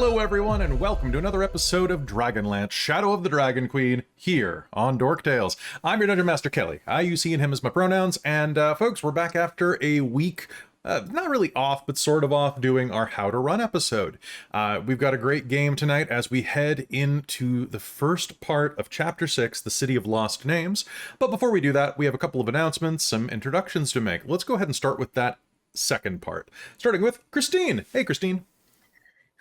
Hello everyone, and welcome to another episode of Dragonlance, Shadow of the Dragon Queen, here on Dork Tales. I'm your Dungeon Master Kelly. I use he and him as my pronouns, and folks, we're back after a week, not really off, but sort of off, doing our How to Run episode. We've got a great game tonight as we head into the first part of Chapter 6, The City of Lost Names. But before we do that, we have a couple of announcements, some introductions to make. Let's go ahead and start with that second part, starting with Christine. Hey, Christine.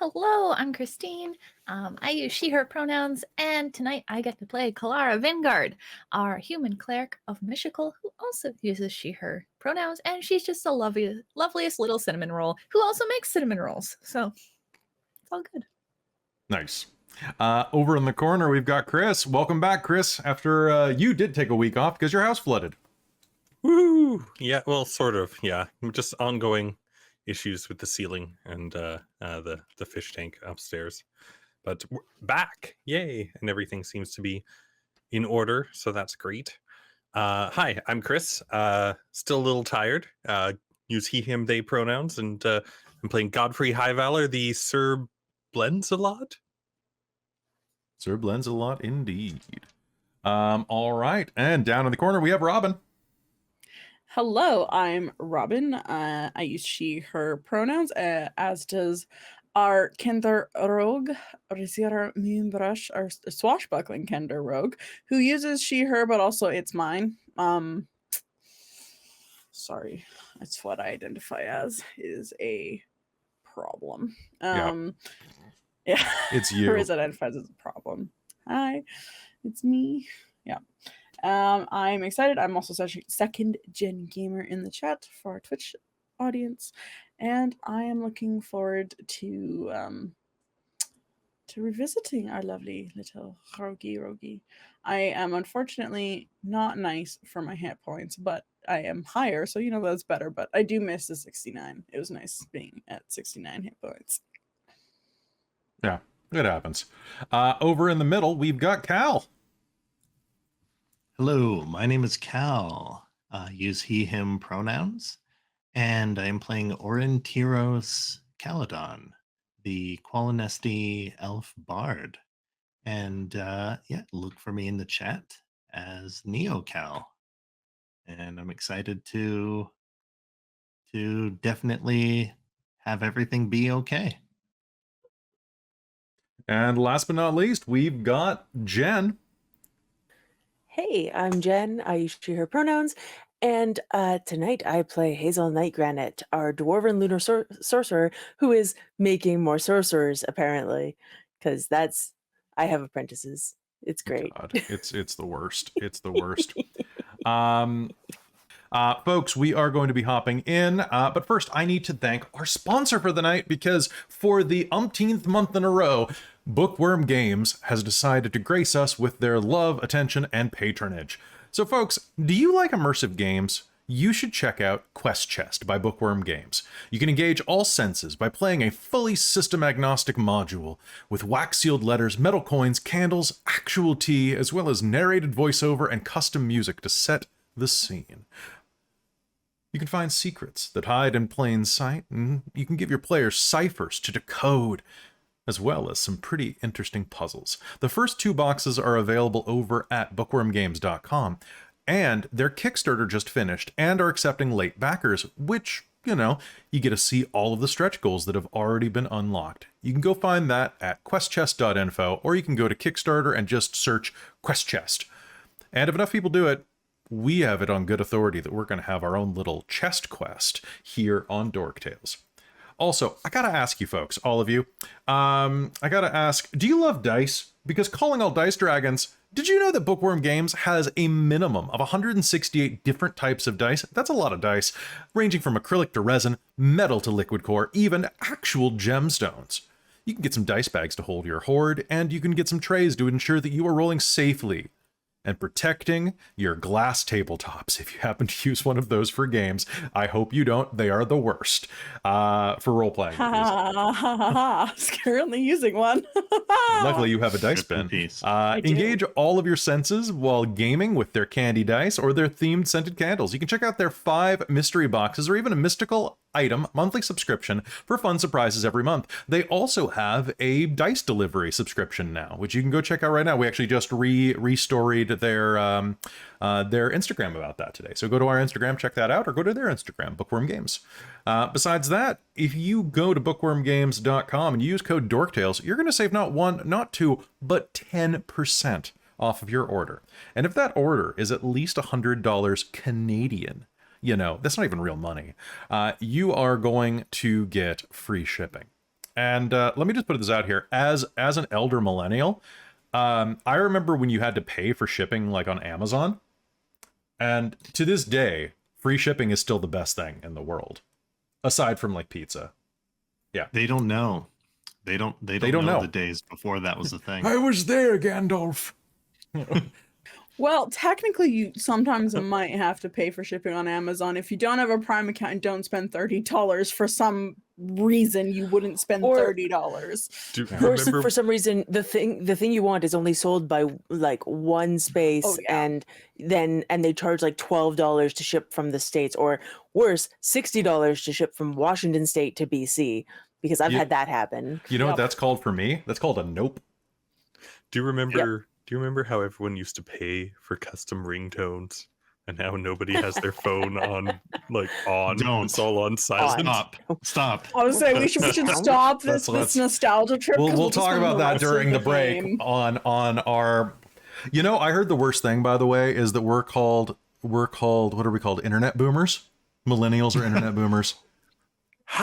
Hello, I'm Christine. I use she, her pronouns, and tonight I get to play Kelara Vanguard, our human cleric of Mystical, who also uses she, her pronouns, and she's just the loveliest little cinnamon roll who also makes cinnamon rolls. So it's all good. Nice. Over in the corner, we've got Chris. Welcome back, Chris, after you did take a week off because your house flooded. Woo! Yeah, well, sort of, yeah. Just ongoing issues with the ceiling and the fish tank upstairs, but we're back, yay, and everything seems to be in order, so that's great. Hi, I'm Chris, still a little tired, use he, him, they pronouns, and I'm playing Godfrey Highvalor, the Sir Blends-a-lot. Sir Blends-a-lot indeed. All right, and down in the corner we have Robin. Hello, I'm Robin. I use she, her pronouns, as does our Kinder Rogue, Rizira Moonbrush, our swashbuckling Kinder Rogue, who uses she, her, but also it's mine. Sorry, it's what I identify as is a problem. Yeah, it's you. Hers identifies as a problem. Hi, it's me. Yeah. I'm excited. I'm also such a second gen gamer in the chat for our Twitch audience, and I am looking forward to revisiting our lovely little rogie. I am unfortunately not nice for my hit points, but I am higher, so you know that's better. But I do miss the 69. It was nice being at 69 hit points. Yeah, it happens. Over in the middle, we've got Cal. Hello, my name is Cal. Use he, him pronouns, and I'm playing Aurontiros Caledon, the Qualinesti elf bard. And yeah, look for me in the chat as NeoCal. And I'm excited to definitely have everything be okay. And last but not least, we've got Jen. Hey, I'm Jen. I use she, her pronouns, and tonight I play Hazeal Nightgranite, our dwarven lunar sorcerer, who is making more sorcerers, apparently, because I have apprentices. It's great. God, it's the worst. It's the worst. Folks, we are going to be hopping in, but first I need to thank our sponsor for the night, because for the umpteenth month in a row, Bookwyrm Games has decided to grace us with their love, attention, and patronage. So folks, do you like immersive games? You should check out Quest Chest by Bookwyrm Games. You can engage all senses by playing a fully system-agnostic module with wax-sealed letters, metal coins, candles, actual tea, as well as narrated voiceover and custom music to set the scene. You can find secrets that hide in plain sight, and you can give your players ciphers to decode, as well as some pretty interesting puzzles. The first 2 boxes are available over at bookwyrmgames.com, and their Kickstarter just finished and are accepting late backers, which, you know, you get to see all of the stretch goals that have already been unlocked. You can go find that at questchest.info, or you can go to Kickstarter and just search Quest Chest. And if enough people do it, we have it on good authority that we're going to have our own little chest quest here on Dork Tales. Also, I gotta ask you folks, all of you, I gotta ask, do you love dice? Because calling all dice dragons, did you know that Bookwyrm Games has a minimum of 168 different types of dice? That's a lot of dice, ranging from acrylic to resin, metal to liquid core, even actual gemstones. You can get some dice bags to hold your hoard, and you can get some trays to ensure that you are rolling safely. and protecting your glass tabletops. If you happen to use one of those for games, I hope you don't. They are the worst for role-playing. I was currently using one. Luckily, you have a dice Rip in bin. peace. Engage all of your senses while gaming with their candy dice or their themed scented candles. You can check out their 5 mystery boxes or even a mystical item monthly subscription for fun surprises every month. They also have a dice delivery subscription now, which you can go check out right now. We actually just restoried their Instagram about that today. So go to our Instagram, check that out, or go to their Instagram, Bookwyrm Games. Besides that, if you go to bookwyrmgames.com and you use code DorkTales, you're going to save not 1, not 2, but 10% off of your order. And if that order is at least $100 Canadian, you know, that's not even real money, you are going to get free shipping. And let me just put this out here. As an elder millennial, I remember when you had to pay for shipping like on Amazon. And to this day, free shipping is still the best thing in the world. Aside from like pizza. Yeah. They don't know. They don't know the days before that was a thing. I was there, Gandalf. Well, technically, you sometimes might have to pay for shipping on Amazon. If you don't have a Prime account and don't spend $30 for some reason, you wouldn't spend $30. For some reason, the thing you want is only sold by like one space, and they charge like $12 to ship from the States, or worse, $60 to ship from Washington State to BC. Because I've had that happen. You know what that's called for me? That's called a nope. Do you remember? Do you remember how everyone used to pay for custom ringtones, and now nobody has their phone on, like on? Don't. It's all on silent. Stop. I was saying we should stop this nostalgia trip. We'll talk about that during the break on our. You know, I heard the worst thing, by the way, is that we're called what are we called? Internet boomers. Millennials are internet boomers.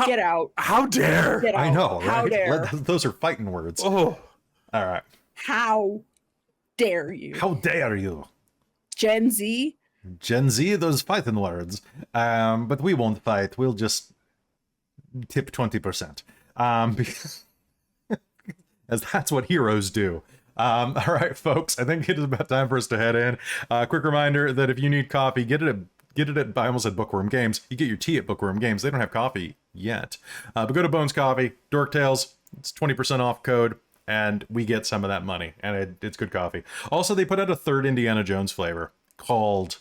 Get out! How dare! Get out. I know, right? How dare! Those are fighting words. Oh, all right. How dare you? How dare you? Gen Z, those fighting words. But we won't fight. We'll just tip 20%. Because as that's what heroes do. All right, folks. I think it is about time for us to head in. Quick reminder that if you need coffee, get it at, I almost said Bookwyrm Games. You get your tea at Bookwyrm Games. They don't have coffee yet. But go to Bones Coffee, Dork Tales. It's 20% off code. And we get some of that money, and it's good coffee. Also, they put out a 3rd Indiana Jones flavor called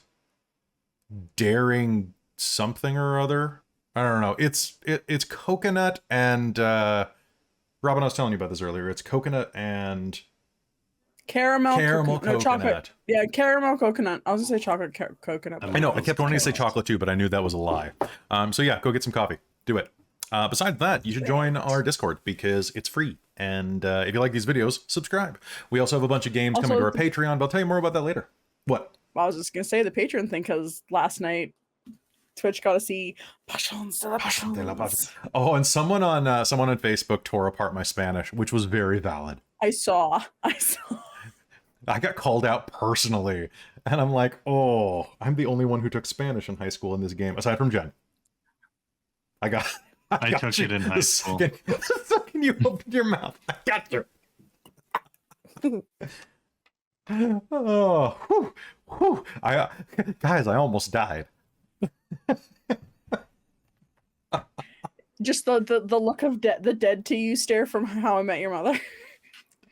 Daring something or other. I don't know. It's coconut and Robin, I was telling you about this earlier. It's coconut and caramel coconut. No, chocolate. Yeah, caramel coconut. I was gonna say chocolate coconut. I know. I kept wanting to say chocolate too, but I knew that was a lie. So yeah, go get some coffee. Do it. Besides that, you should join our Discord because it's free. And if you like these videos, subscribe. We also have a bunch of games coming to our Patreon, but I'll tell you more about that later. What? Well, I was just going to say the Patreon thing, because last night Twitch got to see Passions de la Passions. Oh, and someone on Facebook tore apart my Spanish, which was very valid. I saw. I got called out personally, and I'm like, oh, I'm the only one who took Spanish in high school in this game, aside from Jen. I took it in high school. So can you open your mouth? I got you. Oh, whew, whew. Guys, I almost died. Just the look of the dead to you stare from How I Met Your Mother.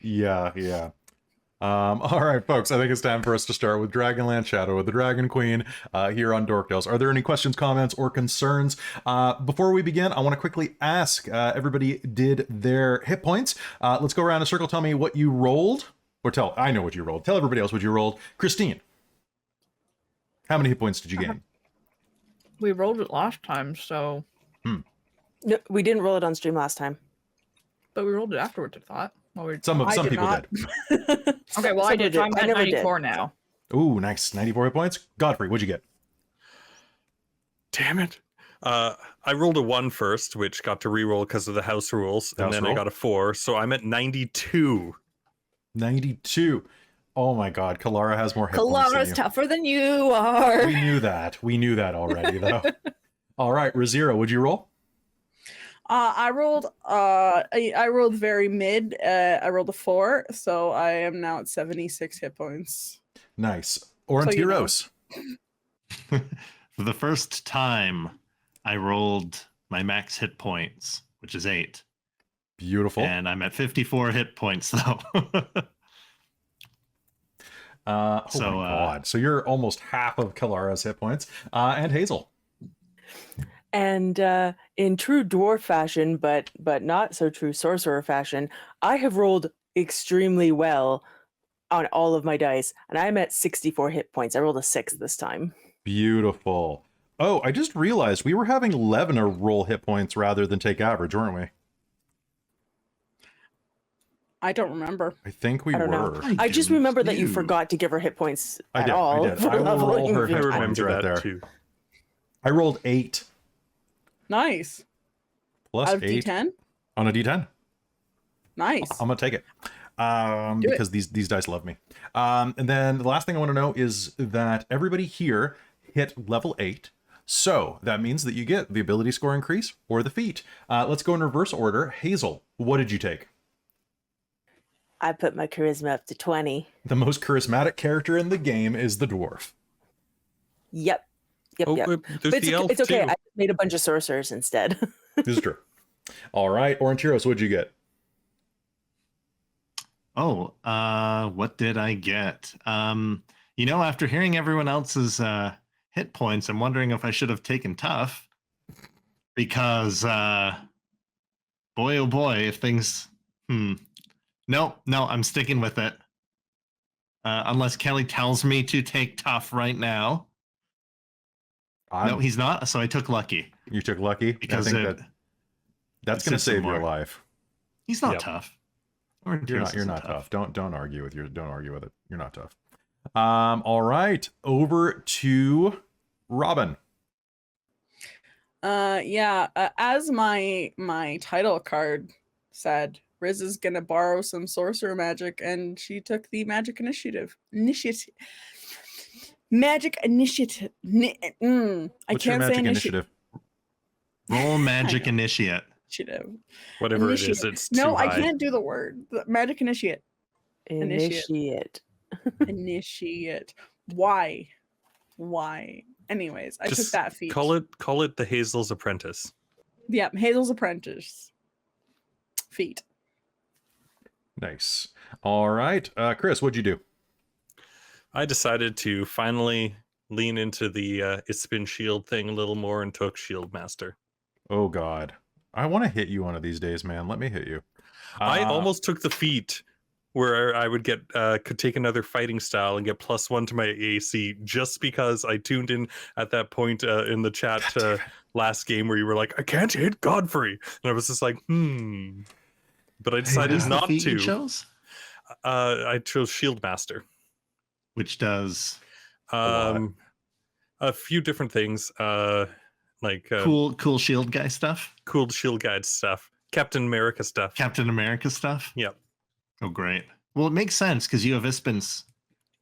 Yeah. All right, folks, I think it's time for us to start with Dragonlance Shadow of the Dragon Queen here on Dork Tales. Are there any questions, comments, or concerns? Before we begin, I want to quickly ask, everybody did their hit points. Let's go around a circle. Tell me what you rolled. I know what you rolled. Tell everybody else what you rolled. Christine, how many hit points did you gain? We rolled it last time, so... No, we didn't roll it on stream last time. But we rolled it afterwards, I thought. Well, some people did. Okay, well, I did. So I'm at 94 now. Ooh, nice. 94 hit points. Godfrey, what'd you get? Damn it. I rolled a 1 first, which got to reroll because of the house rules, and then I got a 4, so I'm at 92. 92. Oh my god, Kelara has more hit points than Kalara's you. tougher than you are. We knew that already, though. All right, Rizira, would you roll? I rolled very mid. I rolled a 4, so I am now at 76 hit points. Nice. So you know. Aurontiros. For the first time, I rolled my max hit points, which is 8. Beautiful. And I'm at 54 hit points, though. Oh my god. So you're almost half of Kilara's hit points. And Hazeal. And in true dwarf fashion, but not so true sorcerer fashion, I have rolled extremely well on all of my dice, and I'm at 64 hit points. I rolled a 6 this time. Beautiful. Oh, I just realized we were having 11 roll hit points rather than take average, weren't we? I don't remember. I think we I don't were. know. I just remember that you forgot to give her hit points at all. I did. for I will roll leveling. her I hit points remember right that there. too. I rolled 8 Nice. plus Out of 8 D10? on a D10. Nice. I'm gonna take it. Do Because these dice love me. And then the last thing I want to know is that everybody here hit level 8. So that means that you get the ability score increase or the feat. Let's go in reverse order. Hazeal, what did you take? I put my charisma up to 20. The most charismatic character in the game is the dwarf. Yep. Oh, Yep. there's But the elf it's okay. too. I made a bunch of sorcerers instead. This is true. All right, Aurontiros, what'd you get? Oh, what did I get? After hearing everyone else's hit points, I'm wondering if I should have taken tough. Because, boy, oh boy, if things... No, I'm sticking with it. Unless Kelly tells me to take tough right now. No, he's not, so I took lucky. You took lucky? Because I think that's going to save your life. He's not Yep. tough. You're not tough. Don't argue with it. You're not tough. All right, over to Robin. As my title card said, Riz is gonna borrow some sorcerer magic, and she took the magic initiative. Magic initiative. I What's your can't say magic initiative. Roll magic initiate. Whatever it is, Initiate. it's No, too I high. can't do the word. The magic initiate. Initiate. Initiate. Why? Anyways, I took Just that feat. Call it the Hazel's Apprentice. Yeah, Hazel's Apprentice. Feat. Nice. All right, Chris, what'd you do? I decided to finally lean into the it's been shield thing a little more and took Shield Master. Oh God, I want to hit you one of these days, man. Let me hit you. I almost took the feat where I would get could take another fighting style and get +1 to my AC just because I tuned in at that point in the chat last game where you were like, I can't hit Godfrey, and I was just like, But I decided What is not the feat you to. chose? I chose Shield Master. Which does lot. A few different things, like cool shield guy stuff. cool shield guide stuff, Captain America stuff. Captain America stuff. Yep. Oh, great. Well, it makes sense because you have Ispin's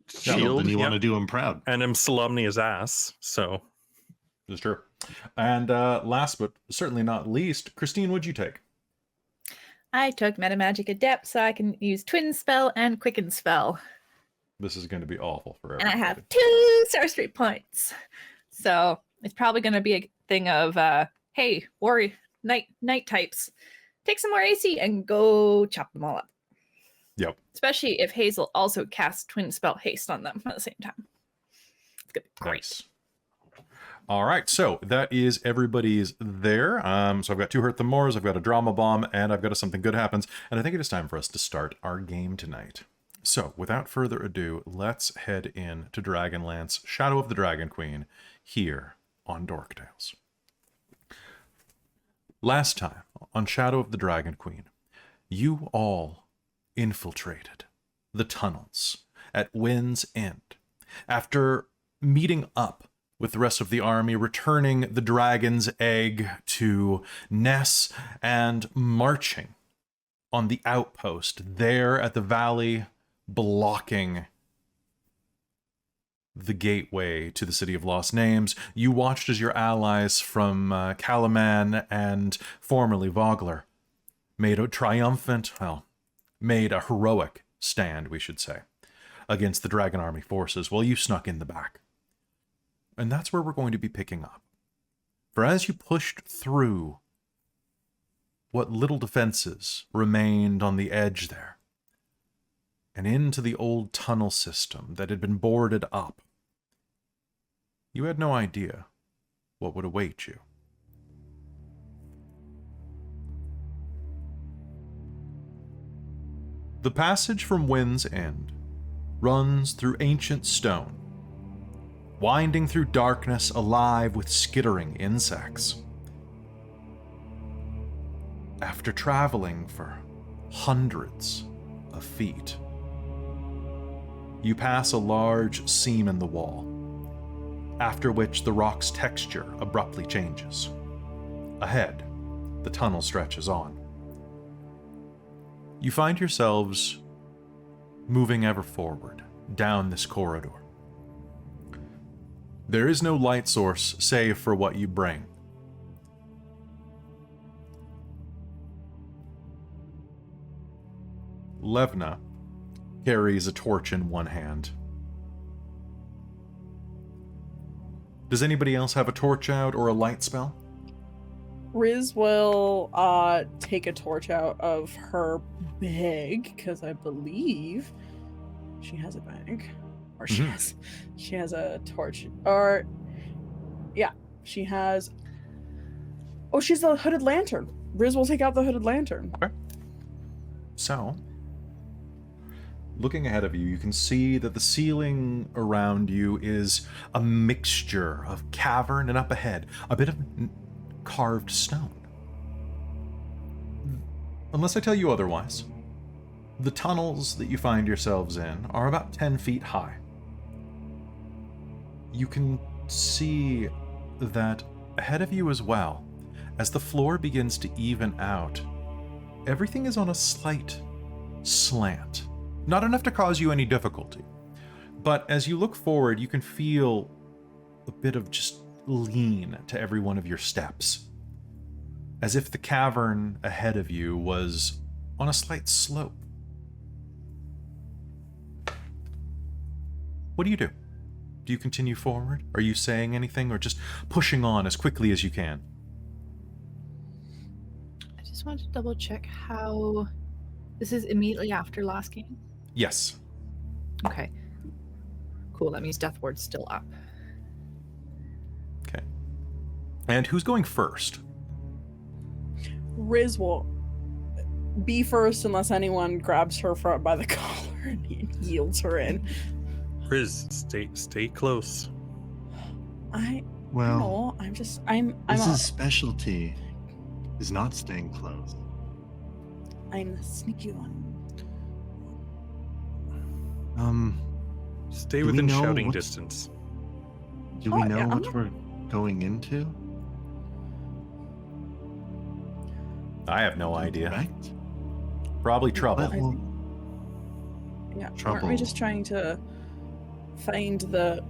shield and you want to do him proud. And I'm Solamnia's ass, so. It's true. And last but certainly not least, Christine, what'd you take? I took Metamagic Adept so I can use Twin Spell and Quicken Spell. This is going to be awful for And I everybody. have 2 sorcery points. So it's probably going to be a thing of, hey, warrior, night types, take some more AC and go chop them all up. Yep. Especially if Hazeal also casts Twin Spell Haste on them at the same time. It's going to be great. Nice. All right, so that is everybody's there. So I've got 2 Hurt the Moors, I've got a Drama Bomb, and I've got a Something Good Happens. And I think it is time for us to start our game tonight. So without further ado, let's head in to Dragonlance, Shadow of the Dragon Queen, here on Dork Tales. Last time on Shadow of the Dragon Queen, you all infiltrated the tunnels at Wind's End after meeting up with the rest of the army, returning the dragon's egg to Ness, and marching on the outpost there at the valley, blocking the gateway to the City of Lost Names. You watched as your allies from Kalaman and formerly Vogler made a heroic stand, we should say. against the Dragon Army forces while you snuck in the back. And that's where we're going to be picking up. For as you pushed through what little defenses remained on the edge there, and into the old tunnel system that had been boarded up, you had no idea what would await you. The passage from Wind's End runs through ancient stone, winding through darkness alive with skittering insects. After traveling for hundreds of feet, you pass a large seam in the wall, after which the rock's texture abruptly changes. Ahead, the tunnel stretches on. You find yourselves moving ever forward down this corridor. There is no light source save for what you bring. Levna carries a torch in one hand. Does anybody else have a torch out or a light spell? Riz will take a torch out of her bag, because I believe she has a bag. Or she has a torch. Or yeah, she has. Oh, she's a hooded lantern. Riz will take out the hooded lantern. Okay. So, looking ahead of you, you can see that the ceiling around you is a mixture of cavern and up ahead, a bit of carved stone. Unless I tell you otherwise, the tunnels that you find yourselves in are about 10 feet high. You can see that ahead of you as well, as the floor begins to even out, everything is on a slight slant. Not enough to cause you any difficulty. But as you look forward, you can feel a bit of just lean to every one of your steps. As if the cavern ahead of you was on a slight slope. What do you do? Do you continue forward? Are you saying anything or just pushing on as quickly as you can? I just want to double check how... This is immediately after last game? Yes. Okay. Cool, that means Death Ward's still up. Okay. And who's going first? Riz will be first unless anyone grabs her by the collar and yields her in. Riz, stay close. Well, I'm Riz's specialty is not staying close. I'm the sneaky one. Stay Do we within know shouting what's- distance. Do we know yeah, what we're going into? I have no idea. Correct? Probably trouble. Well, Yeah, aren't we Trouble. just trying to find the...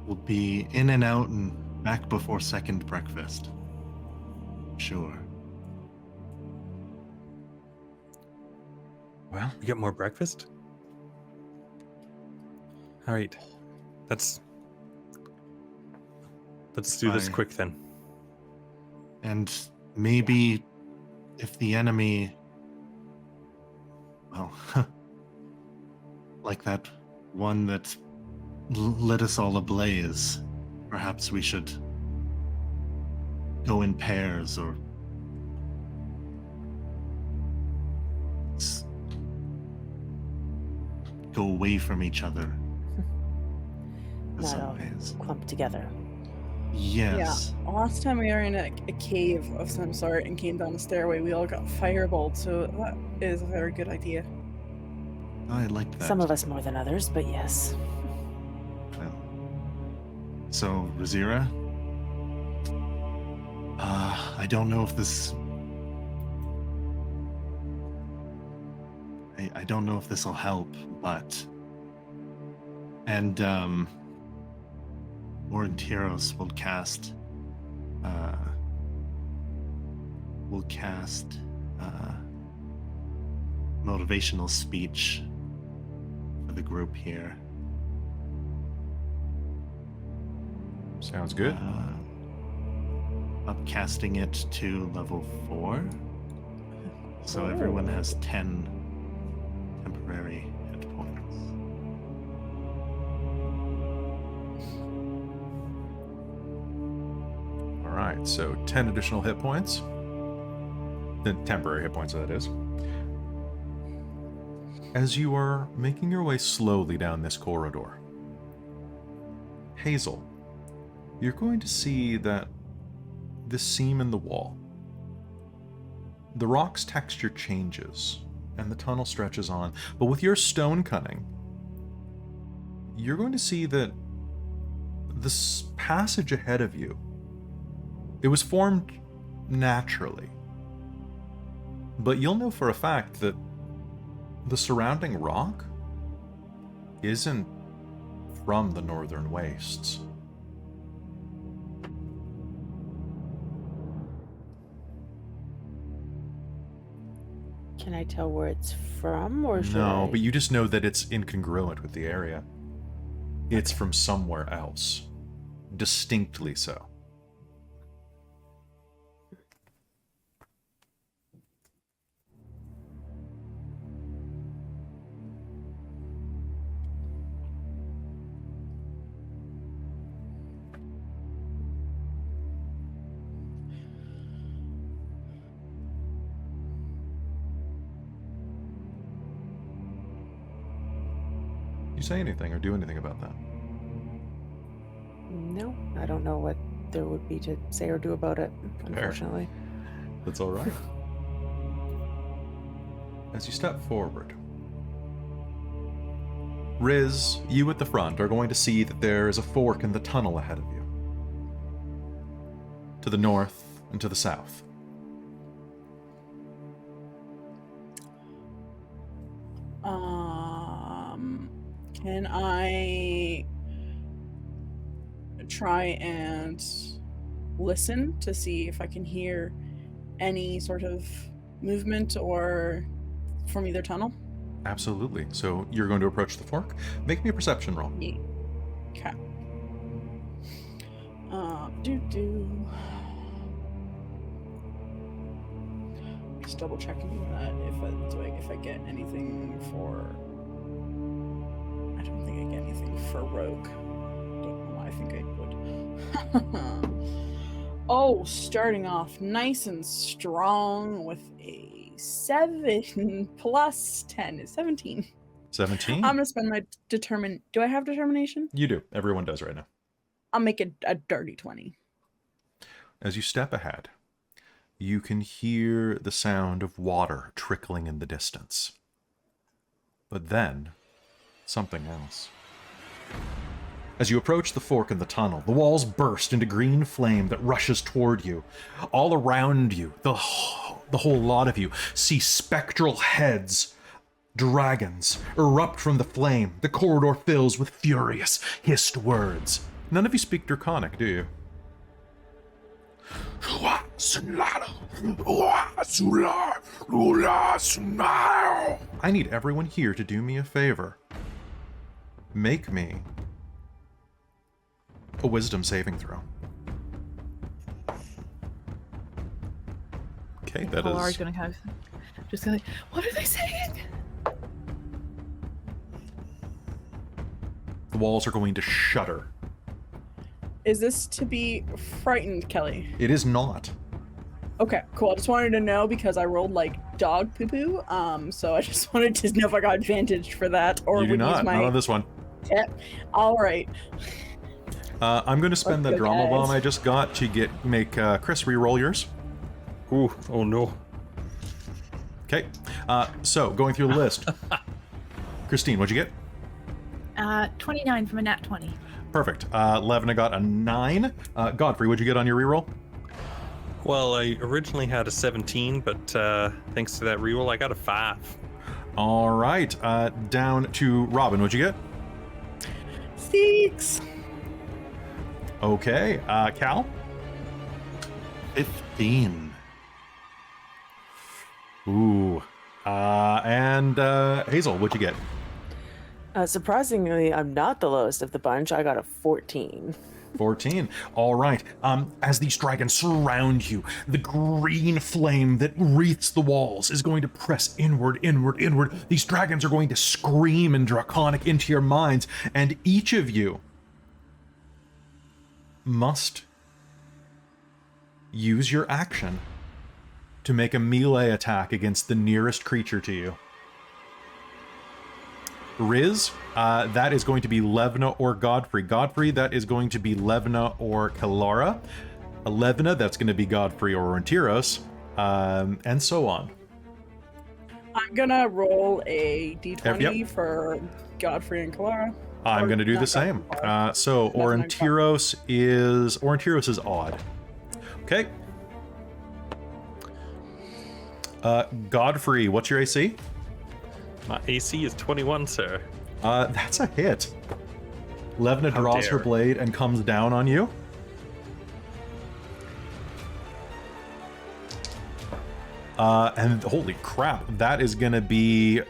we'll be in and out and back before second breakfast. Sure. Well, you get more breakfast? All right. Let's do this Fine. quick then. And maybe if the enemy, well, like that one that lit us all ablaze, perhaps we should go in pairs or go away from each other in Not some all ways. clumped together. Yes. Yeah, last time we were in a cave of some sort and came down a stairway, we all got fireballed, so that is a very good idea. I like that. Some of us more than others, but yes. Well, so, Rizira? I don't know if this... I don't know if this will help, but... And, Aurontiros will cast, will cast motivational speech for the group here. Sounds good. Upcasting it to level 4. So everyone has 10 temporary hit points. All right, so 10 additional hit points. The temporary hit points, that is. As you are making your way slowly down this corridor, Hazeal, you're going to see that this seam in the wall, the rock's texture changes and the tunnel stretches on, but with your stone cunning, you're going to see that this passage ahead of you, it was formed naturally. But you'll know for a fact that the surrounding rock isn't from the northern wastes. Can I tell where it's from, or should No, I? but you just know that it's incongruent with the area. It's from somewhere else. Distinctly so. You say anything or do anything about that? No, I don't know what there would be to say or do about it, unfortunately. That's all right. As you step forward, Riz, you at the front are going to see that there is a fork in the tunnel ahead of you. To the north and to the south. Can I try and listen to see if I can hear any sort of movement or from either tunnel? Absolutely. So you're going to approach the fork. Make me a perception roll. Yeah. Okay. Just double checking that if I get anything for. I don't think I get anything for rogue. Don't know why I think I would. Oh, starting off nice and strong with a 7 plus 10 is 17. 17? I'm gonna spend my Do I have determination? You do. Everyone does right now. I'll make it a dirty 20. As you step ahead, you can hear the sound of water trickling in the distance. But then, something else. As you approach the fork in the tunnel, the walls burst into green flame that rushes toward you. All around you, the whole lot of you, see spectral heads, dragons, erupt from the flame. The corridor fills with furious, hissed words. None of you speak Draconic, do you? I need everyone here to do me a favor. Make me a wisdom saving throw. Okay, that Kalara's is... gonna have just gonna. What are they saying? The walls are going to shudder. Is this to be frightened, Kelly? It is not. Okay, cool. I just wanted to know because I rolled like dog poo-poo. So I just wanted to know if I got advantage for that or You do would use not. my Not on this one. tip. All right. I'm going to spend Let's that go, drama guys. bomb I just got to make Chris re-roll yours. Ooh, oh no. Okay. So, going through the list. Christine, what'd you get? 29 from a nat 20. Perfect. Levna got a 9. Godfrey, what'd you get on your reroll? Well, I originally had a 17, but thanks to that reroll, I got a 5. All right. Down to Robin, what'd you get? 6. Okay. Cal? 15. Hazeal, what'd you get? Surprisingly, I'm not the lowest of the bunch. I got a 14. 14. All right. As these dragons surround you, the green flame that wreaths the walls is going to press inward, inward, inward. These dragons are going to scream in Draconic into your minds, and each of you must use your action to make a melee attack against the nearest creature to you. Riz, that is going to be Levna or Godfrey. Godfrey, that is going to be Levna or Kelara. Levna, that's going to be Godfrey or Aurontiros, and so on. I'm gonna roll a d20 Yep. for Godfrey and Kelara. I'm Or going to do not the same. Godfrey, So Levna and Aurontiros is odd. Okay. Godfrey, what's your AC? My AC is 21, sir. That's a hit. Levna How draws her dare. blade and comes down on you. And holy crap, that is going to be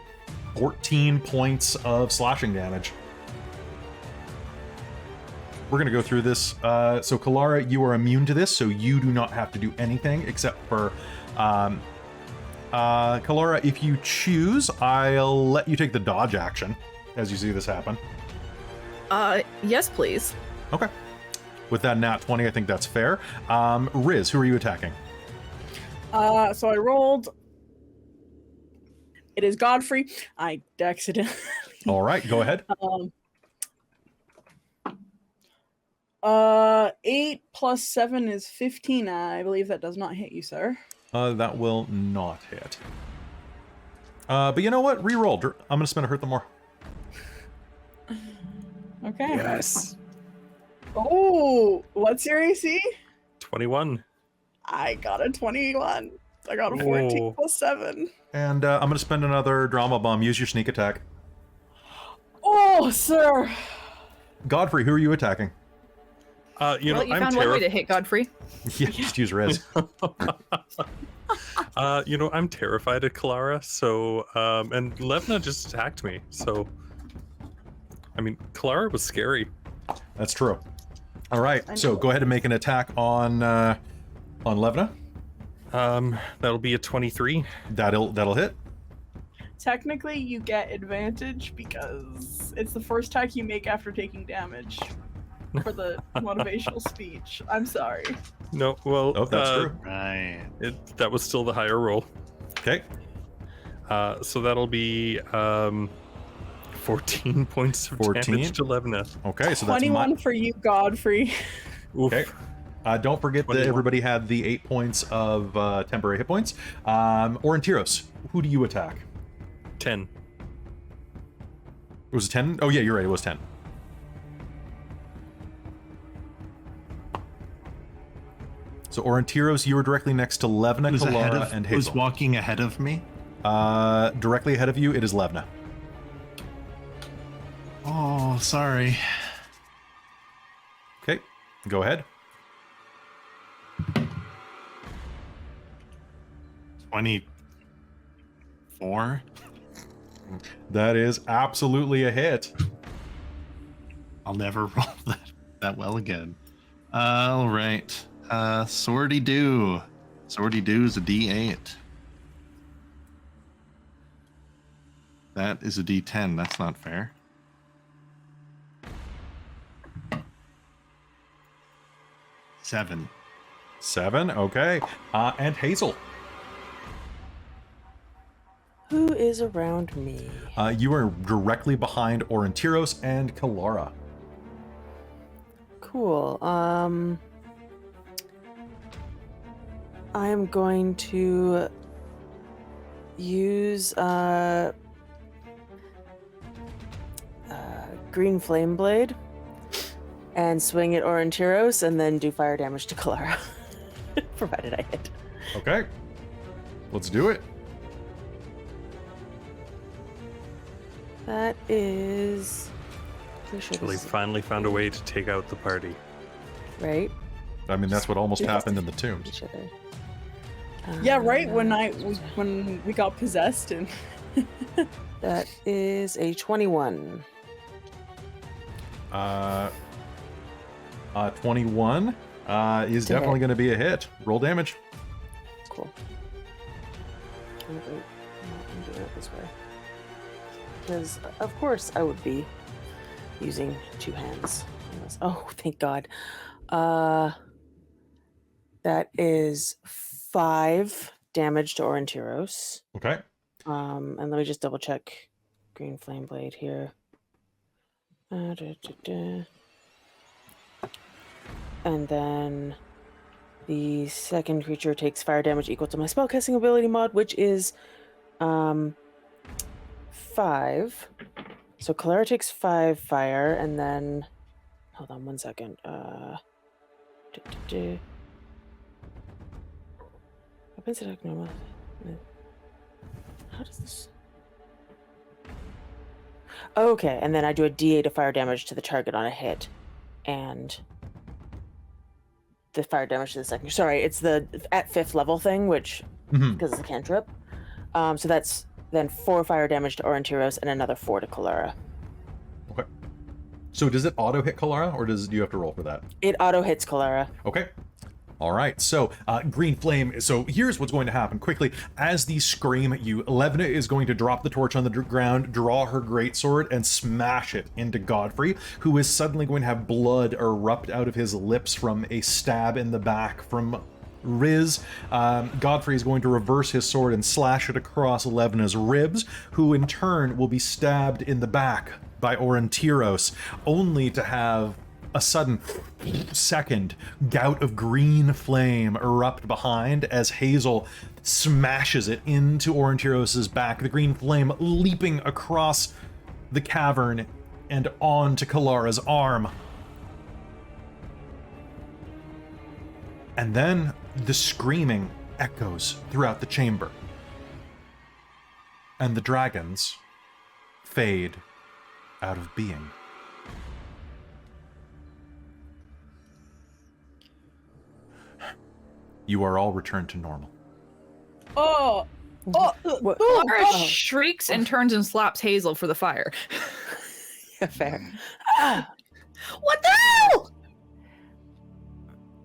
14 points of slashing damage. We're going to go through this. So Kelara, you are immune to this, so you do not have to do anything except for... Kelara, if you choose, I'll let you take the dodge action as you see this happen. Yes, please. Okay. With that nat 20, I think that's fair. Riz, who are you attacking? So I rolled. It is Godfrey. I accidentally. All right, go ahead. 8 plus 7 is 15. I believe that does not hit you, sir. That will not hit. But you know what? Reroll. I'm going to spend a hurt them more. Okay. Yes. Oh, what's your AC? 21. I got a 21. I got a 14 Whoa. plus 7. And I'm going to spend another drama bomb. Use your sneak attack. Oh, sir. Godfrey, who are you attacking? You know, You I'm found one way to hit Godfrey. Yeah, just use Riz. you know, I'm terrified of Kelara, so and Levna just attacked me, so I mean, Kelara was scary. That's true. All right, so go ahead and make an attack on Levna. That'll be a 23. That'll hit. Technically, you get advantage because it's the first attack you make after taking damage for the motivational speech. I'm sorry. No, well, Oh, that's true. Right. that was still the higher roll. Okay. So that'll be 14 points of 14? damage to Levna. Okay, so that's 21 for you, Godfrey. Oof. Okay. Don't forget that 21. everybody had the 8 points of temporary hit points. Aurontiros, who do you attack? 10. It was 10? Oh yeah, you're right, it was 10. So Aurontiros, you were directly next to Levna, Who's ahead Kelara, of? and Who's Hazeal. walking ahead of me? Directly ahead of you, it is Levna. Oh, sorry. Okay, go ahead. 24. That is absolutely a hit. I'll never roll that well again. All right. Swordy do. Swordy do is a D8. That is a D10. That's not fair. Seven. 7, okay. And Hazeal, Who is around me? you are directly behind Aurontiros and Kelara. Cool. I am going to use green flame blade and swing at Aurontiros and then do fire damage to Kelara. Provided I hit. Okay, let's do it. That is pretty sure Until he this is- finally found a way to take out the party. right. I mean, that's what almost Yes. happened in the tombs. Should I? Yeah, right. When we got possessed and That is a 21. 21 is To definitely hit. going to be a hit. Roll damage. Cool. Oh, wait. I'm doing it this way. Because, of course, I would be using 2 hands. Oh, thank God. That is 5 damage to Aurontiros. Okay. And let me just double check Green Flame Blade here. And then the second creature takes fire damage equal to my spellcasting ability mod, which is 5. So Kelara takes 5 fire, and then hold on 1 second. Weapons attack normal. How does this? Okay, and then I do a D8 of fire damage to the target on a hit, and the fire damage to the second. Sorry, it's the at 5th level thing, which because it's a cantrip. So that's then 4 fire damage to Aurontiros and another 4 to Kelara. Okay. So does it auto hit Kelara, or do you have to roll for that? It auto hits Kelara. Okay. All right, so Green Flame, so here's what's going to happen quickly. As these scream at you, Levna is going to drop the torch on the ground, draw her greatsword, and smash it into Godfrey, who is suddenly going to have blood erupt out of his lips from a stab in the back from Riz. Godfrey is going to reverse his sword and slash it across Levna's ribs, who in turn will be stabbed in the back by Aurontiros, only to have a sudden second gout of green flame erupt behind as Hazeal smashes it into Aurontiros' back, the green flame leaping across the cavern and onto Kelara's arm. And then the screaming echoes throughout the chamber. And the dragons fade out of being. You are all returned to normal. Oh, What? Kelara shrieks and turns and slaps Hazeal for the fire. Yeah, fair. What the hell?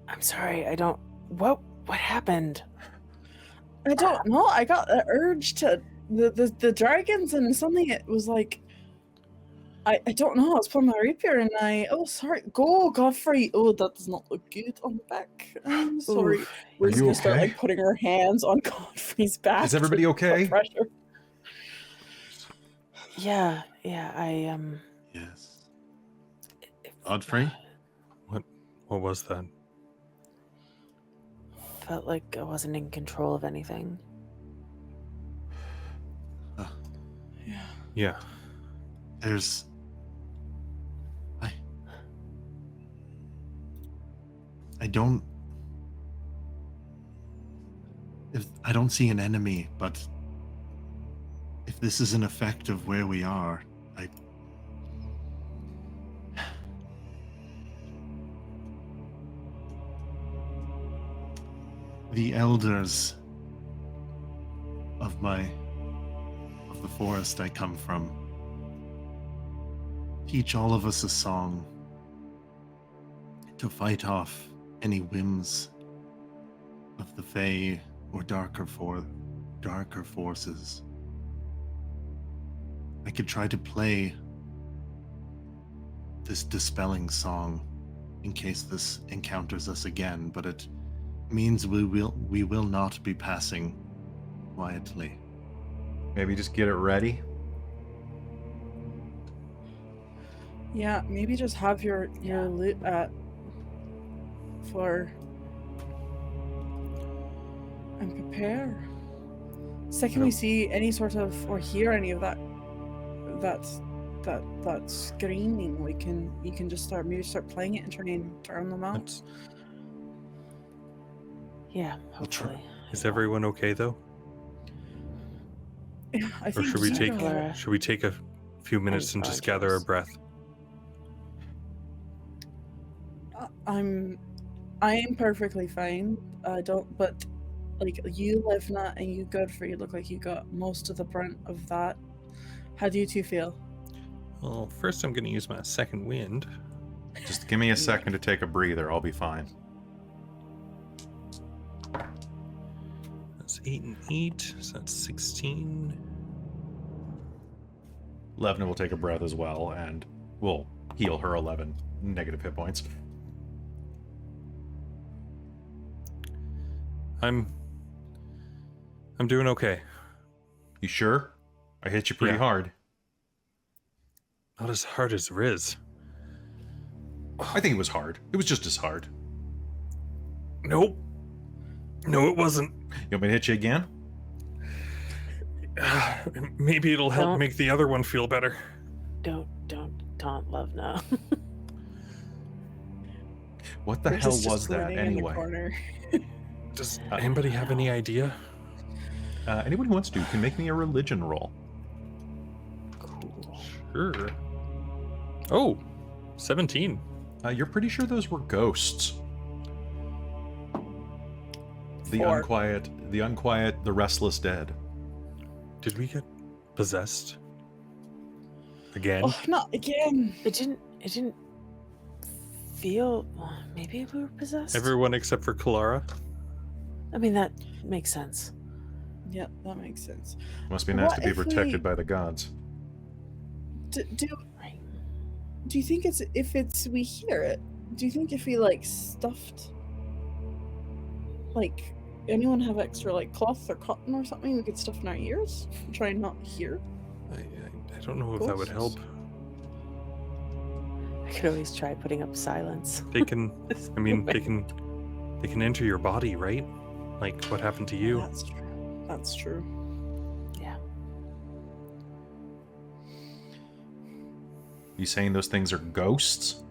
I'm sorry. I don't. What happened? I don't know. I got the urge to the dragons and something. It was like I don't know. I was playing my rapier and sorry. Go Godfrey. Oh, that does not look good on the back. I'm sorry. Oof. We're Are just you gonna start okay? like putting our hands on Godfrey's back. Is everybody to put okay? pressure. Yeah. I Yes. Godfrey? What was that? felt like I wasn't in control of anything. Yeah. Yeah. There's... I don't... I don't see an enemy, but if this is an effect of where we are, the elders of the forest I come from teach all of us a song to fight off any whims of the Fae or darker forces. I could try to play this dispelling song in case this encounters us again, but it means we will not be passing quietly. Maybe just get it ready. Yeah, maybe just have your loot for and prepare. Second, we see any sort of or hear any of that screaming, you can just start playing it and turn them out. That's, Yeah, We'll try. hopefully. is everyone okay though? Yeah, I Or think should we so. take Kelara. should we take a few minutes and just gather our breath? I am perfectly fine. I don't, but Like, you, Livna, and you, Godfrey, look like you got most of the brunt of that. How do you two feel? Well, first I'm going to use my second wind. Just give me a second to take a breather. I'll be fine. That's 8 and 8, so that's 16. Levna will take a breath as well, and we'll heal her 11 negative hit points. I'm doing okay. You sure? I hit you pretty Yeah. hard. Not as hard as Riz. I think it was hard. It was just as hard. Nope. No, it wasn't. You want me to hit you again? Maybe it'll help Don't- make the other one feel better. Don't taunt Levna. What the Riz hell is just was that grinning in the anyway? corner. Does anybody have any idea? Anyone who wants to can make me a religion roll. Cool. Sure. Oh, 17. You're pretty sure those were ghosts. The 4. unquiet, the restless dead. Did we get possessed? Again? Oh, not again. It didn't feel. Maybe we were possessed. Everyone except for Kelara? I mean, that makes sense. Yeah, that makes sense. Must be nice What to be if we- protected by the gods. Do Right. you think it's if it's we hear it? Do you think if we like stuffed, like, anyone have extra like cloth or cotton or something we could stuff in our ears and try and not hear? I don't know if that would help. I could always try putting up silence. They can, I mean, they can enter your body, right? Like what happened to you. That's true. That's true. Yeah. You saying those things are ghosts?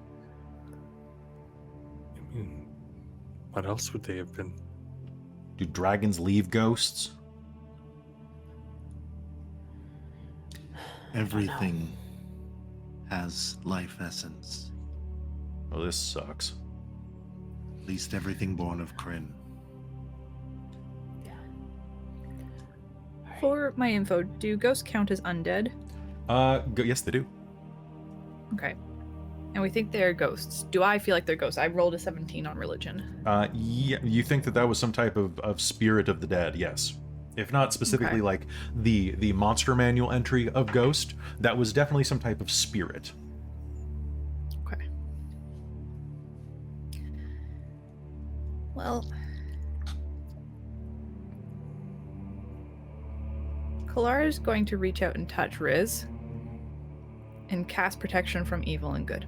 I mean, what else would they have been? Do dragons leave ghosts? Everything has life essence. Oh, this sucks. At least everything born of Kryn. For my info, do ghosts count as undead? Yes, they do. Okay. And we think they're ghosts. Do I feel like they're ghosts? I rolled a 17 on religion. Yeah, you think that was some type of spirit of the dead? Yes. If not specifically Okay. like the monster manual entry of ghost, that was definitely some type of spirit. Okay. Well, Kalara's going to reach out and touch Riz and cast protection from evil and good.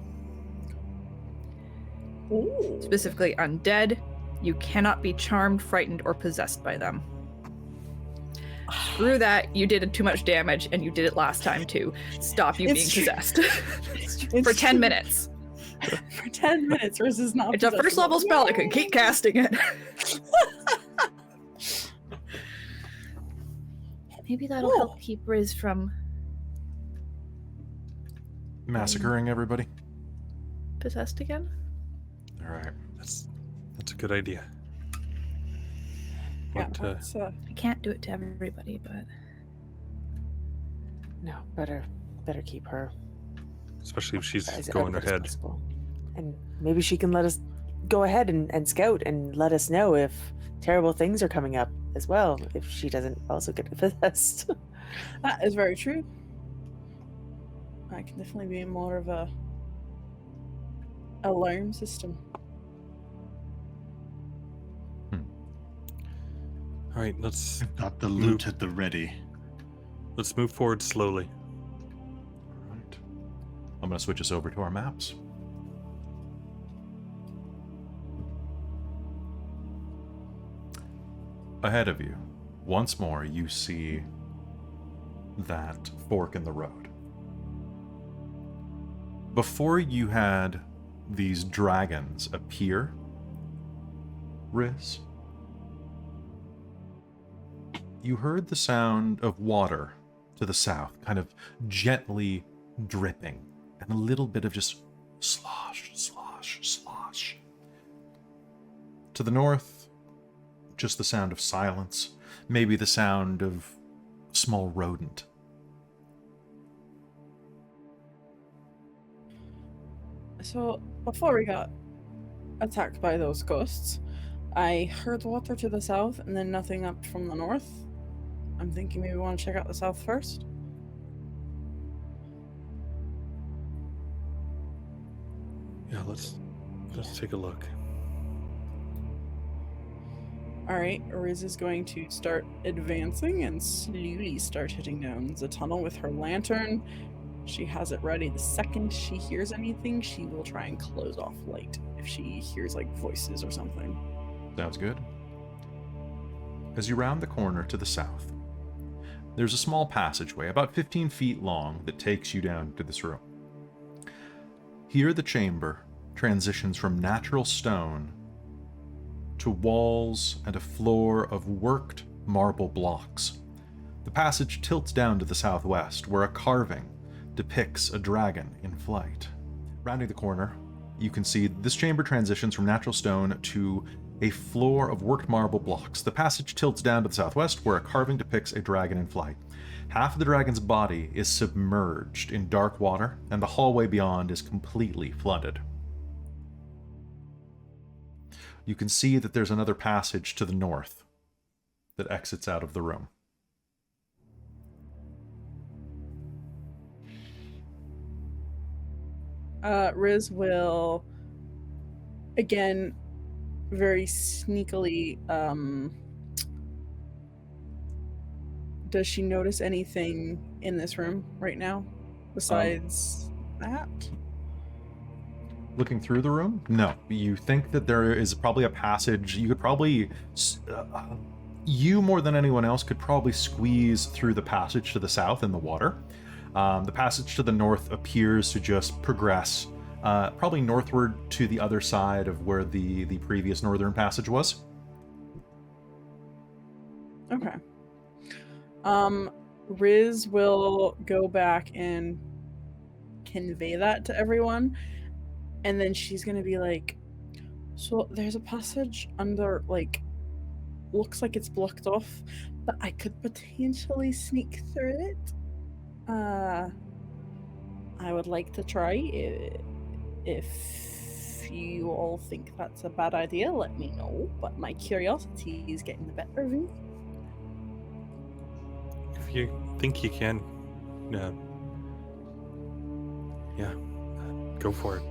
Ooh. Specifically undead. You cannot be charmed, frightened, or possessed by them. Screw that, you did too much damage and you did it last time too. Stop you being It's true. possessed. It's For 10 true. minutes. For 10 minutes, Riz is not. It's a first level spell, I can keep casting it. Maybe that'll Cool. help keep Riz from Massacring everybody. possessed again. All right. That's a good idea. Yeah, What, let's, I can't do it to everybody, but No, better keep her especially if she's as going outward as ahead. possible. And maybe she can let us go ahead and scout and let us know if terrible things are coming up as well, if she doesn't also get possessed. that is very true. I can definitely be more of a alarm system. All right, let's Got the loot at the ready. move forward slowly. All right. I'm going to switch us over to our maps. Ahead of you, once more, you see that fork in the road. Before you had these dragons appear, Riz, you heard the sound of water to the south, kind of gently dripping, and a little bit of just slosh, slosh, slosh. To the north, just the sound of silence, maybe the sound of a small rodent. So, before we got attacked by those ghosts, I heard water to the south and then nothing up from the north. I'm thinking maybe we want to check out the south first. Yeah, let's take a look. Alright, Riz is going to start advancing and slowly start heading down the tunnel with her lantern. She has it ready. The second she hears anything, she will try and close off light if she hears like voices or something. Sounds good. As you round the corner to the south, there's a small passageway about 15 feet long that takes you down to this room. Here the chamber transitions from natural stone to walls and a floor of worked marble blocks. The passage tilts down to the southwest, where a carving depicts a dragon in flight. Rounding the corner, you can see this chamber transitions from natural stone to a floor of worked marble blocks. The passage tilts down to the southwest, where a carving depicts a dragon in flight. Half of the dragon's body is submerged in dark water, and the hallway beyond is completely flooded. You can see that there's another passage to the north that exits out of the room. Riz will, again, very sneakily, does she notice anything in this room right now besides that? Looking through the room? No. You think that there is probably a passage. You could probably, you more than anyone else could probably squeeze through the passage to the south in the water. The passage to the north appears to just progress, probably northward to the other side of where the previous northern passage was. Okay. Riz will go back and convey that to everyone, and then she's gonna be like, so there's a passage under, like, looks like it's blocked off, but I could potentially sneak through it. I would like to try. If you all think that's a bad idea, let me know, but my curiosity is getting the better of me. If you think you can, go for it.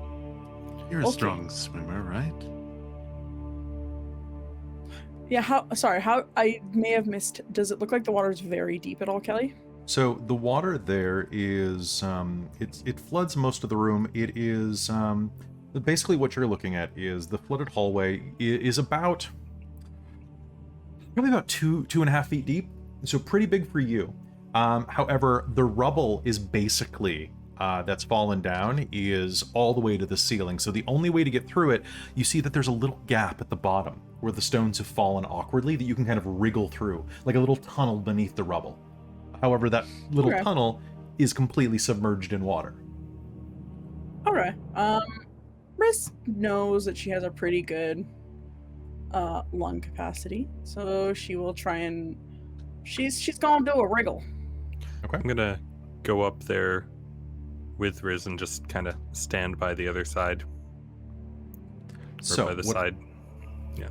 You're a Okay. strong swimmer, right? Yeah, how I may have missed, does it look like the water's very deep at all, Kelly? So the water there is, it floods most of the room. It is, basically what you're looking at is the flooded hallway is about, probably about 2.5 feet deep. So pretty big for you. However, the rubble is basically, that's fallen down is all the way to the ceiling. So the only way to get through it, you see that there's a little gap at the bottom where the stones have fallen awkwardly that you can kind of wriggle through, like a little tunnel beneath the rubble. However, that little tunnel is completely submerged in water. All right. Riz knows that she has a pretty good lung capacity, so she will try and she's gonna do a wriggle. Okay. I'm gonna go up there with Riz and just kind of stand by the other side. Or by the side. Yeah.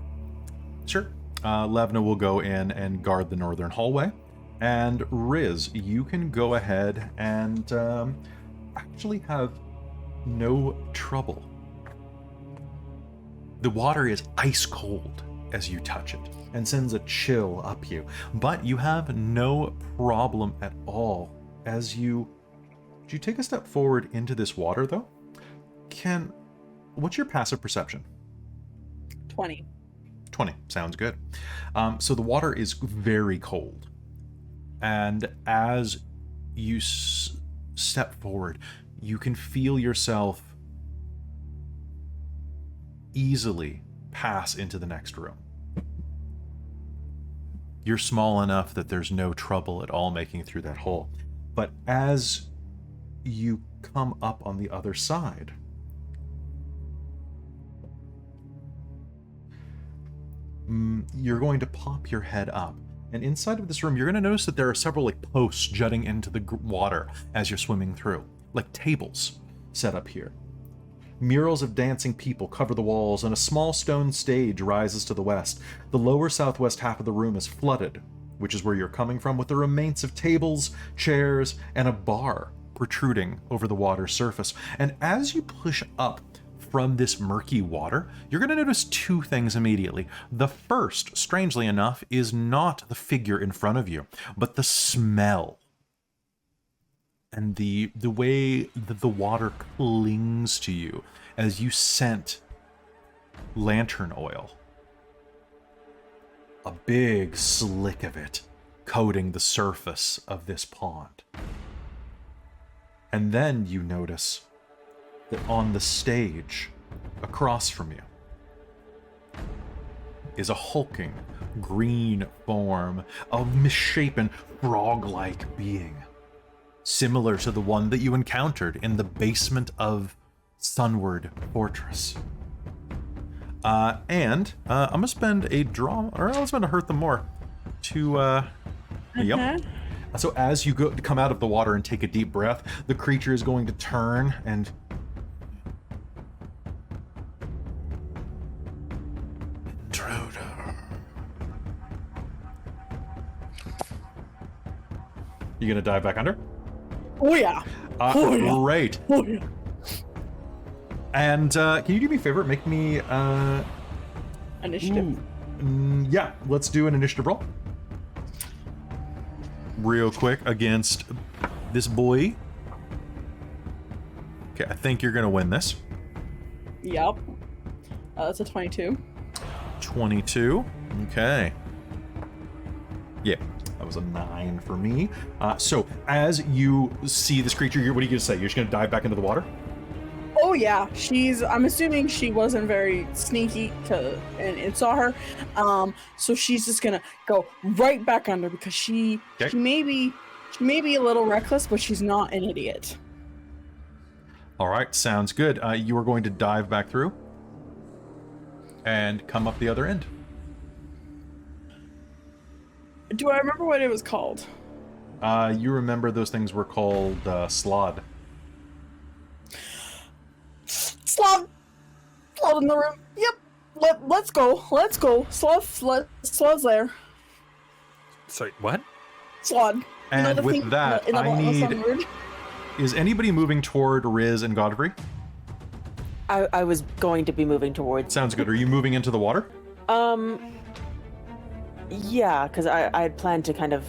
Sure. Levna will go in and guard the northern hallway. And Riz, you can go ahead and actually have no trouble. The water is ice cold as you touch it and sends a chill up you, but you have no problem at all as you take a step forward into this water, though. What's your passive perception? 20. 20, sounds good. So the water is very cold. And as you step forward, you can feel yourself easily pass into the next room. You're small enough that there's no trouble at all making it through that hole. But as you come up on the other side, you're going to pop your head up. And inside of this room, you're going to notice that there are several like posts jutting into the water as you're swimming through, like tables set up here. Murals of dancing people cover the walls, and a small stone stage rises to the west. The lower southwest half of the room is flooded, which is where you're coming from, with the remains of tables, chairs, and a bar protruding over the water's surface. And as you push up from this murky water, you're going to notice two things immediately. The first, strangely enough, is not the figure in front of you, but the smell. And the way that the water clings to you as you scent lantern oil. A big slick of it coating the surface of this pond. And then you notice that on the stage across from you is a hulking green form of misshapen frog-like being, similar to the one that you encountered in the basement of Sunward Fortress. I'm gonna spend a draw, or I'll spend a hurt them more to, yep. So as you come out of the water and take a deep breath, the creature is going to turn and intruder. You gonna dive back under? Oh yeah. Oh, yeah. Great. Oh yeah. And can you do me a favor? Make me Initiative. Yeah, let's do an initiative roll. Real quick against this boy. Okay, I think you're gonna win this. Yep. That's a 22. 22. Okay. Yeah, that was a 9 for me. So as you see this creature, what are you gonna say? You're just gonna dive back into the water? Oh yeah, I'm assuming she wasn't very sneaky and it saw her. So she's just gonna go right back under because she may be a little reckless, but she's not an idiot. All right, sounds good. You are going to dive back through and come up the other end. Do I remember what it was called? You remember those things were called slod. Slod in the room. Yep. Let's go. Slod's there. Sorry, what? Slod. And with that, I need... Is anybody moving toward Riz and Godfrey? I was going to be moving towards. Sounds good. Are you moving into the water? Yeah, because I had planned to kind of,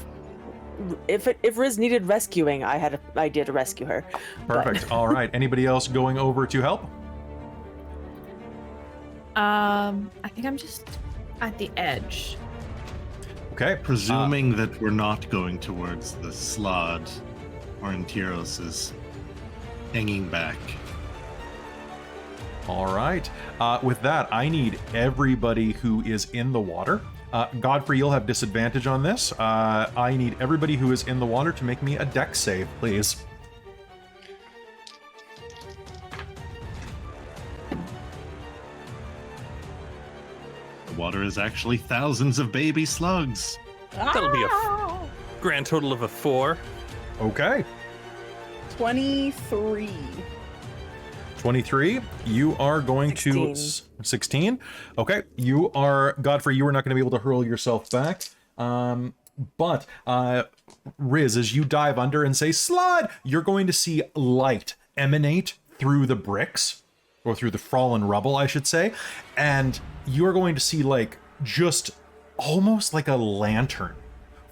if Riz needed rescuing, I had an idea to rescue her. Perfect. All right. Anybody else going over to help? I think I'm just at the edge. Okay. Presuming that we're not going towards the slod, Aurontiros is hanging back. All right. With that, I need everybody who is in the water. Godfrey, you'll have disadvantage on this. I need everybody who is in the water to make me a dex save, please. The water is actually thousands of baby slugs. That'll be a grand total of a 4. Okay. 23. 23. You are going 16. to 16. Okay. You are Godfrey. You are not going to be able to hurl yourself back. But Riz, as you dive under and say "slide," you're going to see light emanate through the bricks, or through the fallen rubble, I should say, and you're going to see like just almost like a lantern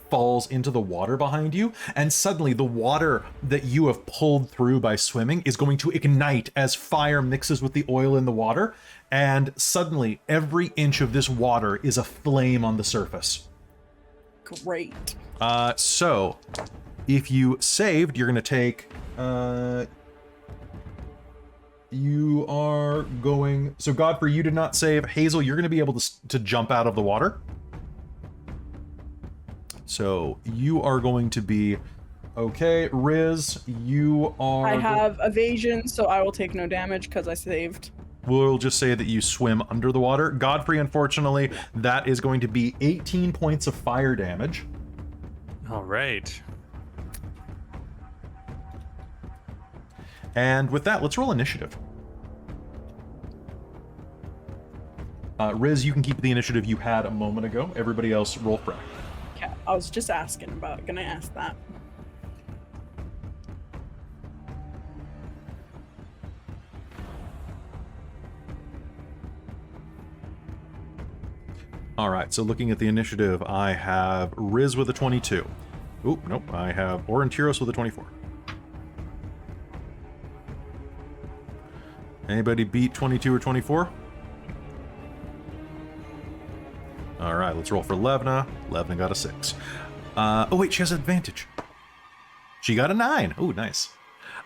falls into the water behind you, and suddenly the water that you have pulled through by swimming is going to ignite as fire mixes with the oil in the water, and suddenly every inch of this water is a flame on the surface. Great. So if you saved, you're going to take you are going, so Godfrey, you did not save. Hazeal, you're going to be able to jump out of the water. So you are going to be okay. Riz, you are... I have evasion, so I will take no damage because I saved. We'll just say that you swim under the water. Godfrey, unfortunately, that is going to be 18 points of fire damage. All right. And with that, let's roll initiative. Riz, you can keep the initiative you had a moment ago. Everybody else, roll frack. Okay, I was just gonna ask that. All right, so looking at the initiative, I have Riz with a 22. Oop, nope, I have Aurontiros with a 24. Anybody beat 22 or 24? All right, let's roll for Levna. Levna got a 6. Oh, wait, she has advantage. She got a 9. Oh, nice.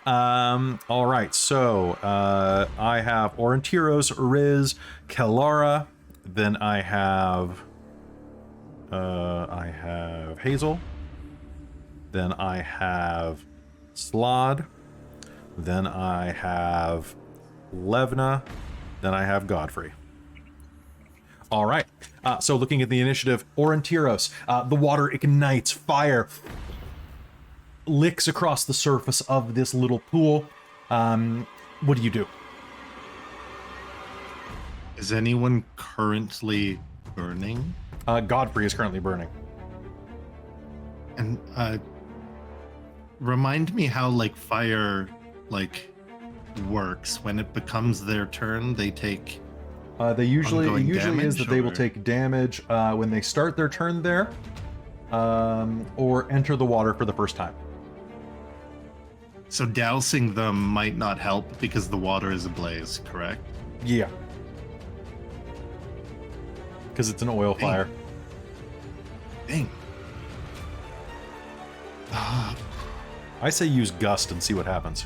All right, so I have Aurontiros, Riz, Kelara. Then I have Hazeal. Then I have Slod. Then I have Levna. Then I have Godfrey. All right. So looking at the initiative, Aurontiros, the water ignites, fire licks across the surface of this little pool. What do you do? Is anyone currently burning? Godfrey is currently burning. And remind me how fire works. When it becomes their turn, they take It usually is that they will or- take damage when they start their turn there, or enter the water for the first time. So dousing them might not help because the water is ablaze, correct? Yeah. Because it's an oil fire. Dang. I say use gust and see what happens.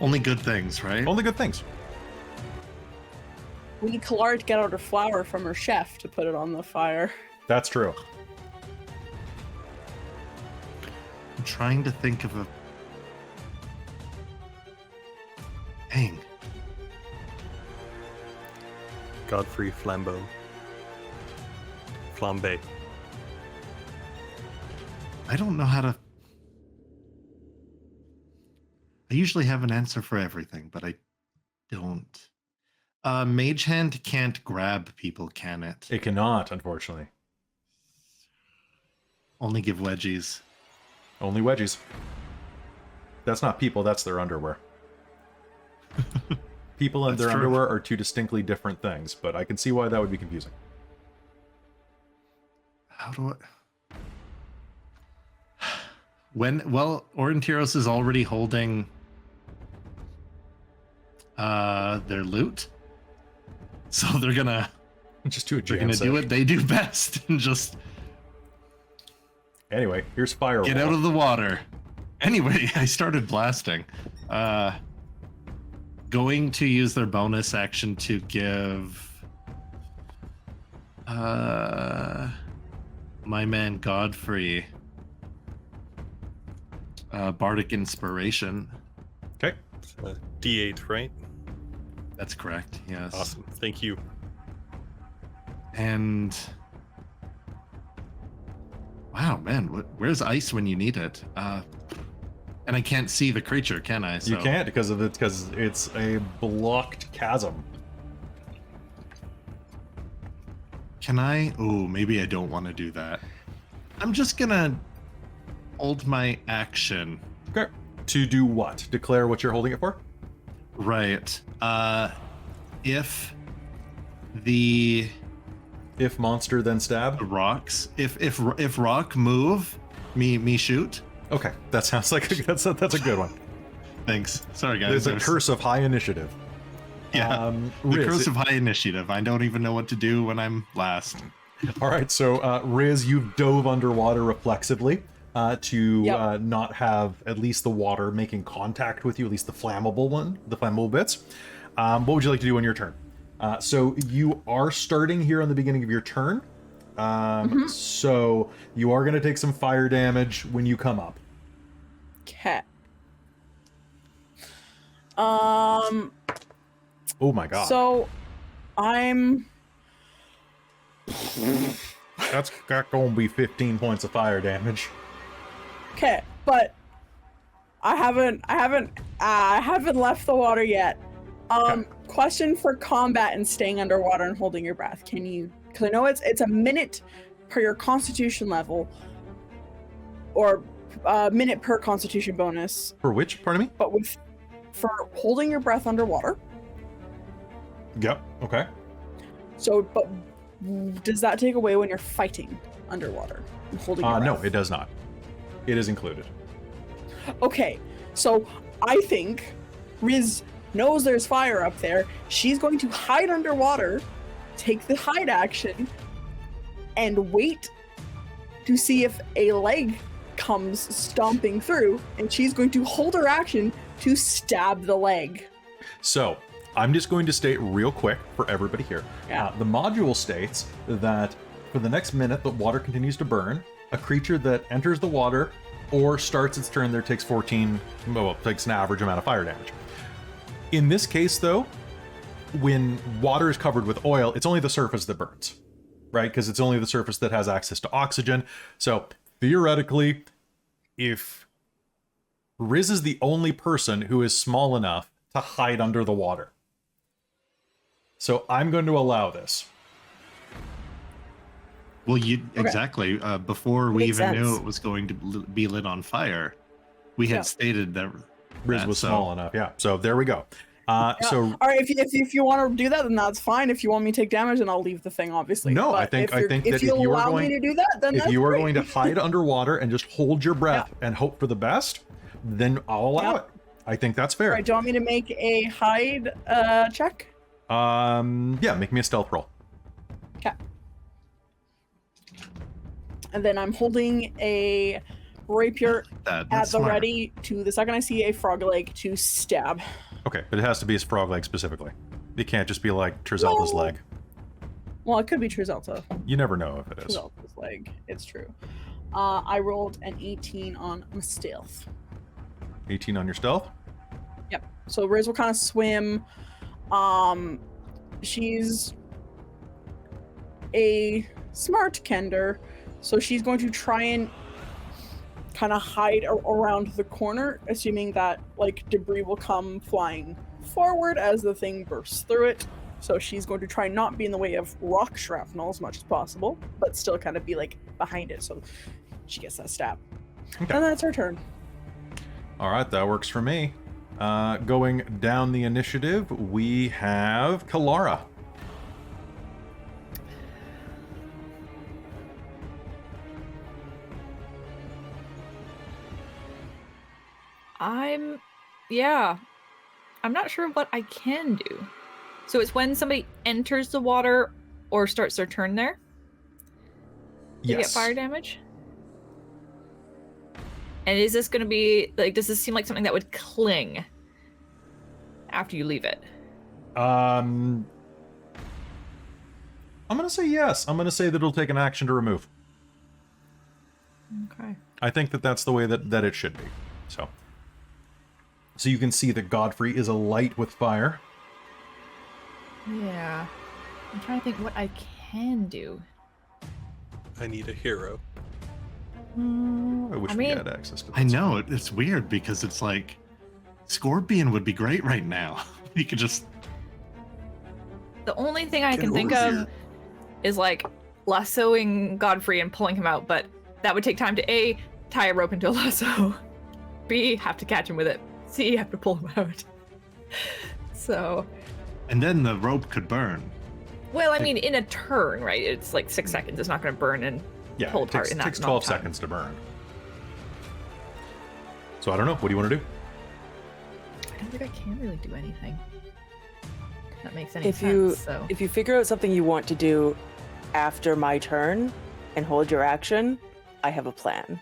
Only good things, right? Only good things. We need Kelara to get out her flour from her chef to put it on the fire. That's true. I'm trying to think of a... Dang. Godfrey Flambeau. Flambe. I don't know how to... I usually have an answer for everything, but I don't. Mage Hand can't grab people, can it? It cannot, unfortunately. Only give wedgies. Only wedgies. That's not people, that's their underwear. People and That's their true. underwear are two distinctly different things, but I can see why that would be confusing. How do I... Well, Aurontiros is already holding their loot. So they're gonna Just do a do jam what they do best and just Anyway, here's fire. get out of the water. Anyway, I started blasting. Going to use their bonus action to give my man Godfrey Bardic Inspiration. Okay. D8, right? That's correct, yes. Awesome. Thank you. And wow, man, where's ice when you need it? And I can't see the creature, can I? You can't because it's a blocked chasm. Can I? Oh, maybe I don't want to do that. I'm just gonna hold my action. Okay. To do what? Declare what you're holding it for? Right. If the If monster, then stab. rocks, if rock move, me shoot. Okay, that sounds like that's a good one. Thanks. Sorry, guys. There's a curse of high initiative. Yeah. The Riz, curse of high initiative. I don't even know what to do when I'm last. All right, so Riz, you've dove underwater reflexively to Yep. not have at least the water making contact with you, at least the flammable bits. What would you like to do on your turn? So you are starting here on the beginning of your turn. So you are going to take some fire damage when you come up. Okay. Oh my god. So I'm That's gonna be 15 points of fire damage. okay, but I haven't left the water yet. Question for combat and staying underwater and holding your breath. Can you? Because I know it's a minute per your Constitution level, or a minute per Constitution bonus. For which? Pardon me? But for holding your breath underwater. Yep. Okay. So, but does that take away when you're fighting underwater and holding your breath? No, it does not. It is included. Okay, so I think Riz knows there's fire up there. She's going to hide underwater, take the hide action, and wait to see if a leg comes stomping through, and she's going to hold her action to stab the leg. So, I'm just going to state real quick for everybody here. Yeah. The module states that for the next minute, the water continues to burn. A creature that enters the water or starts its turn there takes takes an average amount of fire damage. In this case, though, when water is covered with oil, it's only the surface that burns, right? Because it's only the surface that has access to oxygen. So, theoretically, if Riz is the only person who is small enough to hide under the water. So I'm going to allow this. Well, Okay. exactly. Before we Makes even knew sense. it was going to be lit on fire, we had Yeah. stated that Riz was small enough. Yeah. So there we go. Yeah. So All right, if you want to do that, then that's fine. If you want me to take damage, then I'll leave the thing, obviously. No, But I think if that you if you are allow going- me to do that, then if that's you are great. going to hide underwater and just hold your breath and hope for the best, then I'll allow Yeah. it. I think that's fair. All right, do you want me to make a hide check? Yeah, make me a stealth roll. Okay. And then I'm holding a rapier that's at the smart. ready to the second I see a frog leg to stab. Okay, but it has to be his frog leg specifically. It can't just be like Trizelda's No. leg. Well, it could be Trizelta. You never know if it is. Trizelta's leg. It's true. I rolled an 18 on my stealth. 18 on your stealth. Yep. So Riz will kind of swim. She's a smart Kender, so she's going to try and kind of hide around the corner, assuming that like debris will come flying forward as the thing bursts through it. So she's going to try and not be in the way of rock shrapnel as much as possible, but still kind of be like behind it, so she gets that stab. Okay. And that's her turn. All right, that works for me. Going down the initiative, we have Kelara. I'm not sure what I can do. So it's when somebody enters the water or starts their turn there? To get fire damage? And is this going to be, like, does this seem like something that would cling after you leave it? I'm going to say yes. I'm going to say that it'll take an action to remove. Okay. I think that that's the way that it should be. So you can see that Godfrey is alight with fire. Yeah. I'm trying to think what I can do. I need a hero. I wish I we mean- had access to that. I know it's weird because it's like Scorpion would be great right now. You could just The only thing I get can think over of here. is like lassoing Godfrey and pulling him out, but that would take time to A, tie a rope into a lasso, B, have to catch him with it, C, have to pull him out. So, And then the rope could burn. well, I mean, in a turn, right? It's like 6 seconds. It's not going to burn and Yeah, pull it apart takes, in that takes amount 12 of time. seconds to burn. So I don't know. What do you want to do? I don't think I can really do anything. That makes any If sense. you So, if you figure out something you want to do after my turn and hold your action, I have a plan.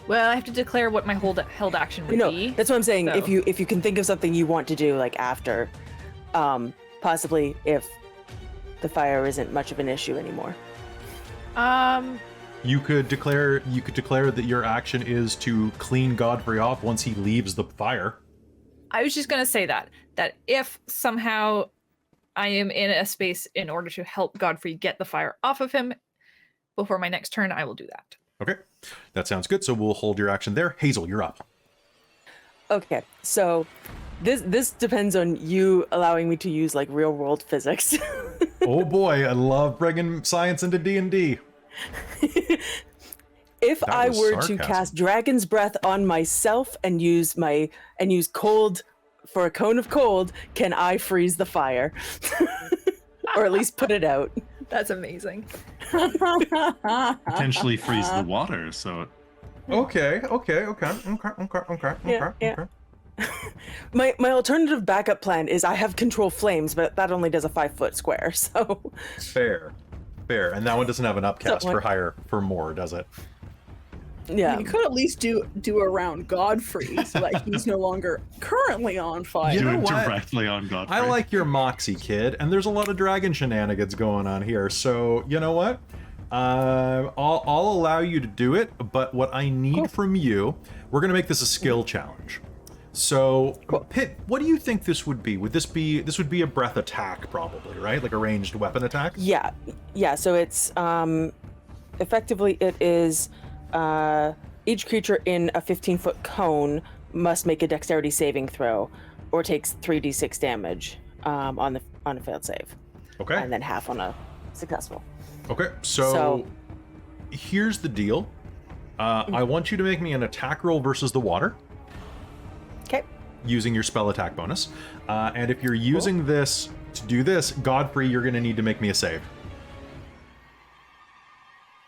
well, I have to declare what my held action would No, be. that's what I'm saying. so- If you can think of something you want to do like after, possibly if the fire isn't much of an issue anymore. You could declare that your action is to clean Godfrey off once he leaves the fire. I was just gonna say that if somehow I am in a space in order to help Godfrey get the fire off of him before my next turn, I will do that. Okay, that sounds good. So we'll hold your action there. Hazeal, you're up. Okay, so this depends on you allowing me to use like real world physics. Oh boy, I love bringing science into D&D. If That I was were sarcasm. to cast Dragon's Breath on myself and use cold for a cone of cold, can I freeze the fire? Or at least put it out? That's amazing. Potentially freeze the water, so Okay. Yeah. My alternative backup plan is I have control flames, but that only does a 5-foot square, so Fair. And that one doesn't have an upcast for more, does it? yeah. You could at least do around Godfrey so that he's no longer currently on fire. You do know it what? directly on Godfrey. I like your moxie, kid, and there's a lot of dragon shenanigans going on here. So you know what? I'll allow you to do it, but what I need from you, we're gonna make this a skill challenge. So, Pit, what do you think this would be? This would be a breath attack, probably, right? Like a ranged weapon attack? Yeah. So it's effectively it is each creature in a 15-foot cone must make a dexterity saving throw, or takes 3d6 damage on a failed save, Okay. and then half on a successful. Okay, so here's the deal. I want you to make me an attack roll versus the water, Okay. using your spell attack bonus. And if you're using this to do this, Godfrey, you're going to need to make me a save.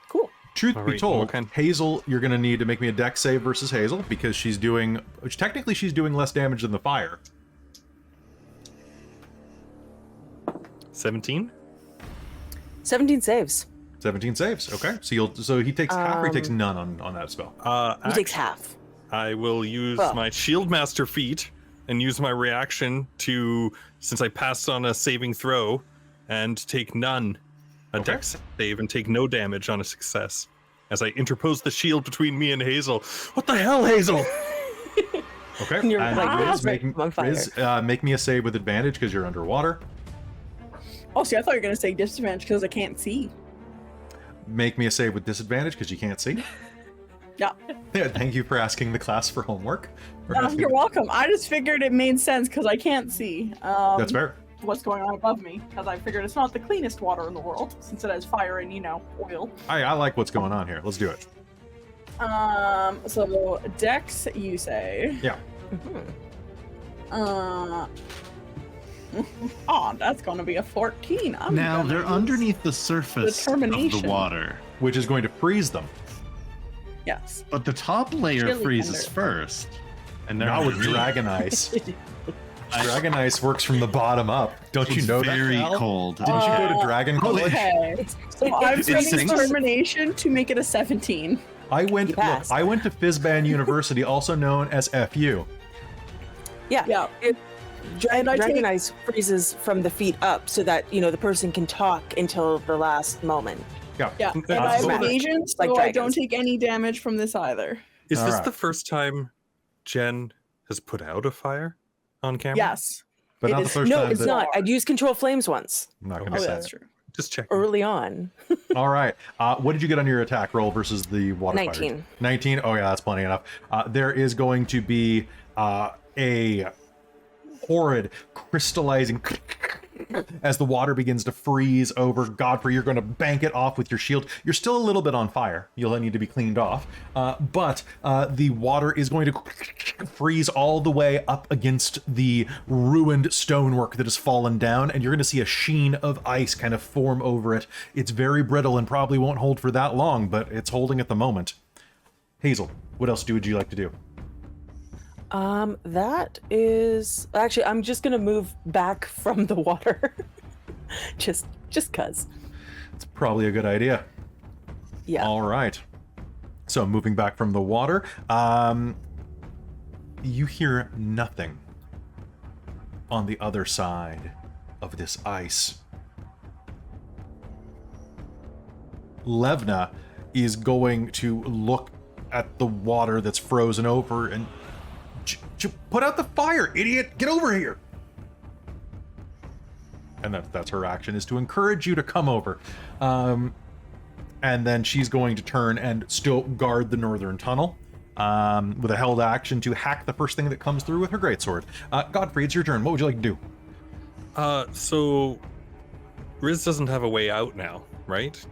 Cool. Truth All be right, told, what kind? Hazeal, you're going to need to make me a dex save versus Hazeal, because she's doing less damage than the fire. 17? 17 saves. 17 saves. Okay, so he takes half, or he takes none on that spell. He takes half. I will use Well. my Shield Master feat and use my reaction to, since I passed on a saving throw, and take none. A Okay. dex save and take no damage on a success. As I interpose the shield between me and Hazeal. What the hell, Hazeal? Okay, And you're and like, Riz, on fire. make me a save with advantage because you're underwater. Oh, see, I thought you were going to say disadvantage because I can't see. Make me a save with disadvantage because you can't see. Yeah. Yeah, thank you for asking the class for homework. You're welcome. I just figured it made sense because I can't see That's fair. what's going on above me. Because I figured it's not the cleanest water in the world since it has fire and, oil. I like what's going on here. Let's do it. So Dex, you say? Yeah. Oh, that's gonna be a 14. Now they're underneath the surface of the Determination. water, Which is going to freeze them. Yes. but the top layer Chili freezes tender. first, and they're Not with underneath. Dragon Ice. Dragon Ice works from the bottom up. Don't you It's know very that, Cal? cold. Didn't you go to Dragon College? Okay. So I'm It setting sinks. determination to make it a 17. I went You passed. I went to Fizban University, also known as FU. Yeah. Yeah. Dragon I take- Ice freezes from the feet up so that, the person can talk until the last moment. Yeah. Yeah. And Uh, I have so- evasion, so Like I dragons. don't take any damage from this either. Is this Alright. the first time Jen has put out a fire on camera? Yes. But It not the is- first No, time it's that not. I'd used control flames once, I'm not gonna Oh, say. yeah, that's true. Just check. early on. All right. What did you get on your attack roll versus the water 19. fighters? 19. Oh yeah, that's plenty enough. There is going to be a horrid crystallizing as the water begins to freeze over. Godfrey, you're going to bank it off with your shield. You're still a little bit on fire. You'll need to be cleaned off. But the water is going to freeze all the way up against the ruined stonework that has fallen down, and you're going to see a sheen of ice kind of form over it. It's very brittle and probably won't hold for that long, but it's holding at the moment. Hazeal, what else would you like to do? That is actually, I'm just gonna move back from the water, just cause. It's probably a good idea. Yeah. All right. So moving back from the water, you hear nothing on the other side of this ice. Levna is going to look at the water that's frozen over and Put out the fire, idiot! Get over here! And that's her action, is to encourage you to come over. And then she's going to turn and still guard the northern tunnel with a held action to hack the first thing that comes through with her greatsword. Godfrey, it's your turn. What would you like to do? So Riz doesn't have a way out now, right?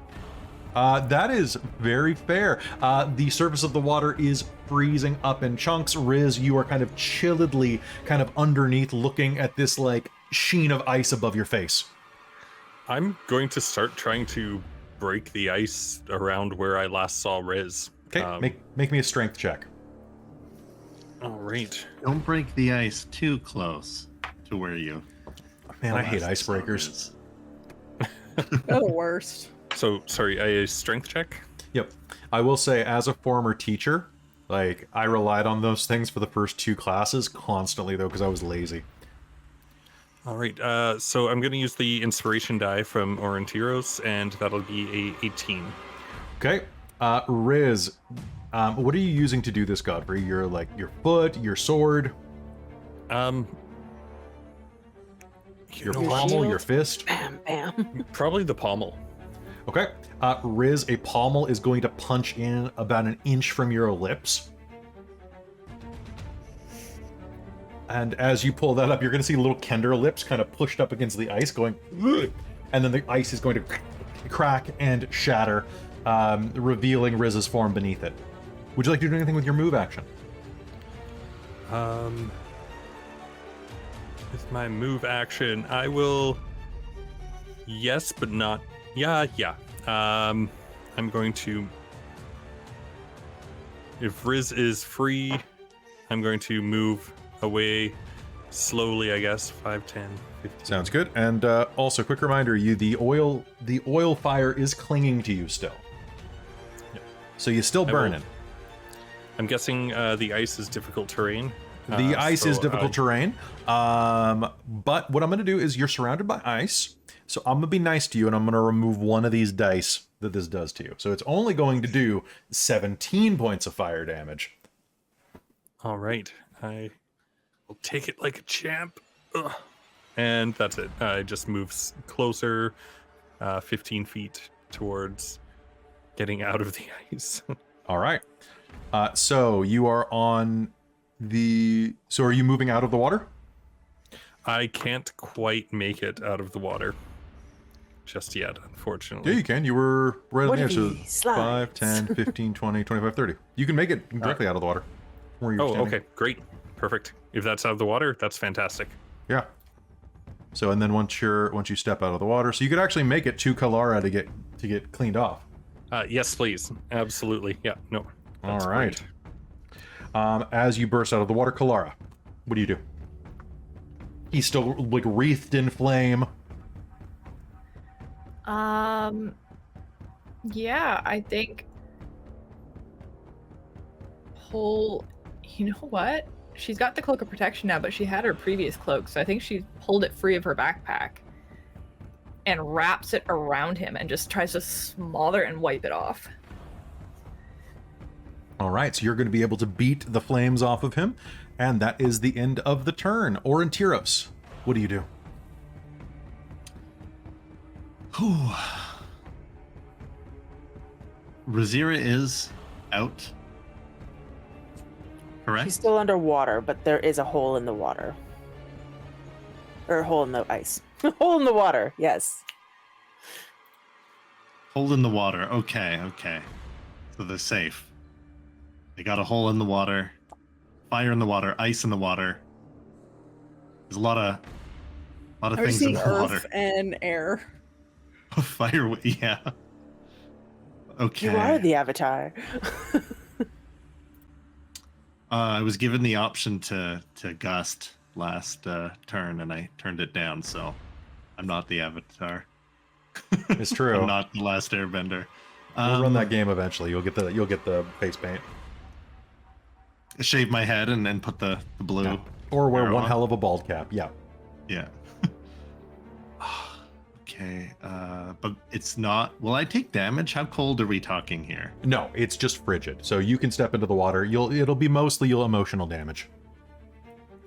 That is very fair. The surface of the water is freezing up in chunks. Riz, you are kind of chilledly kind of underneath looking at this like sheen of ice above your face. I'm going to start trying to break the ice around where I last saw Riz. Okay, make me a strength check. All right. Don't break the ice too close to where you. Man, I hate icebreakers. They're the worst. So, sorry, a strength check? Yep. I will say, as a former teacher, like, I relied on those things for the first 2 classes constantly, though, because I was lazy. All right, so I'm going to use the inspiration die from Aurontiros, and that'll be a 18. Okay. Riz, what are you using to do this, Godfrey? Your foot, your sword? Your pommel, your fist? Bam, bam. Probably the pommel. Okay. Riz, a pommel is going to punch in about an inch from your lips. And as you pull that up, you're going to see little Kender lips kind of pushed up against the ice going, ugh! And then the ice is going to crack and shatter, revealing Riz's form beneath it. Would you like to do anything with your move action? With my move action, I will... Yes, but not... Yeah. I'm going to... If Riz is free, I'm going to move away slowly, I guess. 5, 10, 15. Sounds good. And also, quick reminder, the oil fire is clinging to you still. Yep. So you're still burning. I'm guessing the ice is difficult terrain. The ice is difficult terrain. But what I'm going to do is you're surrounded by ice. So I'm going to be nice to you, and I'm going to remove one of these dice that this does to you. So it's only going to do 17 points of fire damage. All right. I will take it like a champ. Ugh. And that's it. I just moves closer, 15 feet towards getting out of the ice. All right. So you are on the... So are you moving out of the water? I can't quite make it out of the water just yet, unfortunately. Yeah, you can. You were right on What the if edge. So he slides? 5, 10, 15, 20, 25, 30. You can make it directly out of the water. Where you're standing. Okay, great. Perfect. If that's out of the water, that's fantastic. Yeah. So, and then once you step out of the water, so you could actually make it to Kelara to get cleaned off. Yes, please. Absolutely. Yeah, no. All right. Great. As you burst out of the water, Kelara, what do you do? He's still like wreathed in flame. Yeah, I think you know what? She's got the cloak of protection now, but she had her previous cloak, so I think she pulled it free of her backpack and wraps it around him and just tries to smother and wipe it off. All right, so you're going to be able to beat the flames off of him, and that is the end of the turn. Aurontiros, what do you do? Whew. Rizira is out. Correct? She's still underwater, but there is a hole in the water. Or a hole in the ice. Hole in the water, yes. Hole in the water. Okay. So they're safe. They got a hole in the water, fire in the water, ice in the water. There's a lot of things in the earth water. And air. Fire, yeah. Okay. You are the Avatar. I was given the option to gust last turn, and I turned it down. So I'm not the Avatar. It's true. I'm not the last Airbender. We'll run that game eventually. You'll get the face paint. Shave my head and then put the blue. Yeah. Or wear arrow one on. hell of a bald cap. Yeah. Yeah. Okay. But it's not. Will I take damage? How cold are we talking here? No, it's just frigid. So you can step into the water. It'll be mostly emotional damage.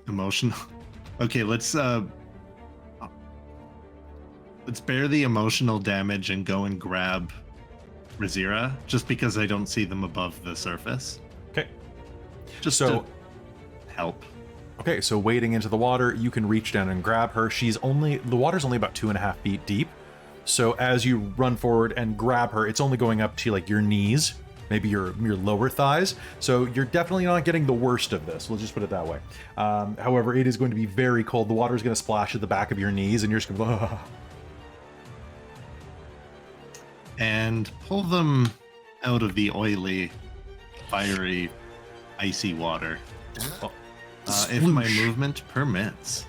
Emotional. Okay, let's bear the emotional damage and go and grab Rizira, just because I don't see them above the surface. Okay. Just So- to help. Okay, so wading into the water, you can reach down and grab her. The water's only about 2.5 feet deep. So as you run forward and grab her, it's only going up to like your knees, maybe your lower thighs. So you're definitely not getting the worst of this. We'll just put it that way. However, it is going to be very cold. The water is going to splash at the back of your knees, and you're just going to go, And pull them out of the oily, fiery, icy water. If my movement permits.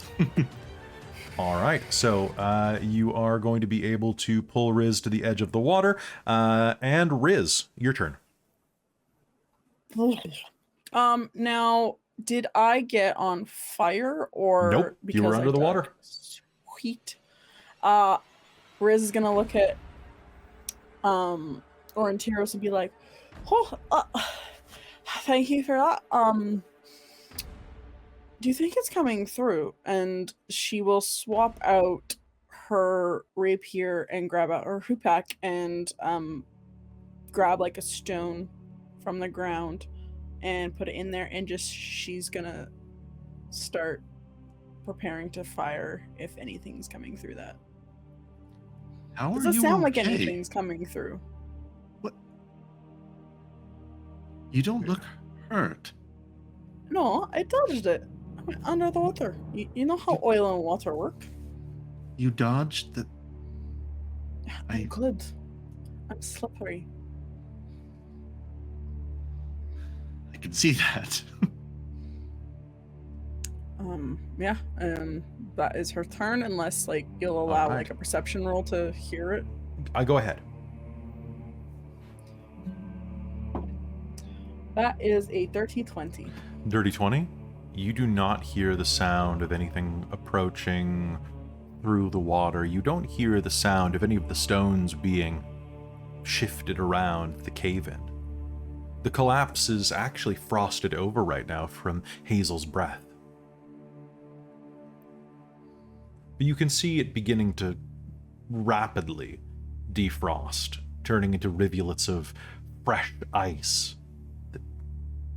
All right, so you are going to be able to pull Riz to the edge of the water. And Riz, your turn. Now, did I get on fire or Nope, you were because I under the died? water. Sweet. Riz is gonna look at Aurontiros and be like, "Oh, thank you for that. Do you think it's coming through?" And she will swap out her rapier and grab out her hoopak and grab like a stone from the ground and put it in there, and she's gonna start preparing to fire if anything's coming through that. How are Doesn't you sound like okay? anything's coming through. What? You don't look hurt. No, I dodged it. I went under the water. You know how oil and water work? You dodged the... I'm good. I'm slippery. I can see that. Yeah, that is her turn, unless like you'll allow Alright. like a perception roll to hear it. I go ahead. That is a dirty 20. Dirty 20. You do not hear the sound of anything approaching through the water. You don't hear the sound of any of the stones being shifted around the cave-in. The collapse is actually frosted over right now from Hazeal's breath. But you can see it beginning to rapidly defrost, turning into rivulets of fresh ice that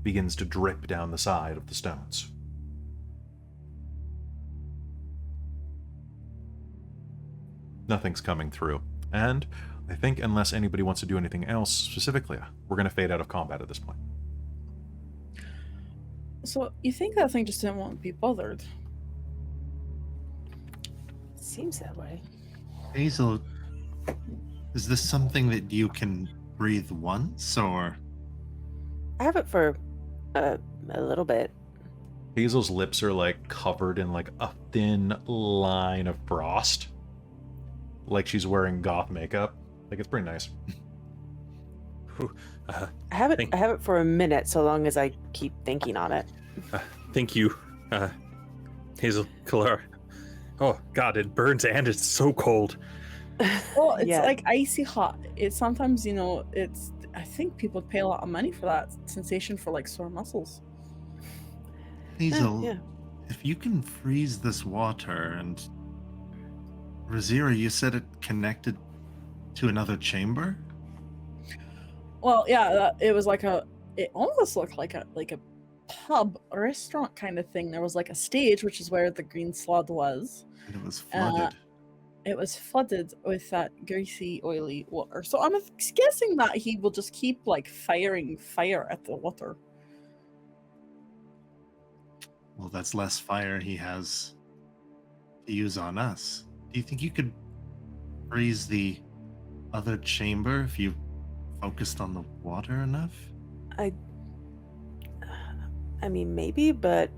begins to drip down the side of the stones. Nothing's coming through, and I think unless anybody wants to do anything else specifically, we're going to fade out of combat at this point. So you think that thing just didn't want to be bothered? Seems that way. Hazeal, is this something that you can breathe once, or... I have it for a little bit. Hazel's lips are like covered in like a thin line of frost, like she's wearing goth makeup. Like, it's pretty nice. I have it for a minute, so long as I keep thinking on it. Thank you, Hazeal, Kelara. Oh God, it burns and it's so cold. Well, it's Yeah. like icy hot. It's sometimes, it's. I think people pay a lot of money for that sensation for like sore muscles. Hazeal, Yeah. if you can freeze this water and... Rizira, you said it connected to another chamber? Well, yeah, it was like it almost looked like a pub, a restaurant kind of thing. There was like a stage, which is where the green slud was. And it was flooded. It was flooded with that greasy, oily water. So I'm guessing that he will just keep like firing fire at the water. Well, that's less fire he has to use on us. Do you think you could freeze the other chamber if you focused on the water enough? I mean, maybe, but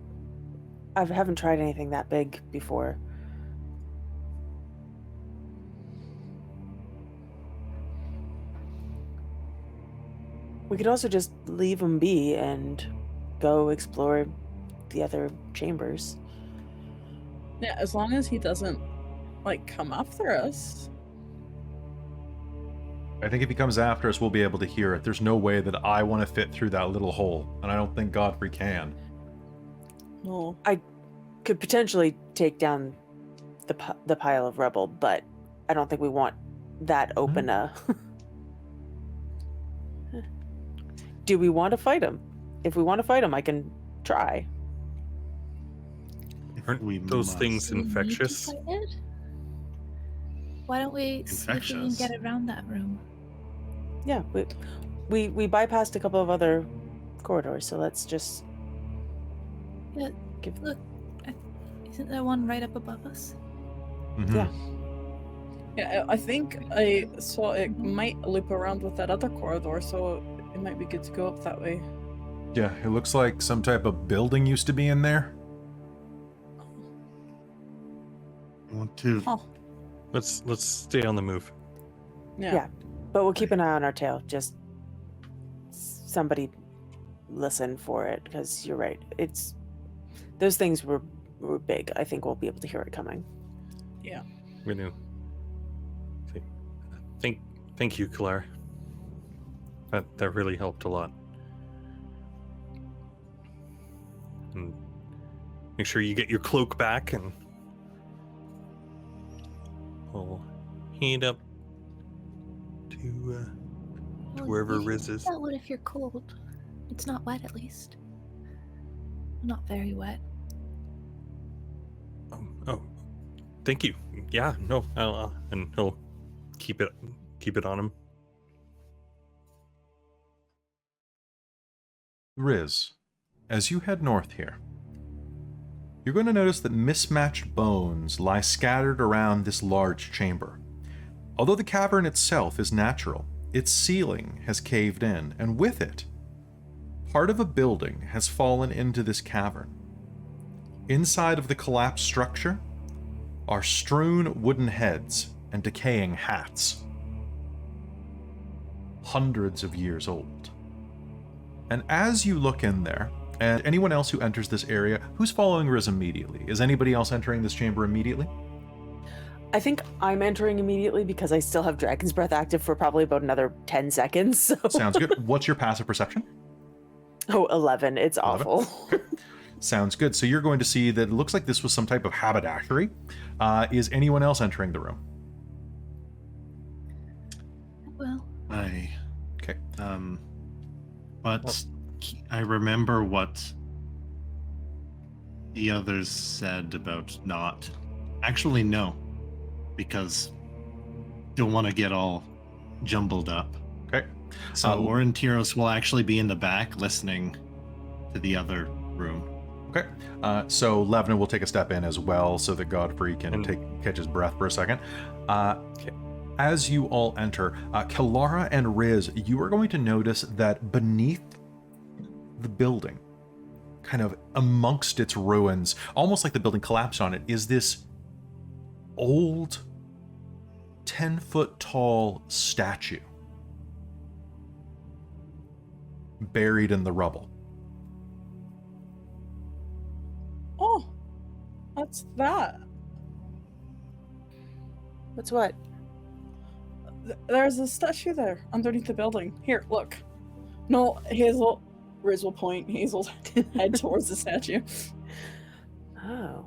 I haven't tried anything that big before. We could also just leave them be and go explore the other chambers. Yeah, as long as he doesn't like come after us. I think if he comes after us, we'll be able to hear it. There's no way that I want to fit through that little hole, and I don't think Godfrey can. No. could potentially take down the pile of rubble, but I don't think we want that open. Do we want to fight him? If we want to fight him, I can try. Aren't those things Do we need to infectious? fight it? Why don't we see if we can Infectious. get around that room? Yeah, we bypassed a couple of other corridors, so let's just Yeah, give. look, isn't there one right up above us? Mhm. Yeah. Yeah, I think I saw it might loop around with that other corridor, so it might be good to go up that way. Yeah, it looks like some type of building used to be in there. I want to. Huh. Let's stay on the move. Yeah. But we'll keep an eye on our tail. Just somebody listen for it, because you're right. It's those things were big. I think we'll be able to hear it coming. We knew. Thank you, Kelara. That really helped a lot. And make sure you get your cloak back, and we'll head up to Well, wherever you can Riz take is. that wood if you're cold. It's not wet, at least. Not very wet. Oh, thank you. Yeah, no, and he'll keep it on him. Riz, as you head north here, you're going to notice that mismatched bones lie scattered around this large chamber. Although the cavern itself is natural, its ceiling has caved in, and with it, part of a building has fallen into this cavern. Inside of the collapsed structure are strewn wooden heads and decaying hats. Hundreds of years old. And as you look in there, and anyone else who enters this area, who's following Riz immediately? Is anybody else entering this chamber immediately? I think I'm entering immediately because I still have Dragon's Breath active for probably about another 10 seconds. So. Sounds good. What's your passive perception? Oh, 11. It's 11? awful. Sounds good. So you're going to see that it looks like this was some type of haberdashery. Is anyone else entering the room? Well, Okay. But I remember what the others said about not. Actually, no, because don't want to get all jumbled up. Okay. So Aurontiros will actually be in the back listening to the other room. Okay. So Levna will take a step in as well so that Godfrey can catch his breath for a second. As you all enter, Kelara and Riz, you are going to notice that beneath the building, kind of amongst its ruins, almost like the building collapsed on it, is this old 10-foot tall statue buried in the rubble. Oh, that's that. What's what? There's a statue there underneath the building. Here, look. No, Hazeal. Riz will point Hazel's head towards the statue. Oh.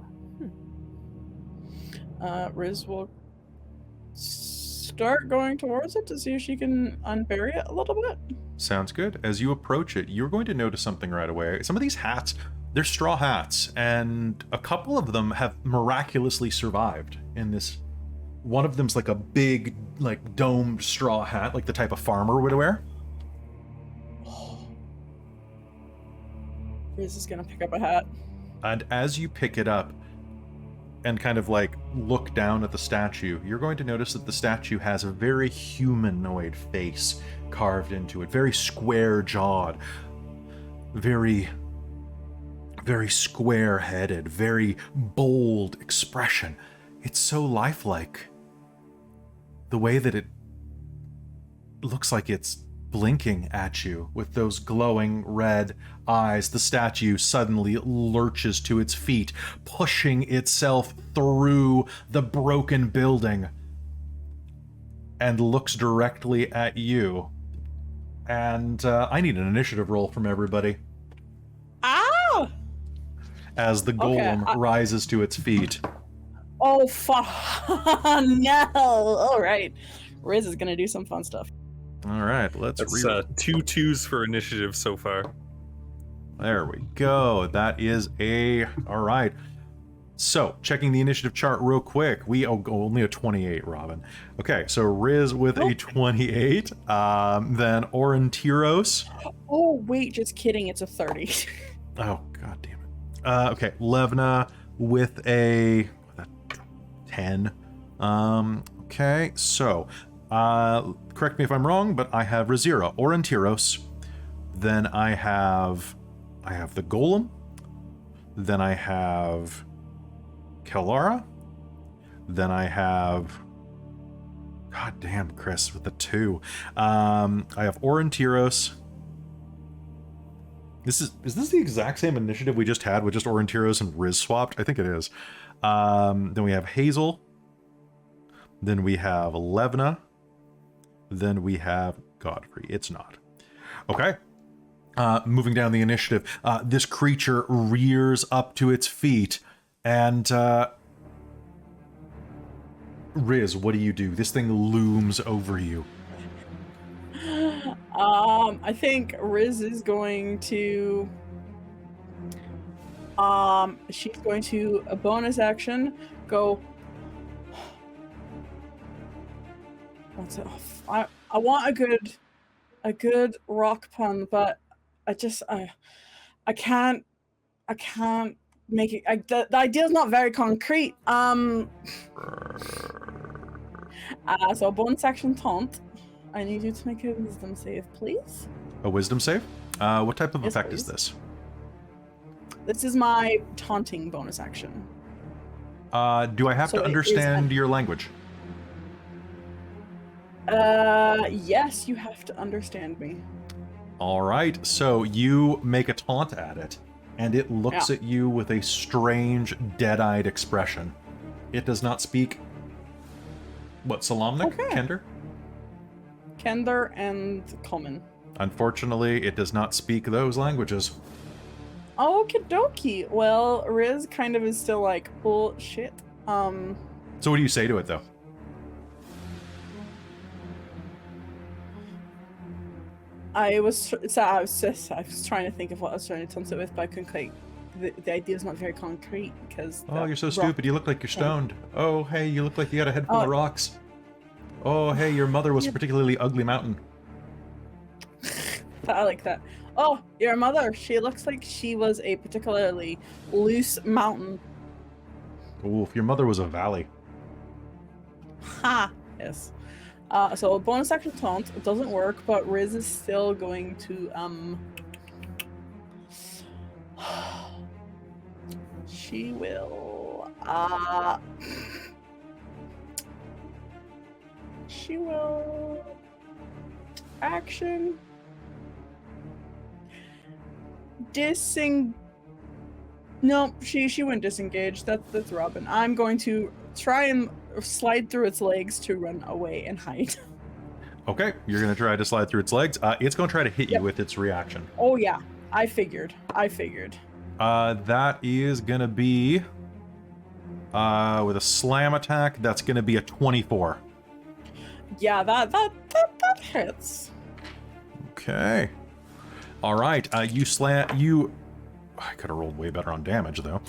Riz will start going towards it to see if she can unbury it a little bit. Sounds good. As you approach it, you're going to notice something right away. Some of these hats, they're straw hats, and a couple of them have miraculously survived in this. One of them's like a big, like, domed straw hat, like the type a farmer would wear. Riz is gonna pick up a hat. And as you pick it up and kind of like look down at the statue, you're going to notice that the statue has a very humanoid face carved into it, very square-jawed, very square-headed, very bold expression. It's so lifelike. The way that it looks like it's blinking at you with those glowing red eyes. The statue suddenly lurches to its feet, pushing itself through the broken building, and looks directly at you. And I need an initiative roll from everybody. Ah! as the golem rises to its feet. Oh, fuck. No. All right. Riz is going to do some fun stuff. All right, let's That's reroll. 2 2s for initiative so far. There we go. That is all right. So, checking the initiative chart real quick. We only a 28, Robin. Okay, so Riz with a 28. Then Aurontiros. Oh, wait, just kidding. It's a 30. Oh, god damn it. Okay, Levna with a 10. Okay, so correct me if I'm wrong, but I have Rizira, Aurontiros. Then I have the Golem. Then I have Kelara. Then I have, god damn, Chris with the 2. I have Aurontiros. Is this the exact same initiative we just had with just Aurontiros and Riz swapped? I think it is. Then we have Hazeal. Then we have Levna. Then we have Godfrey. It's not. Okay. Moving down the initiative, this creature rears up to its feet, and Riz, what do? This thing looms over you. I think Riz is going to she's going to a bonus action go. What's it? I want a good rock pun, but I can't make it. The idea is not very concrete. So bonus action taunt. I need you to make a wisdom save, please. A wisdom save? What type of Yes, effect please. is this? This is my taunting bonus action. Do I have So to it is understand your language? Yes, you have to understand me. All right, so you make a taunt at it, and it looks at you with a strange, dead-eyed expression. It does not speak, what, Solamnic? Okay. Kender? Kender and Common. Unfortunately, it does not speak those languages. Okie dokie. Well, Riz kind of is still like, bullshit. So what do you say to it, though? I was trying to think of what I was trying to taunt it with, but I couldn't quite. The idea is not very concrete because. Oh, you're so stupid. You look like you're stoned. Oh, hey, you look like you got a head full of rocks. Oh, hey, your mother was a particularly ugly mountain. I like that. Oh, your mother. She looks like she was a particularly loose mountain. Oh, if your mother was a valley. Ha! Yes. So bonus action taunt, it doesn't work, but Riz is still going to she will action No, she wouldn't disengage. That's Robin. I'm going to try and slide through its legs to run away and hide. Okay, you're going to try to slide through its legs. It's going to try to hit you with its reaction. Oh yeah, I figured. That is going to be with a slam attack. That's going to be a 24. Yeah, that hits. Okay. All right. I could have rolled way better on damage, though.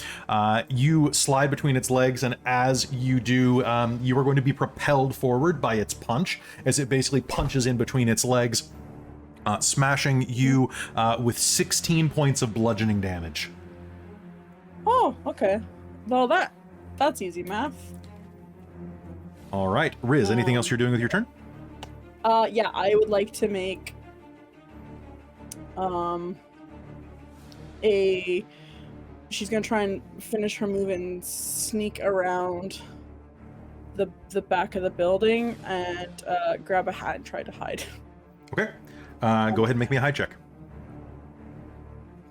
You slide between its legs, and as you do, you are going to be propelled forward by its punch, as it basically punches in between its legs, smashing you with 16 points of bludgeoning damage. Oh, okay. Well, that's easy math. All right. Riz, anything else you're doing with your turn? Yeah, I would like to make she's gonna try and finish her move and sneak around the back of the building and grab a hat and try to hide. Okay. Go ahead and make me a hide check.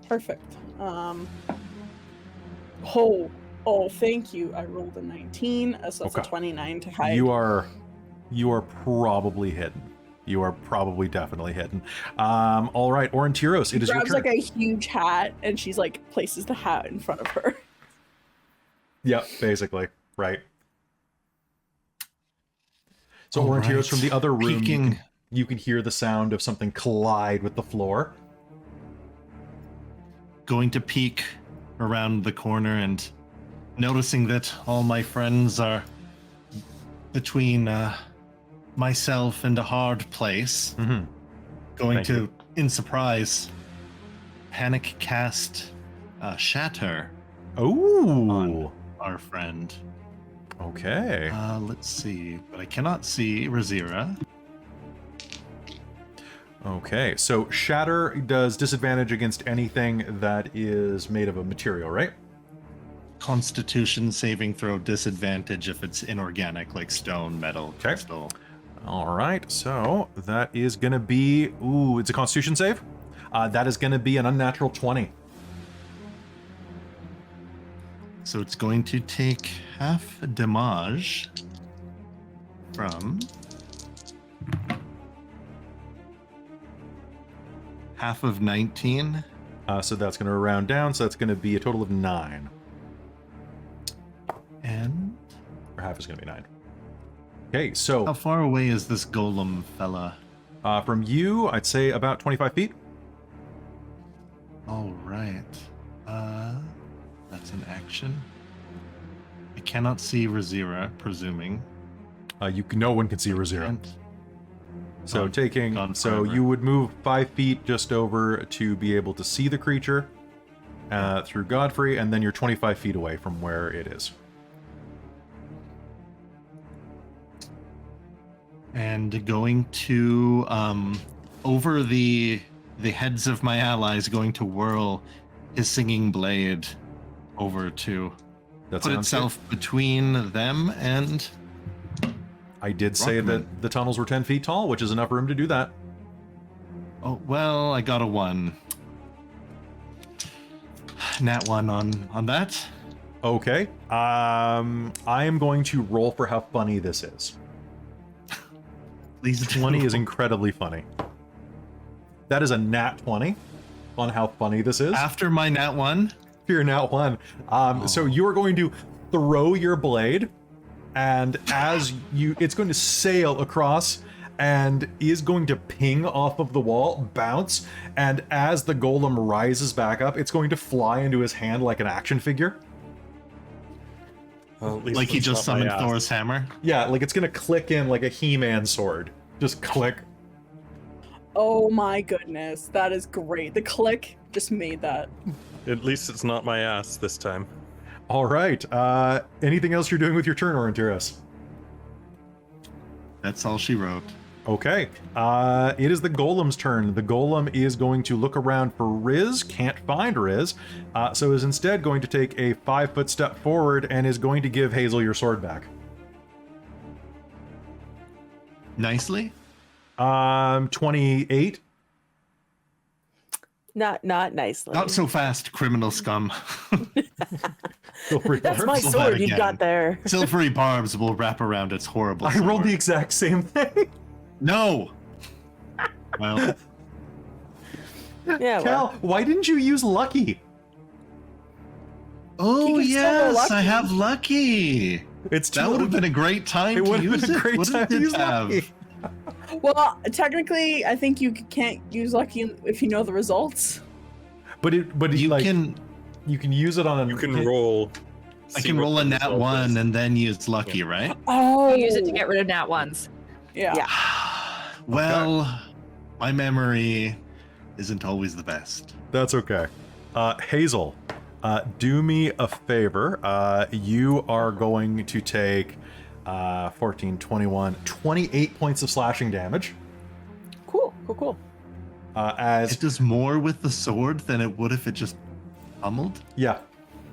Perfect. Thank you. I rolled a 19, so that's a 29 to hide. You are probably hidden. You are probably definitely hidden. All right, Aurontiros, it is your grabs turn. like a huge hat and she's like places the hat in front of her. Yep, basically, right. So All Aurontiros, right. from the other room, Peeking. you can hear the sound of something collide with the floor. Going to peek around the corner and noticing that all my friends are between myself and a hard place. Mm-hmm. Going Thank to, you. in surprise, panic cast Shatter Oh, on our friend. okay. Let's see, but I cannot see Rizira. Okay, so Shatter does disadvantage against anything that is made of a material, right? Constitution saving throw disadvantage if it's inorganic, like stone, metal, Okay. crystal. All right, so that is going to be... Ooh, it's a Constitution save? That is going to be an unnatural 20. So it's going to take half damage from half of 19. So that's going to round down, so that's going to be a total of 9. And Or half is going to be 9. Okay, so how far away is this golem fella? from you, I'd say about 25 feet. All right. That's an action. I cannot see Rizira, presuming. No one can see Rizira. And So gone so forever. you would move 5 feet just over to be able to see the creature through Godfrey, and then you're 25 feet away from where it is. and going to over the heads of my allies, going to whirl his singing blade over to That put sounds good. itself between them and I did say Rockman. that the tunnels were 10 feet tall, which is enough room to do that. oh well, I got a 1. Nat 1 on that. Okay. I am going to roll for how funny this is. Please 20 is incredibly funny. That is a nat 20 on how funny this is. after my nat 1. You're nat 1. So you are going to throw your blade, and as it's going to sail across and is going to ping off of the wall, bounce, and as the golem rises back up, it's going to fly into his hand like an action figure. Well, at least Like he it's just not my summoned ass. Thor's hammer. Yeah, like it's going to click in like a He-Man sword. Just click. Oh my goodness, that is great. The click just made that. At least it's not my ass this time. All right. Anything else you're doing with your turn, Aurontiros? That's all she wrote. Okay. It is the golem's turn. The golem is going to look around for Riz, can't find Riz, so is instead going to take a 5-foot step forward and is going to give Hazeal your sword back. Nicely. 28. Not nicely. Not so fast, criminal scum. Silvery That's barbs. my Cancel that sword you again. got there. Silvery barbs will wrap around its horrible I rolled sword. the exact same thing. No! Well, Yeah, well. Cal, why didn't you use Lucky? oh can still roll yes, I lucky. have lucky. It's That would have been a great time It to would have use been a it. great What time did to use it have? Lucky. Well, technically, I think you can't use lucky if you know the results. But You like, can you can use it on. You can roll. I see can what roll the a nat result 1 is. and then use lucky, right? Oh, You use it to get rid of nat ones. Yeah. Yeah. Well, my memory isn't always the best. That's okay. Hazeal, do me a favor. You are going to take 14, 21, 28 points of slashing damage. Cool. As It does more with the sword than it would if it just pummeled. yeah,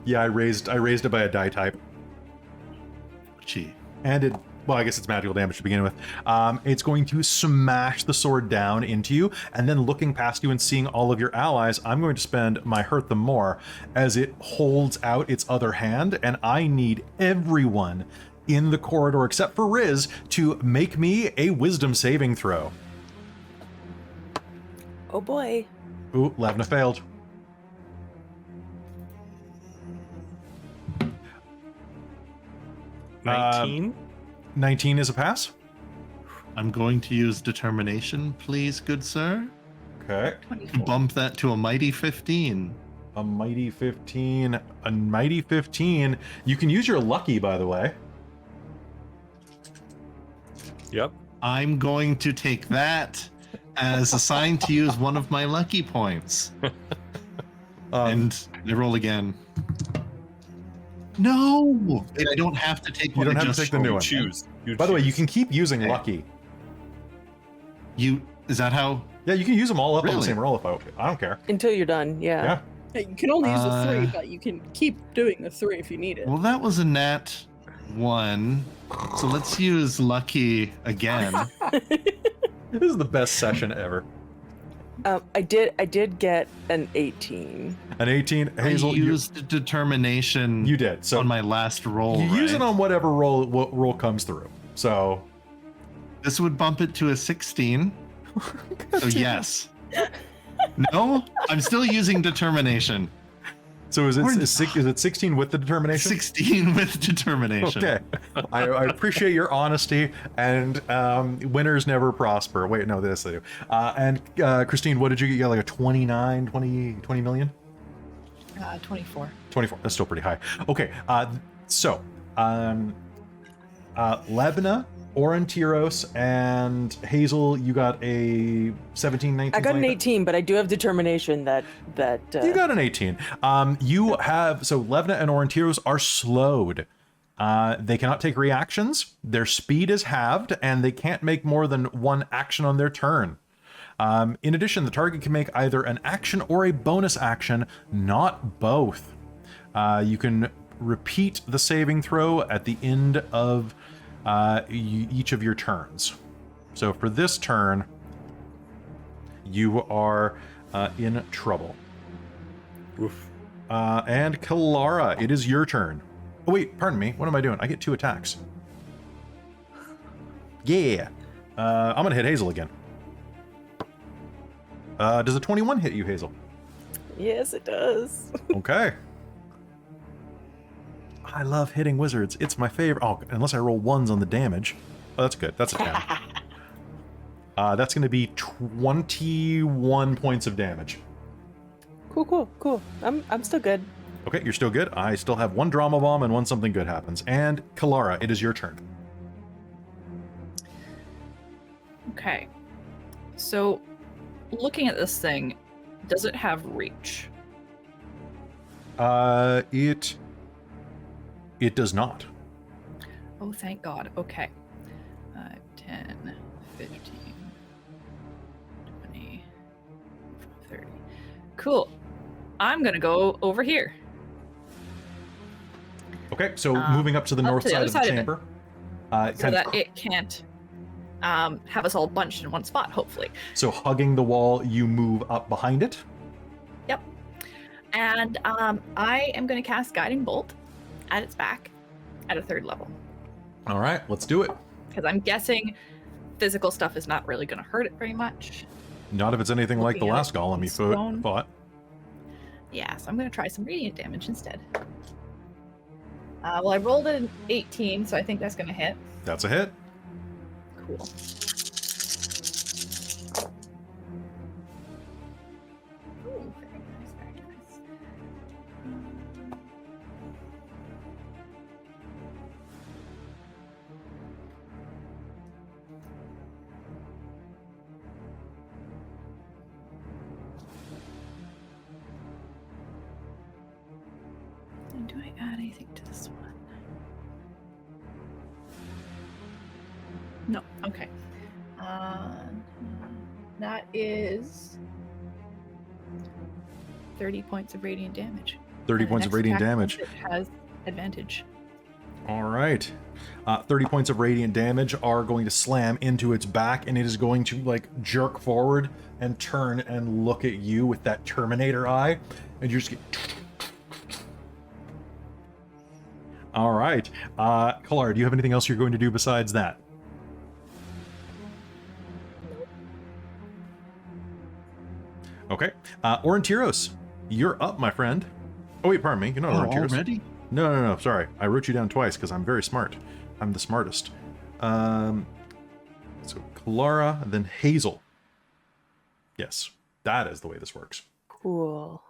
I raised it by a die type, Gee. and it. Well, I guess it's magical damage to begin with. It's going to smash the sword down into you, and then looking past you and seeing all of your allies, I'm going to spend my hurt them more as it holds out its other hand, and I need everyone in the corridor except for Riz to make me a wisdom saving throw. Oh boy. Ooh, Levna failed. Uh, 19. 19 is a pass. I'm going to use determination, please, good sir. Okay. 24. Bump that to a mighty 15. A mighty 15. A mighty 15. You can use your lucky, by the way. Yep. I'm going to take that as a sign to use one of my lucky points. And I roll again. No! I don't have to take You one. don't I have to just take the new rolled. one. Choose. By the way, you choose. can keep using Okay. lucky. Is that how? Yeah, you can use them all up on the Really? same roll if I don't care. Until you're done, yeah. Yeah. Hey, you can only use the 3, Uh, but you can keep doing the 3 if you need it. Well, that was a nat 1. So let's use lucky again. This is the best session ever. I did get an 18. An 18. Hazel, I used determination you did. So on my last roll. you use it right? on whatever roll comes through. So This would bump it to a 16. So yes. No, I'm still using determination. So is it 16 with the determination? 16 with determination. Okay. I appreciate your honesty, and winners never prosper. Wait, no, this they do. And Christine, what did you get? You got like a 20 million? 24. 24. That's still pretty high. Okay. So, Levna, Aurontiros, and Hazel, you got a 17, 19. I got an 18, but I do have determination that You got an 18. You have, so Levna and Aurontiros are slowed. They cannot take reactions. Their speed is halved, and they can't make more than one action on their turn. In addition, the target can make either an action or a bonus action, not both. You can repeat the saving throw at the end of each of your turns. So for this turn, you are in trouble. Oof. And Kelara, it is your turn. Oh wait, pardon me. What am I doing? I get 2 attacks. Yeah. I'm gonna hit Hazel again. Does a 21 hit you, Hazel? Yes, it does. Okay. I love hitting wizards. It's my favorite. Oh, unless I roll 1s on the damage. Oh, that's good. That's a 10. That's going to be 21 points of damage. Cool. I'm still good. Okay, you're still good. I still have 1 drama bomb and 1 something good happens. And Kelara, it is your turn. Okay. So, looking at this thing, does it have reach? It does not. Oh, thank God. Okay. 10, 15, 20, 30. Cool. I'm going to go over here. Okay, so moving up to the up north to the side other of the side of it. chamber. So that it can't have us all bunched in one spot, hopefully. So hugging the wall, you move up behind it. Yep. And I am going to cast Guiding Bolt at its back at a 3rd level. All right, let's do it. Because I'm guessing physical stuff is not really going to hurt it very much. Not if it's anything like the Looking at last it golem you stone. fought. Yeah, so I'm going to try some radiant damage instead. Well, I rolled an 18, so I think that's going to hit. That's a hit. Cool. Ooh, very nice, very nice. And do I add anything to this one? No. Okay. That is 30 points of radiant damage. 30 And the points of next radiant attack damage. It has advantage. All right. 30 points of radiant damage are going to slam into its back, and it is going to like jerk forward and turn and look at you with that Terminator eye, and you just get. All right. Kelara, do you have anything else you're going to do besides that? Okay. Aurontiros, you're up, my friend. Oh, wait, pardon me. You're not Aurontiros. Already? No. Sorry. I wrote you down twice because I'm very smart. I'm the smartest. So Kelara, then Hazeal. Yes, that is the way this works. Cool.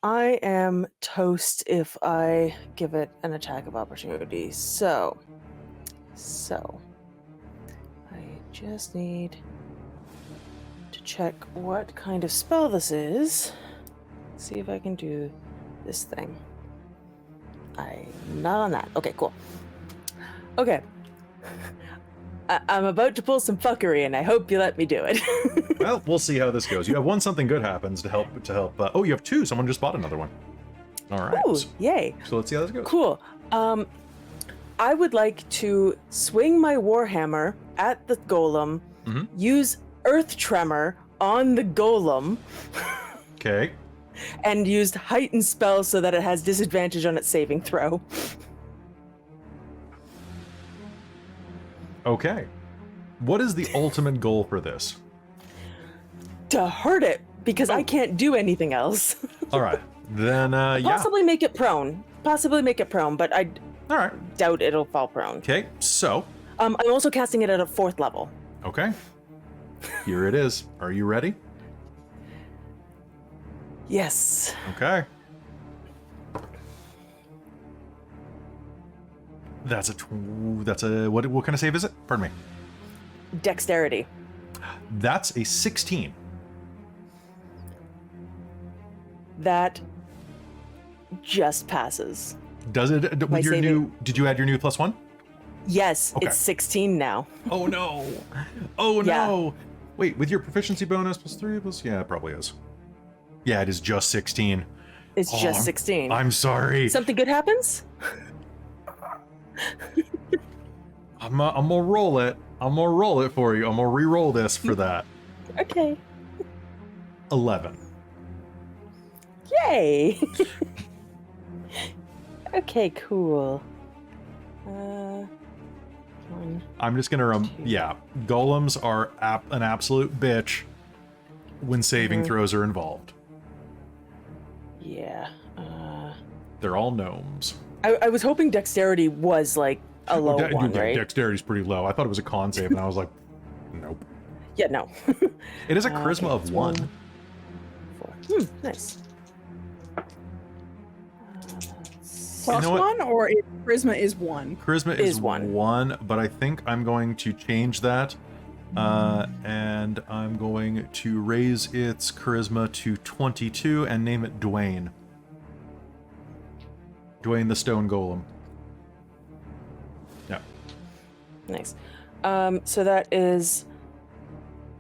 I am toast if I give it an attack of opportunity. So I just need to check what kind of spell this is. See if I can do this thing. I'm not on that. Okay, cool. Okay. I'm about to pull some fuckery, and I hope you let me do it. Well, we'll see how this goes. You have one something good happens to help. Oh, you have two. Someone just bought another one. All right. Ooh, yay. So let's see how this goes. Cool. I would like to swing my warhammer at the golem, use Earth Tremor on the golem, Okay. and use heightened spell so that it has disadvantage on its saving throw. Okay. What is the ultimate goal for this? To hurt it, because I can't do anything else. All right. Then, yeah. Possibly make it prone. But I All right. doubt it'll fall prone. Okay. So, I'm also casting it at a 4th level. okay. Here it is. Are you ready? Yes. Okay. That's a what kind of save is it? Pardon me. Dexterity. That's a 16. That just passes. Does it My with your saving- new did you add your new +1? Yes, Okay. it's 16 now. Oh no. Oh Yeah. no. Wait, with your proficiency bonus +3 yeah, it probably is. Yeah, it is just 16. It's Oh, just 16. I'm sorry. Something good happens? I'm gonna roll it. I'm gonna roll it for you. I'm gonna re-roll this for that. Okay. 11. Yay! Okay, cool. One. I'm just gonna yeah. Golems are an absolute bitch when saving throws are involved. Yeah. They're all gnomes. I was hoping dexterity was like a low one, right? Dexterity's pretty low. I thought it was a con save, and I was like, nope. Yeah, no. It is a charisma okay, of that's 1. 4. Nice. Plus know what? 1, or charisma is 1? Charisma Is is one. 1, but I think I'm going to change that. And I'm going to raise its charisma to 22 and name it Dwayne. Dwayne the Stone Golem. Yeah. Nice. So that is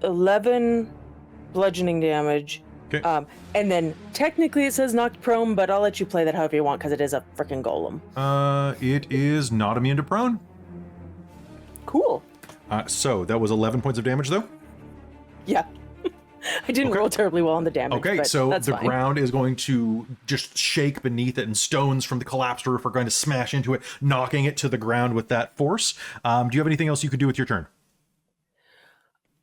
11 bludgeoning damage. Okay. And then technically it says knocked prone, but I'll let you play that however you want because it is a freaking golem. It is not immune to prone. Cool. So that was 11 points of damage, though. Yeah. I didn't Okay. roll terribly well on the damage. Okay, but so that's the fine. ground is going to just shake beneath it, and stones from the collapsed roof are going to smash into it, knocking it to the ground with that force. Do you have anything else you could do with your turn?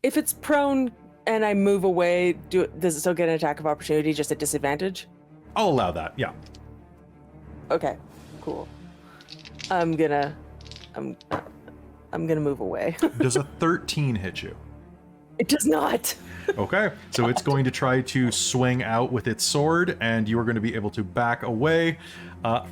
If it's prone and I move away, does it still get an attack of opportunity just at disadvantage? I'll allow that, yeah. Okay, cool. I'm gonna move away. Does a 13 hit you? It does not. Okay, so it's going to try to swing out with its sword, and you are going to be able to back away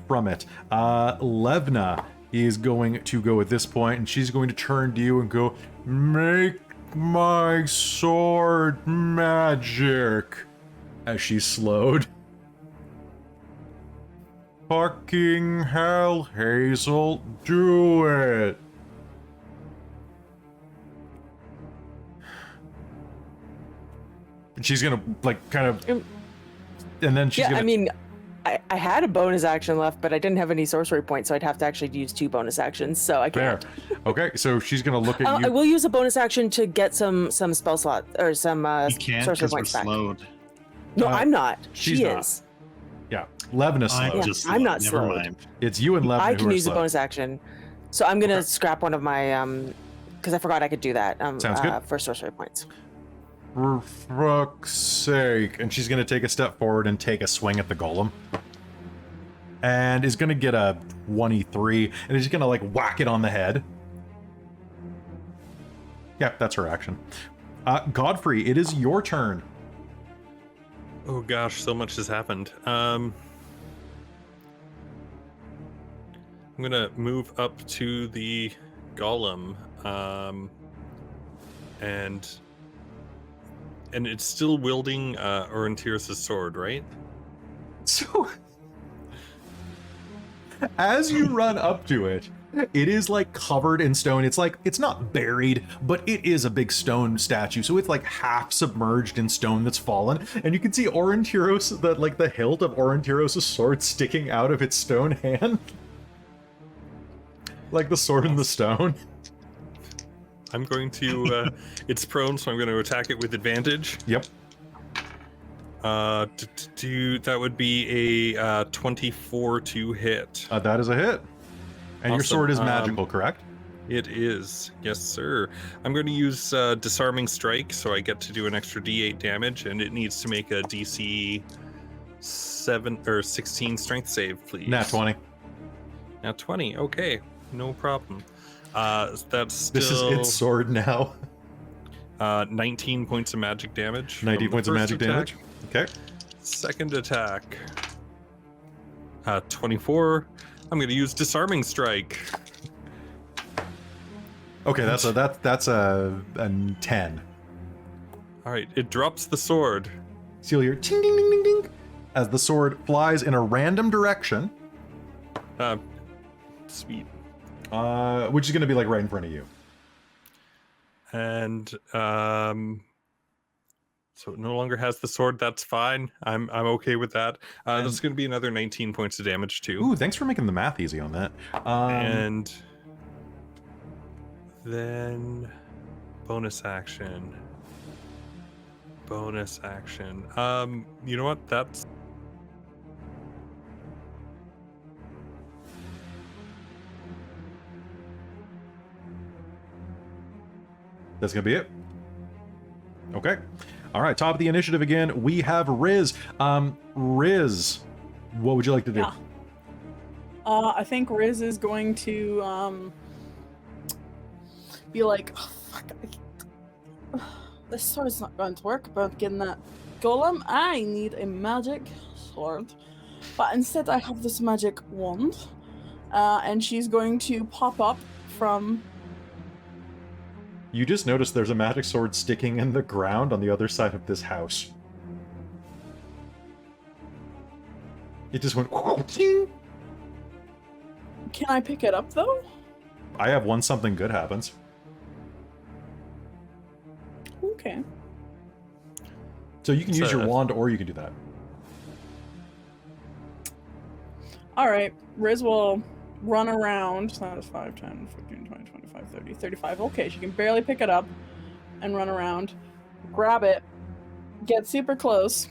from it. Levna is going to go at this point, and she's going to turn to you and go, "Make my sword magic," as she's slowed. Fucking hell, Hazeal, do it. And she's gonna like kind of, and then she's Yeah, gonna. I mean, I had a bonus action left, but I didn't have any sorcery points, so I'd have to actually use 2 bonus actions, so I Fair. can't. Okay, so she's gonna look at I you. will use a bonus action to get some spell slot or some You can't sorcery because we're points back. slowed. No, I'm not. she's She not. is. Yeah, Levna I'm slowed. just I'm not never slowed. mind. It's you and Levna I who can are use a slowed. bonus action, so I'm gonna Okay. scrap one of my because I forgot I could do that. Sounds good. For sorcery points. For fuck's sake. And she's going to take a step forward and take a swing at the golem. And is going to get a 23. And is going to, like, whack it on the head. Yep, that's her action. Godfrey, it is your turn. Oh gosh, so much has happened. I'm gonna move up to the golem, and it's still wielding Aurontiros' sword, right? So, as you run up to it, it is like covered in stone. It's like, it's not buried, but it is a big stone statue. So it's like half submerged in stone that's fallen. And you can see Aurontiros, the hilt of Aurontiros' sword sticking out of its stone hand. Like the sword in the stone. I'm going to, it's prone, so I'm going to attack it with advantage. Yep. That would be a 24 to hit. That is a hit. And your Awesome. sword is magical, correct? It is, yes sir. I'm going to use Disarming Strike, so I get to do an extra d8 damage, and it needs to make a DC 7 or 16 strength save, please. Nat 20. Nat 20, okay, no problem. That's still... This is its sword now. 19 points of magic damage. 19 from the points of first magic attack. damage. Okay. Second attack. 24. I'm going to use Disarming Strike. Okay, that's a 10. All right, it drops the sword. So you'll hear ting ding ding ding ding as the sword flies in a random direction, Sweet. which is going to be like right in front of you. And so it no longer has the sword. That's fine. I'm okay with that. That's going to be another 19 points of damage too. Ooh, thanks for making the math easy on that. And then bonus action. Bonus action. You know what? That's gonna be it. Okay. All right. Top of the initiative again. We have Riz. Riz, what would you like to do? Yeah. I think Riz is going to be like, oh, fuck, this sword is not going to work about getting that golem. I need a magic sword. But instead I have this magic wand. And she's going to pop up from... You just noticed there's a magic sword sticking in the ground on the other side of this house. It just went... Ting! Can I pick it up though? I have one something good happens. Okay. So you can use your So- wand or you can do that. Alright, Riz will run around. So that is 5, 10, 15, 20, 25, 30, 35. Okay, she can barely pick it up and run around. Grab it, get super close,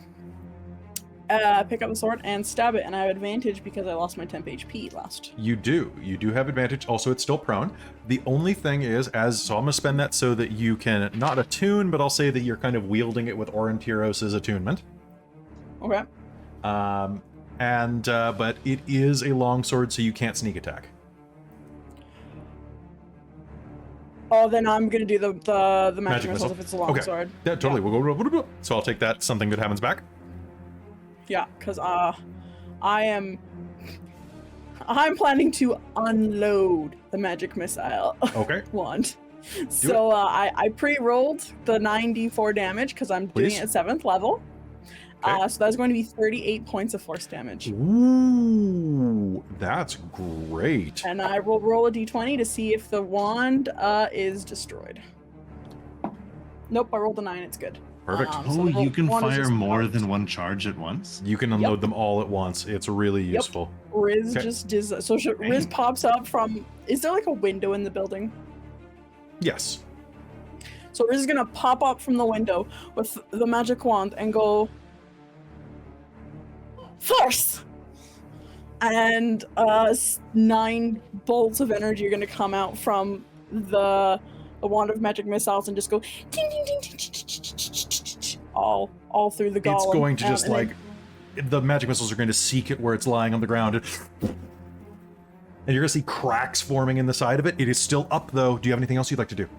pick up the sword and stab it, and I have advantage because I lost my temp HP last. You do. You do have advantage. Also, it's still prone. The only thing is, so I'm going to spend that so that you can not attune, but I'll say that you're kind of wielding it with Aurontiros' attunement. Okay. But it is a long sword, so you can't sneak attack. Oh, then I'm gonna do the magic Magic missile missile? if it's a long Okay. sword. Yeah, totally. We'll go. So I'll take that. Something good happens back. Yeah, because I'm planning to unload the magic missile Okay. wand. So I pre-rolled the 9d4 damage because I'm doing Please. it at 7th level. Okay. So that's going to be 38 points of force damage. Ooh, that's great. And I will roll a d20 to see if the wand is destroyed. Nope, I rolled a 9. It's good. Perfect. So Oh, the you can wand is fire just more out. than one charge at once? You can unload them all at once. It's really useful. Riz Okay. just does. So Riz pops up from. Is there like a window in the building? Yes. So Riz is gonna pop up from the window with the magic wand and go force, and 9 bolts of energy are gonna come out from the wand of magic missiles and just go ding, ding, ding, ding, ding, ding, ding, ding, ding, all through the golem. It's going to just and then- the magic missiles are going to seek it where it's lying on the ground. And you're going to see cracks forming in the side of it. It is still up, though. Do you have anything else you'd like to do?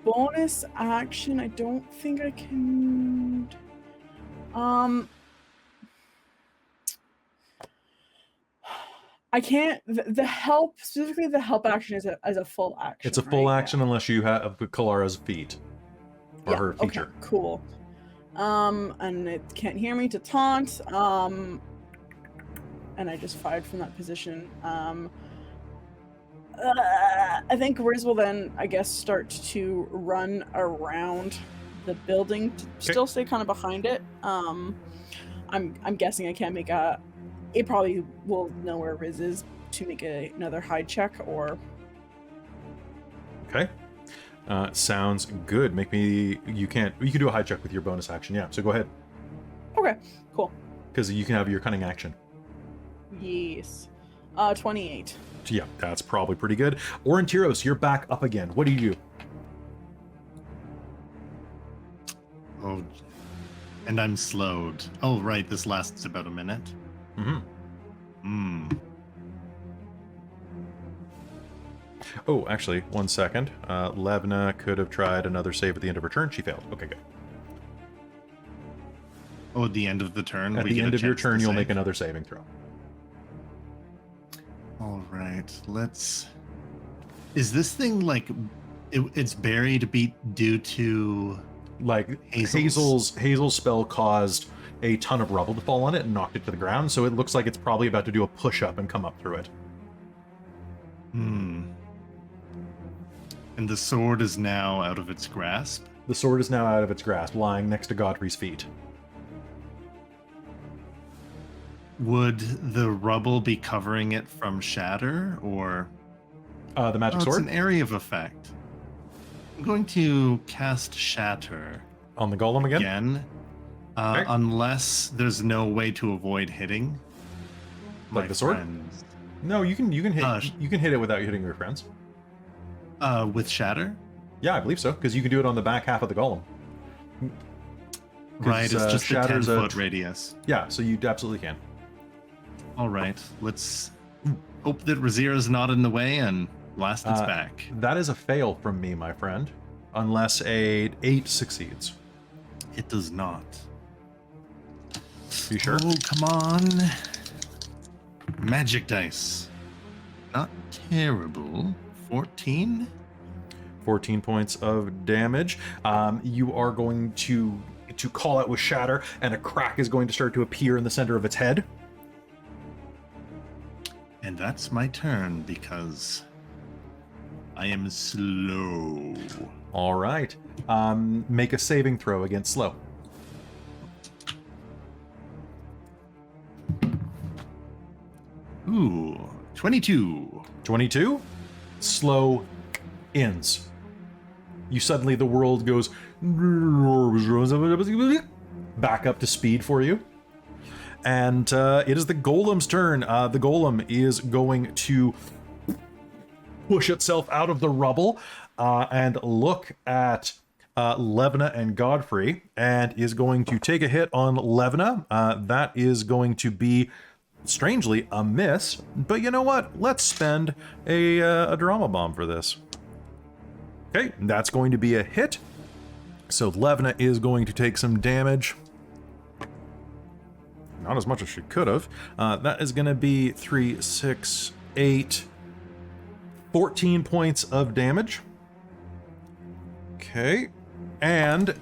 Bonus action. I don't think I can. I can't. The help, specifically the help action, is a full action. It's a full right? action unless you have Kalara's feat or Yeah, her feature. Okay, cool. And it can't hear me to taunt. And I just fired from that position. I think Riz will then, I guess, start to run around the building to still stay kind of behind it. I'm guessing I can't make a. It probably will know where Riz is to make another hide check, or. Okay. Sounds good. Make me. You can do a hide check with your bonus action. Yeah. So go ahead. Okay. Cool. Because you can have your cunning action. Yes. 28. Yeah, that's probably pretty good. Aurontiros, you're back up again. What do you do? Oh, and I'm slowed. Oh, right. This lasts about a minute. Oh, actually, 1 second. Levna could have tried another save at the end of her turn. She failed. Okay, good. Oh, at the end of the turn? At the end of your turn, you'll make another saving throw. All right, let's... Is this thing, like, it's buried due to... Like, Hazel's spell caused a ton of rubble to fall on it and knocked it to the ground, so it looks like it's probably about to do a push-up and come up through it. And the sword is now out of its grasp? The sword is now out of its grasp, lying next to Godfrey's feet. Would the rubble be covering it from shatter, or... The magic sword? It's an area of effect. I'm going to cast Shatter. On the golem again? Okay. Unless there's no way to avoid hitting like the sword? Friends. No, you can hit you can hit it without hitting your friends. With Shatter? Yeah, I believe so, because you can do it on the back half of the golem. Right, it's just a 10-foot radius. Yeah, so you absolutely can. All right, let's hope that Rizira's not in the way and blast its back. That is a fail from me, my friend, unless a 8 succeeds. It does not. You sure? Oh, come on. Magic dice. Not terrible. 14? 14 points of damage. You are going to call out with Shatter, and a crack is going to start to appear in the center of its head. And that's my turn, because I am slow. All right. Make a saving throw against slow. Ooh, 22. 22? Slow ends. The world goes back up to speed for you. And it is the golem's turn. The golem is going to push itself out of the rubble and look at Levna and Godfrey, and is going to take a hit on Levna. That is going to be, strangely, a miss. But you know what? Let's spend a drama bomb for this. Okay, that's going to be a hit. So Levna is going to take some damage. Not as much as she could have. That is going to be 3, 6, 8, 14 points of damage. Okay. And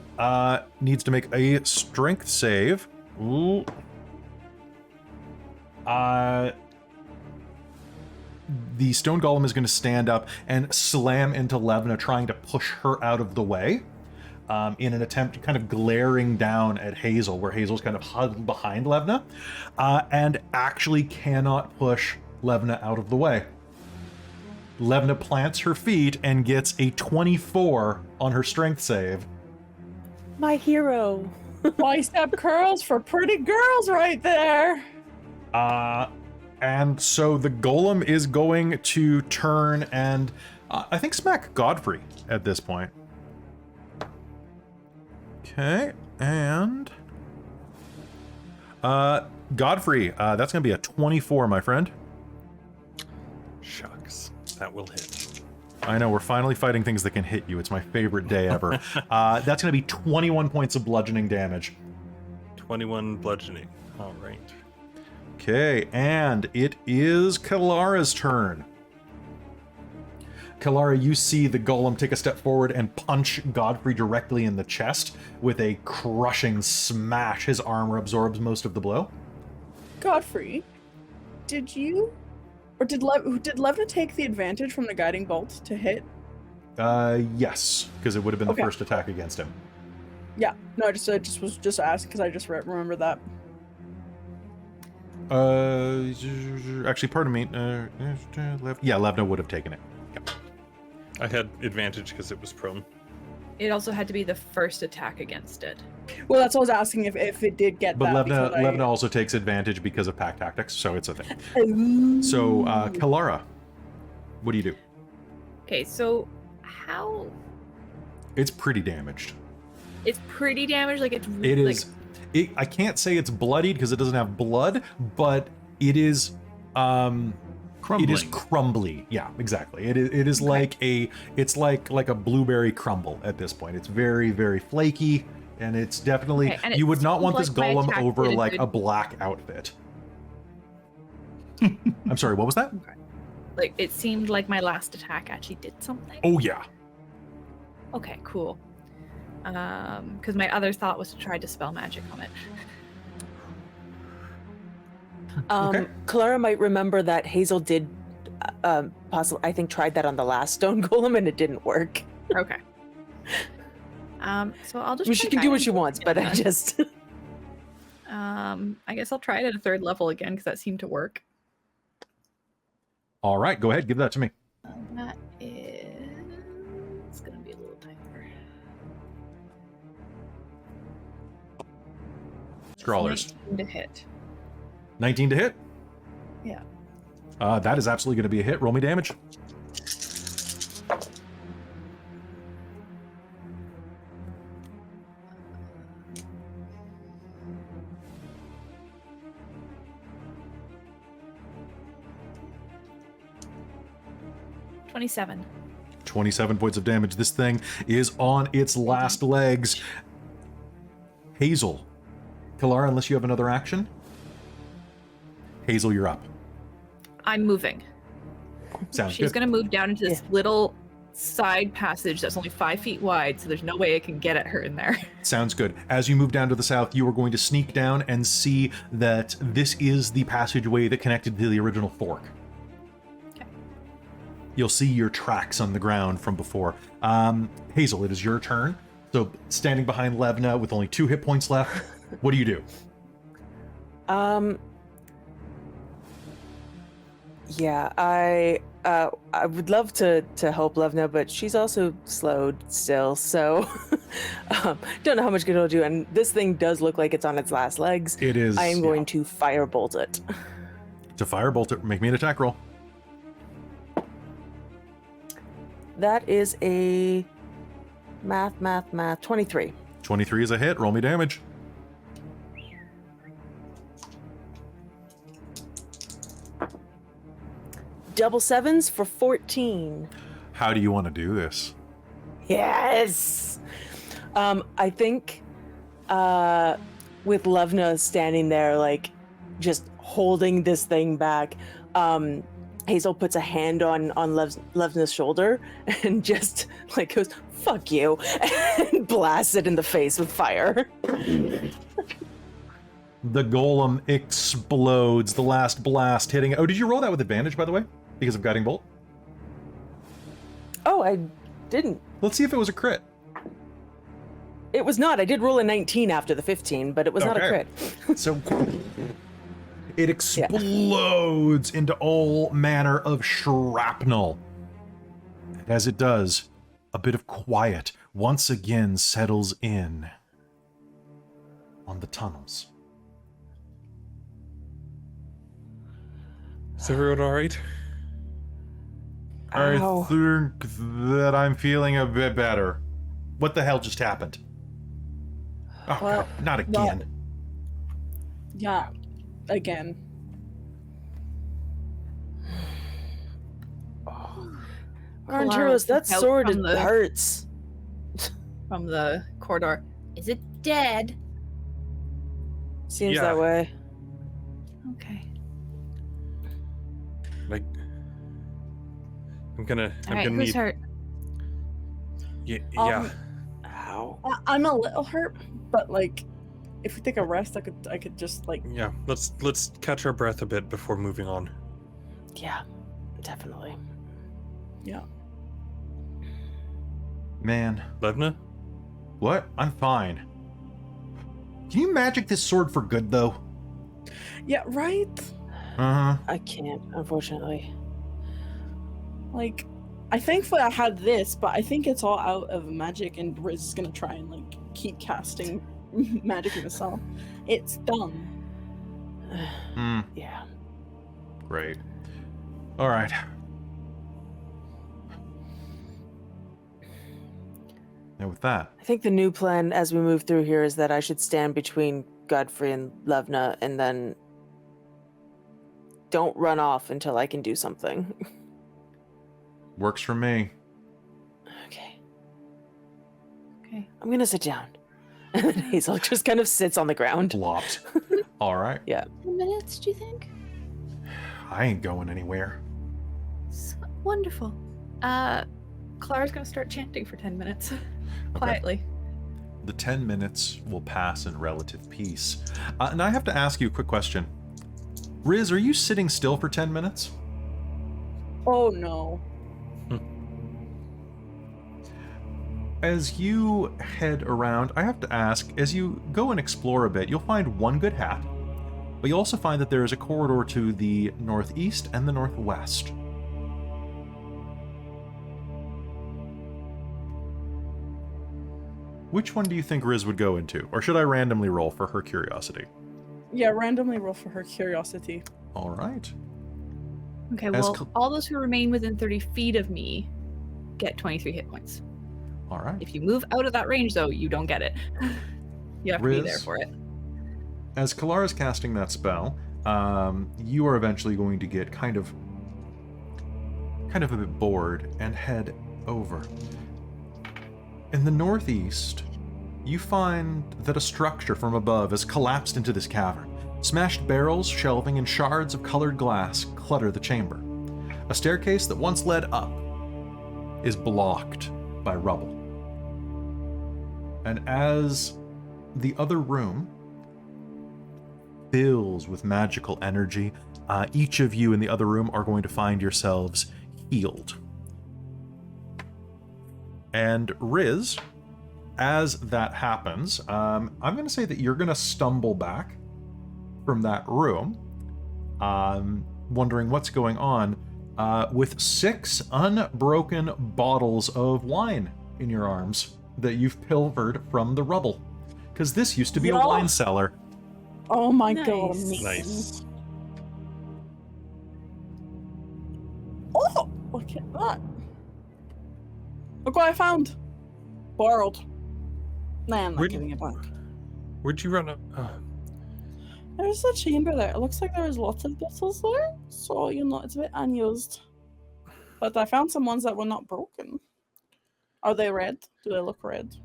needs to make a strength save. Ooh. The stone golem is going to stand up and slam into Levna, trying to push her out of the way. In an attempt, kind of glaring down at Hazeal, where Hazel's kind of hugged behind Levna, and actually cannot push Levna out of the way. Levna plants her feet and gets a 24 on her strength save. My hero. Bicep curls for pretty girls right there. And so the golem is going to turn and I think smack Godfrey at this point. Okay, and Godfrey, that's gonna be a 24, my friend. Shucks, that will hit. I know, we're finally fighting things that can hit you. It's my favorite day ever. That's gonna be 21 points of bludgeoning damage. 21 bludgeoning. All right. Okay, and it is Kilara's turn. Kelara, you see the golem take a step forward and punch Godfrey directly in the chest with a crushing smash. His armor absorbs most of the blow. Godfrey, did Levna take the advantage from the guiding bolt to hit? Yes, because it would have been the Okay. first attack against him. Yeah. No, I just was just asking because I just remember that. Actually, pardon me. Yeah, Levna would have taken it. I had advantage because it was prone. It also had to be the first attack against it. Well, that's what I was asking if it did get But that. Levna also takes advantage because of pack tactics, so it's a thing. Ooh. So, Kelara, what do you do? Okay, so how... It's pretty damaged. It's pretty damaged, like it's... It like, is. I can't say it's bloodied because it doesn't have blood, but it is. Crumbling. It is crumbly. Yeah, exactly. It is Okay. like it's like a blueberry crumble at this point. It's very, very flaky, and it's definitely Okay, and it you would not want this seems like my golem attack over did a like good- a black outfit. I'm sorry, what was that? like, it seemed like my last attack actually did something. Oh yeah. Okay, cool. Because my other thought was to try dispel magic on it. Okay. Kelara might remember that Hazeal did possibly, I think, tried that on the last stone golem and it didn't work. Okay. So I'll just. I mean, try she can do what she guiding wants, bolt but I again. just I guess I'll try it at a 3rd level again because that seemed to work. All right, go ahead, give that to me. That is. It's gonna be a little tighter. Scrawlers. 19 to hit. 19 to hit. Yeah. That is absolutely going to be a hit. Roll me damage. $27. 27 points of damage. This thing is on its last legs. Hazeal. Kelara, unless you have another action. Hazeal, you're up. I'm moving. Sounds She's good. gonna move down into this little side passage that's only 5 feet wide, so there's no way I can get at her in there. Sounds good. As you move down to the south, you are going to sneak down and see that this is the passageway that connected to the original fork. Okay. You'll see your tracks on the ground from before. Hazeal, it is your turn. So, standing behind Levna with only 2 hit points left, what do you do? yeah, I would love to help Levna, but she's also slowed still, so don't know how much good it'll do. And this thing does look like it's on its last legs. It is. I am going to firebolt it. To firebolt it, make me an attack roll. That is a math 23. 23 is a hit. Roll me damage. Double sevens for 14. How do you want to do this? Yes. I think with Levna standing there, like just holding this thing back, Hazeal puts a hand on Levna's shoulder and just like goes, "Fuck you," and blasts it in the face with fire. The golem explodes. The last blast hitting. Oh, did you roll that with advantage, by the way? Because of guiding bolt? Oh, I didn't. Let's see if it was a crit. It was not. I did roll a 19 after the 15, but it was not a Okay. crit. So it explodes into all manner of shrapnel. And as it does, a bit of quiet once again settles in on the tunnels. Is everyone all right? Ow. I think that I'm feeling a bit better. What the hell just happened? Oh, Well, God, not again. Yeah, again. Aurontiros, that Out sword from the- hurts. From the corridor. Is it dead? Seems Yeah. that way. Okay. Like, I'm gonna All right, need. who's hurt? Yeah. Ow. I'm a little hurt, but like, if we take a rest, I could just like. Yeah. Let's catch our breath a bit before moving on. Yeah, definitely. Yeah. Man, Levna? what? I'm fine. Can you magic this sword for good, though? Yeah. Right. Uh-huh. I can't, unfortunately. Like, I thankfully I had this, but I think it's all out of magic, and Riz is gonna try and like keep casting magic himself. It's done. Hmm, Yeah. great. All right. And with that, I think the new plan as we move through here is that I should stand between Godfrey and Levna and then don't run off until I can do something. works for me. Okay. Okay. I'm gonna sit down. And then Hazeal just kind of sits on the ground. Plopped. All right. 10 minutes, do you think? I ain't going anywhere. Wonderful. Clara's gonna start chanting for 10 minutes. Quietly. The 10 minutes will pass in relative peace. And I have to ask you a quick question. Riz, are you sitting still for 10 minutes? Oh no. As you head around, I have to ask, as you go and explore a bit, you'll find one good hat, but you'll also find that there is a corridor to the northeast and the northwest. Which one do you think Riz would go into? Or should I randomly roll for her curiosity? Yeah, randomly roll for her curiosity. All right. Okay, As well, cl- all those who remain within 30 feet of me get 23 hit points. All right. If you move out of that range, though, you don't get it. You have to be there Riz? for it. As Kalara's casting that spell, you are eventually going to get kind of a bit bored and head over. In the northeast, you find that a structure from above has collapsed into this cavern. Smashed barrels, shelving, and shards of colored glass clutter the chamber. A staircase that once led up is blocked by rubble. And as the other room fills with magical energy, each of you in the other room are going to find yourselves healed. And Riz, as that happens, I'm going to say that you're going to stumble back from that room, wondering what's going on, with 6 unbroken bottles of wine in your arms that you've pilfered from the rubble. Because this used to be a Yeah. wine cellar. Oh my Nice. god, amazing. Nice. Oh, look at that. Look what I found. Borrowed. Nah, I'm not Where'd- giving it back. Where'd you run up? There's a chamber there. It looks like there's lots of bottles there, so you know it's a bit unused. But I found some ones that were not broken. Are they red? Do they look red?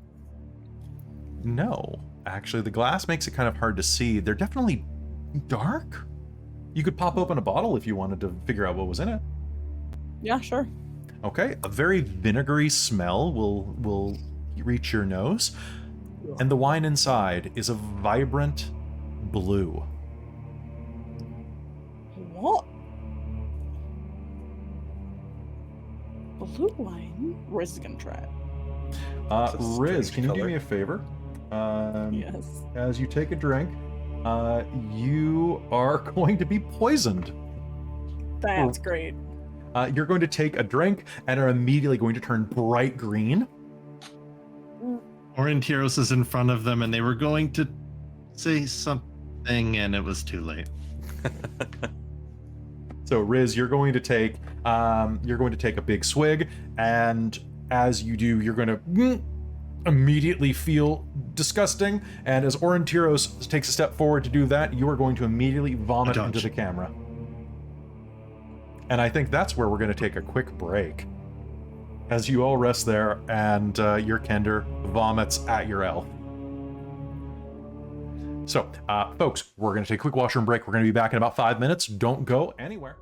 No, actually, the glass makes it kind of hard to see. They're definitely dark. You could pop open a bottle if you wanted to figure out what was in it. Yeah, sure. Okay, a very vinegary smell will reach your nose, and the wine inside is a vibrant blue. What? Blue wine? Riz is gonna try it. It's a Riz, strange can you do color. me a favor? Yes. As you take a drink, you are going to be poisoned. That's great. You're going to take a drink and are immediately going to turn bright green. Aurontiros is in front of them, and they were going to say something, and it was too late. So Riz, you're going to take a big swig, and as you do, you're going to immediately feel disgusting, and as Aurontiros takes a step forward to do that, you are going to immediately vomit A into dodge. the camera. And I think that's where we're going to take a quick break. As you all rest there, and your Kender vomits at your elf. So, folks, we're going to take a quick washroom break. We're going to be back in about 5 minutes. Don't go anywhere.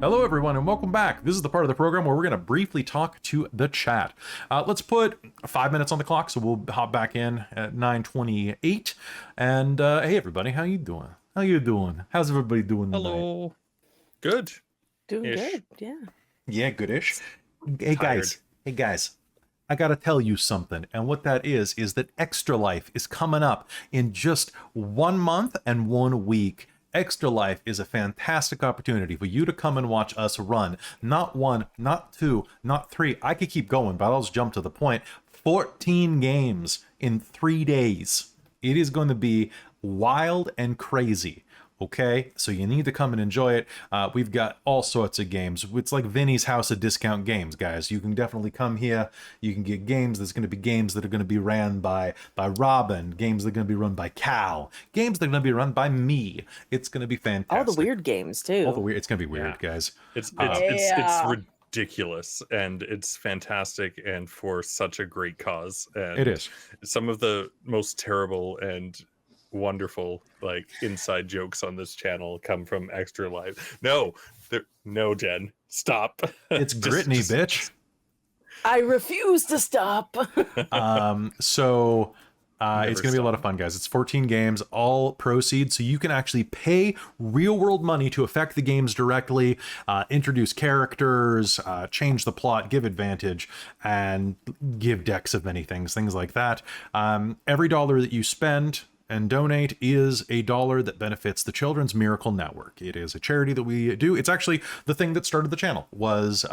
Hello everyone and welcome back. This is the part of the program where we're going to briefly talk to the chat. Let's put 5 minutes on the clock, so we'll hop back in at 9:28. And hey everybody, how you doing? How you doing? How's everybody doing tonight? Hello. Good. Doing Ish. good, yeah. Yeah, goodish. Hey Tired. guys, I gotta tell you something, and what that is that Extra Life is coming up in just 1 month and 1 week. Extra Life is a fantastic opportunity for you to come and watch us run. Not 1, not 2, not 3. I could keep going, but I'll just jump to the point. 14 games in 3 days. It is going to be wild and crazy. Okay, so you need to come and enjoy it. We've got all sorts of games. It's like Vinny's House of Discount Games, guys. You can definitely come here. You can get games. There's going to be games that are going to be ran by Robin. Games that are going to be run by Cal. Games that are going to be run by me. It's going to be fantastic. All the weird games too. All the weird. It's going to be weird, guys. It's Yeah. ridiculous, and it's fantastic, and for such a great cause. And It is. some of the most terrible and wonderful like inside jokes on this channel come from Extra Life. No, Jen, stop. It's Gritney, bitch. I refuse to stop. So it's going to be a lot of stop. fun, guys. It's 14 games, all proceeds, so you can actually pay real world money to affect the games directly, introduce characters, change the plot, give advantage, and give decks of many things like that. Every dollar that you spend and donate is a dollar that benefits the Children's Miracle Network. It is a charity that we do. It's actually the thing that started the channel. Was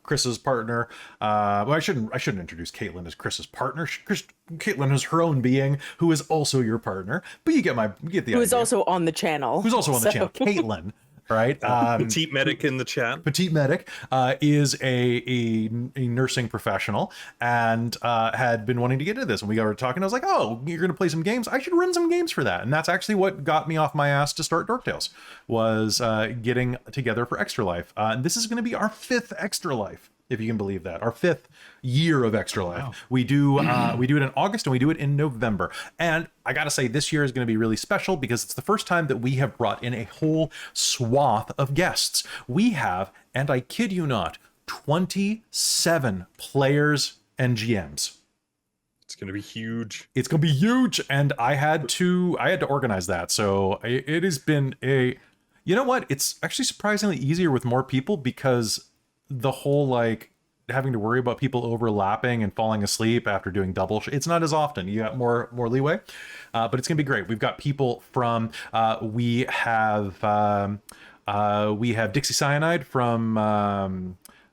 Chris's partner. Well, I shouldn't introduce Caitlin as Chris's partner. Caitlin is her own being, who is also your partner. But you get the idea. Who is also on the channel. Who's also on the channel? Caitlin. Right. Petite medic in the chat. Petite medic is a nursing professional and had been wanting to get into this, and we got her talking. I was like, oh, you're gonna play some games, I should run some games for that. And that's actually what got me off my ass to start Dork Tales, was getting together for Extra Life. And this is going to be our 5th Extra Life, if you can believe that. Our 5th year of Extra Life. Wow. We do it in August and we do it in November. And I gotta say, this year is going to be really special because it's the first time that we have brought in a whole swath of guests. We have, and I kid you not, 27 players and GMs. It's gonna be huge. It's gonna be huge, and I had to organize that. So it has been you know what? It's actually surprisingly easier with more people, because the whole like having to worry about people overlapping and falling asleep after doing double it's not as often. You got more leeway, but it's gonna be great. We've got people from we have Dixie Cyanide from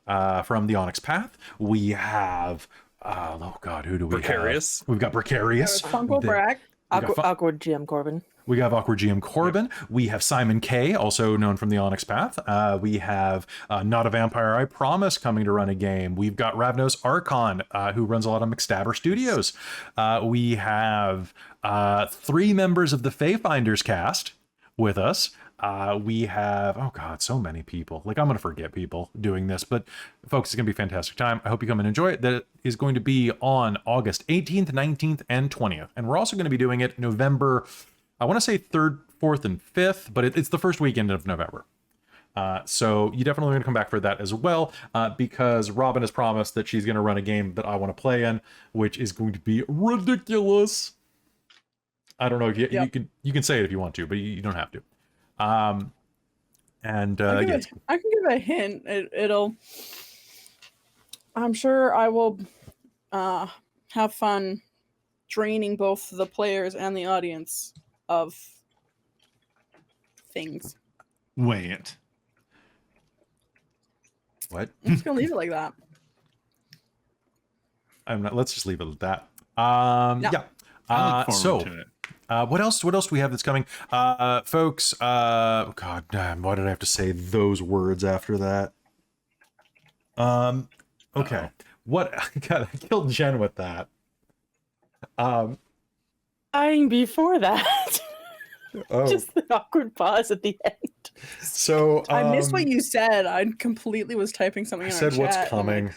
the Onyx Path. We have oh god, who do we Precarious. have? We've got Precarious. Funko Brack. Awkward GM Corbin. We have Awkward GM Corbin. We have Simon K, also known from the Onyx Path. We have Not a Vampire, I Promise, coming to run a game. We've got Ravnos Archon, who runs a lot of McStabber Studios. We have 3 members of the Fayfinders cast with us. We have, oh god, so many people. Like, I'm going to forget people doing this, but folks, it's going to be a fantastic time. I hope you come and enjoy it. That is going to be on August 18th, 19th, and 20th. And we're also going to be doing it November I want to say 3rd, 4th, and 5th, but it's the first weekend of November. So you definitely want to come back for that as well, because Robin has promised that she's going to run a game that I want to play in, which is going to be ridiculous. I don't know if you can say it if you want to, but you don't have to. I can give a hint. I'm sure I will have fun draining both the players and the audience of things. Wait. What? I'm just gonna leave it like that. I'm not. Let's just leave it at that. Yeah. I look forward to it. What else do we have that's coming? Folks, God damn, why did I have to say those words after that? Okay. What? God, I killed Jen with that. Before that. Just the awkward pause at the end. So I missed what you said. I completely was typing something. I in said our what's chat coming.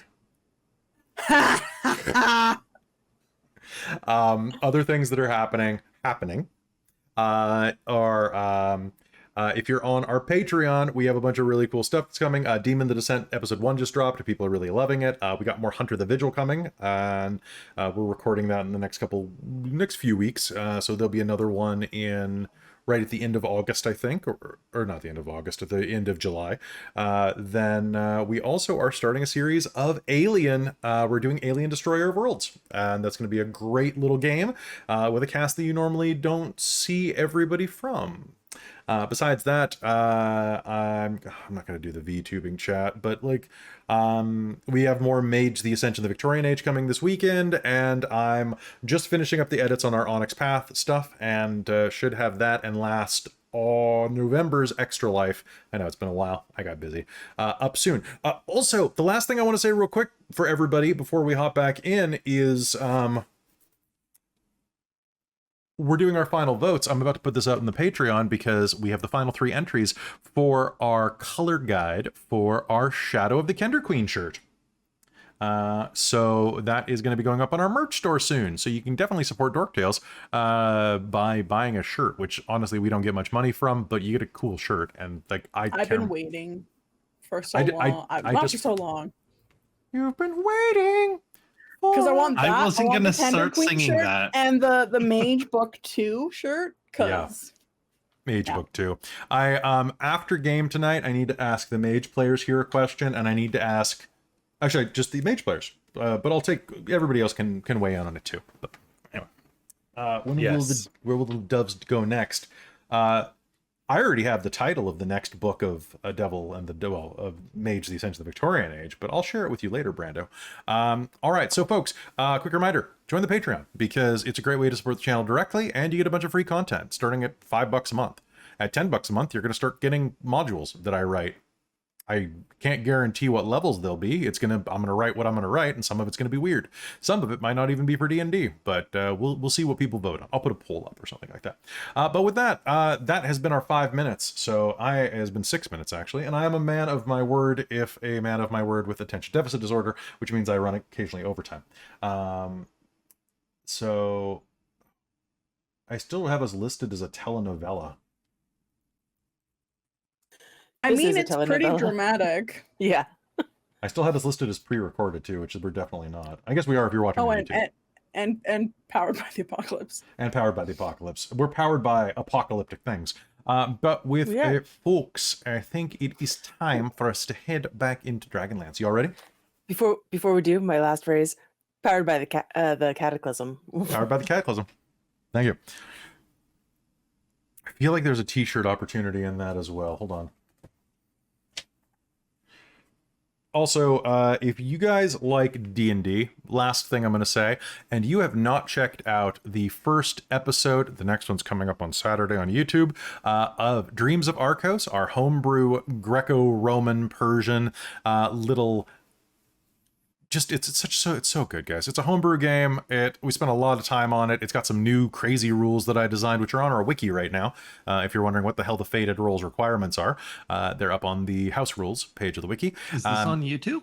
Other things that are happening are if you're on our Patreon, we have a bunch of really cool stuff that's coming. Demon the Descent episode 1 just dropped. People are really loving it. We got more Hunter the Vigil coming, and we're recording that in the next few weeks. So there'll be another one right at the end of August, I think, or not the end of August, at the end of July. Then we also are starting a series of Alien. We're doing Alien Destroyer of Worlds, and that's going to be a great little game with a cast that you normally don't see everybody from. Besides that, I'm not going to do the VTubing chat, but we have more Mage the Ascension of the Victorian Age coming this weekend, and I'm just finishing up the edits on our Onyx Path stuff, and should have that and last November's Extra Life. I know it's been a while. I got busy. Up soon. Also, the last thing I want to say real quick for everybody before we hop back in is we're doing our final votes. I'm about to put this out in the Patreon because we have the final 3 entries for our color guide for our Shadow of the Kender Queen shirt. So that is going to be going up on our merch store soon. So you can definitely support Dork Tales by buying a shirt, which honestly we don't get much money from, but you get a cool shirt. And I've been waiting for so long. Not for so long. You've been waiting. Because I want that. I wasn't gonna start Queen singing shirt that. And the Mage Book 2 shirt. Mage Book 2. After game tonight, I need to ask the Mage players here a question, and I need to ask, actually, just the Mage players. But I'll take everybody else can weigh in on it too. But anyway, where will the doves go next? I already have the title of the next book of of Mage, the Ascension of the Victorian Age, but I'll share it with you later, Brando. All right, so folks, quick reminder, join the Patreon, because it's a great way to support the channel directly, and you get a bunch of free content, starting at $5 a month. At $10 a month, you're going to start getting modules that I write. I can't guarantee what levels they'll be. I'm going to write what I'm going to write, and some of it's going to be weird. Some of it might not even be for D&D, but we'll see what people vote on. I'll put a poll up or something like that. But with that, that has been our 5 minutes. So it has been 6 minutes, actually, and I am a man of my word, if a man of my word with attention deficit disorder, which means I run occasionally overtime. So I still have us listed as a telenovela. It's pretty dramatic. Yeah. I still have us listed as pre-recorded too, which we're definitely not. I guess we are if you're watching on YouTube. And powered by the apocalypse. And powered by the apocalypse. We're powered by apocalyptic things. But with folks, I think it is time for us to head back into Dragonlance. You all ready? Before we do, my last phrase: powered by the cataclysm. Powered by the cataclysm. Thank you. I feel like there's a t-shirt opportunity in that as well. Hold on. Also, if you guys like D&D, last thing I'm going to say, and you have not checked out the first episode, the next one's coming up on Saturday on YouTube, of Dreams of Arcos, our homebrew Greco-Roman Persian little... It's so good, guys. It's a homebrew game. We spent a lot of time on it. It's got some new crazy rules that I designed, which are on our wiki right now. If you're wondering what the hell the Fated Rules requirements are, they're up on the House Rules page of the wiki. Is this on YouTube?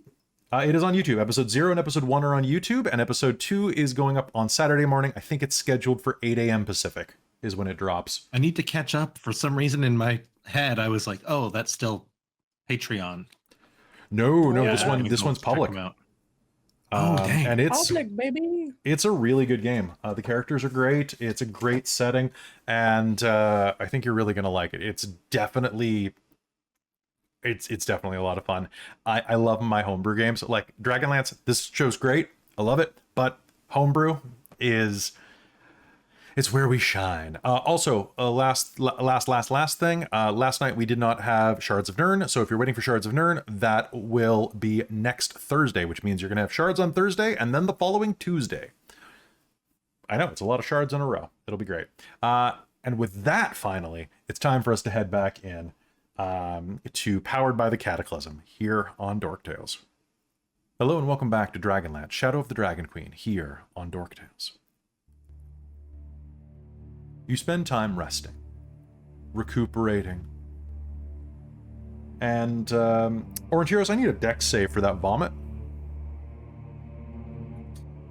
It is on YouTube. Episode 0 and Episode 1 are on YouTube, and Episode 2 is going up on Saturday morning. I think it's scheduled for 8 a.m. Pacific. is when it drops. I need to catch up. For some reason in my head, I was like, oh, that's still Patreon. No, Yeah. this one's Check public. 'em out. Oh, dang. And Public, baby. it's a really good game. The characters are great. It's a great setting, and I think you're really gonna like it. It's definitely a lot of fun. I love my homebrew games. Like Dragonlance, this show's great. I love it, but homebrew is it's where we shine. Also, last thing. Last night we did not have Shards of Nirn, so if you're waiting for Shards of Nirn, that will be next Thursday, which means you're gonna have Shards on Thursday and then the following Tuesday. I know, it's a lot of shards in a row. It'll be great. And with that, finally, it's time for us to head back in to Powered by the Cataclysm here on Dork Tales. Hello and welcome back to Dragonlance, Shadow of the Dragon Queen here on Dork Tales. You spend time resting, recuperating, and Aurontiros, I need a dex save for that vomit.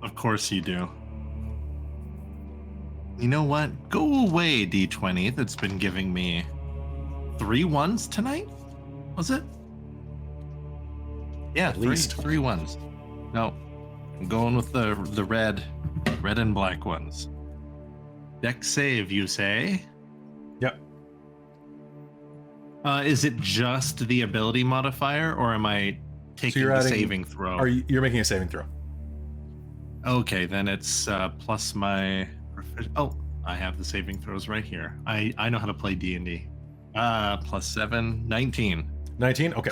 Of course you do. You know what? Go away, D20. That's been giving me 3 ones tonight? Was it? Yeah, At least 3 ones. No, I'm going with the red and black ones. Dex save, you say? Yep. Is it just the ability modifier, or am I taking you're the adding- saving throw? You're making a saving throw. Okay, then it's plus my. Oh, I have the saving throws right here. I know how to play D&D. Plus 7, 19. 19? Okay.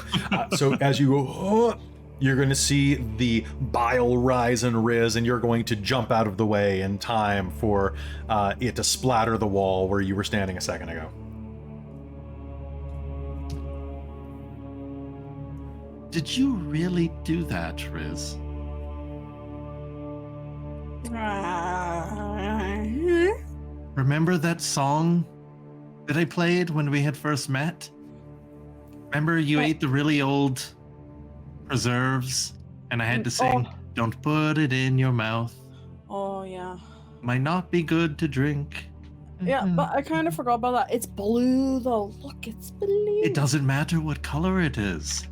So as you go, you're going to see the bile rise in Riz, and you're going to jump out of the way in time for it to splatter the wall where you were standing a second ago. Did you really do that, Riz? Remember that song that I played when we had first met? Remember you ate the really old preserves and I had to sing, "Don't put it in your mouth. Oh, yeah. Might not be good to drink." Yeah, but I kind of forgot about that. It's blue, though. Look, it's blue. It doesn't matter what color it is.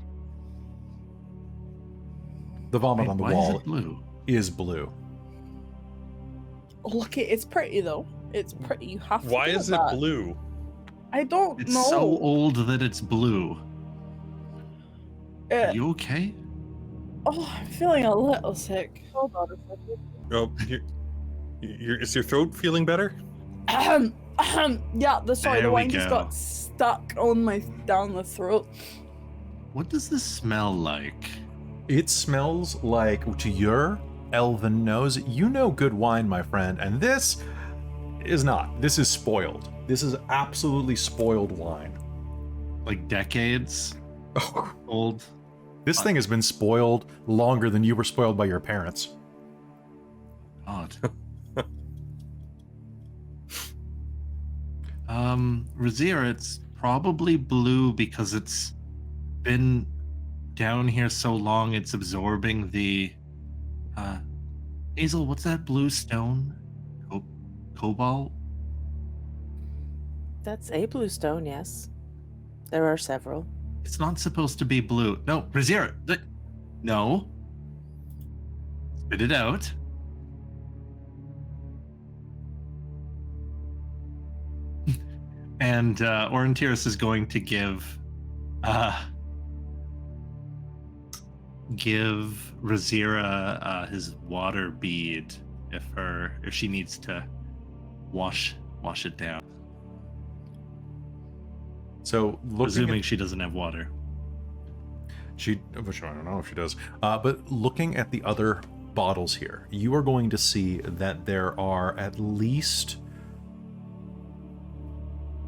The vomit Wait, on the why is wall it blue? is blue. Look, it's pretty, though. It's pretty. You have to Why do is it that. blue? I don't It's know. so old that it's blue. Are you okay? Oh, I'm feeling a little sick. Hold on a second. Oh, is your throat feeling better? Yeah, the There we wine just go. got stuck on my down the throat. What does this smell like? It smells like, to your elven nose, you know good wine, my friend, and this is not. This is spoiled. This is absolutely spoiled wine. Like decades old? This thing has been spoiled longer than you were spoiled by your parents. God. Rizira, it's probably blue because it's been down here so long it's absorbing the Hazeal, what's that blue stone? Cobalt? That's a blue stone, yes. There are several. It's not supposed to be blue. No, Rizira. No. Spit it out. And Aurontiros is going to give Rizira his water bead if she needs to wash it down. So Presuming she doesn't have water. Which I don't know if she does. But looking at the other bottles here, you are going to see that there are at least.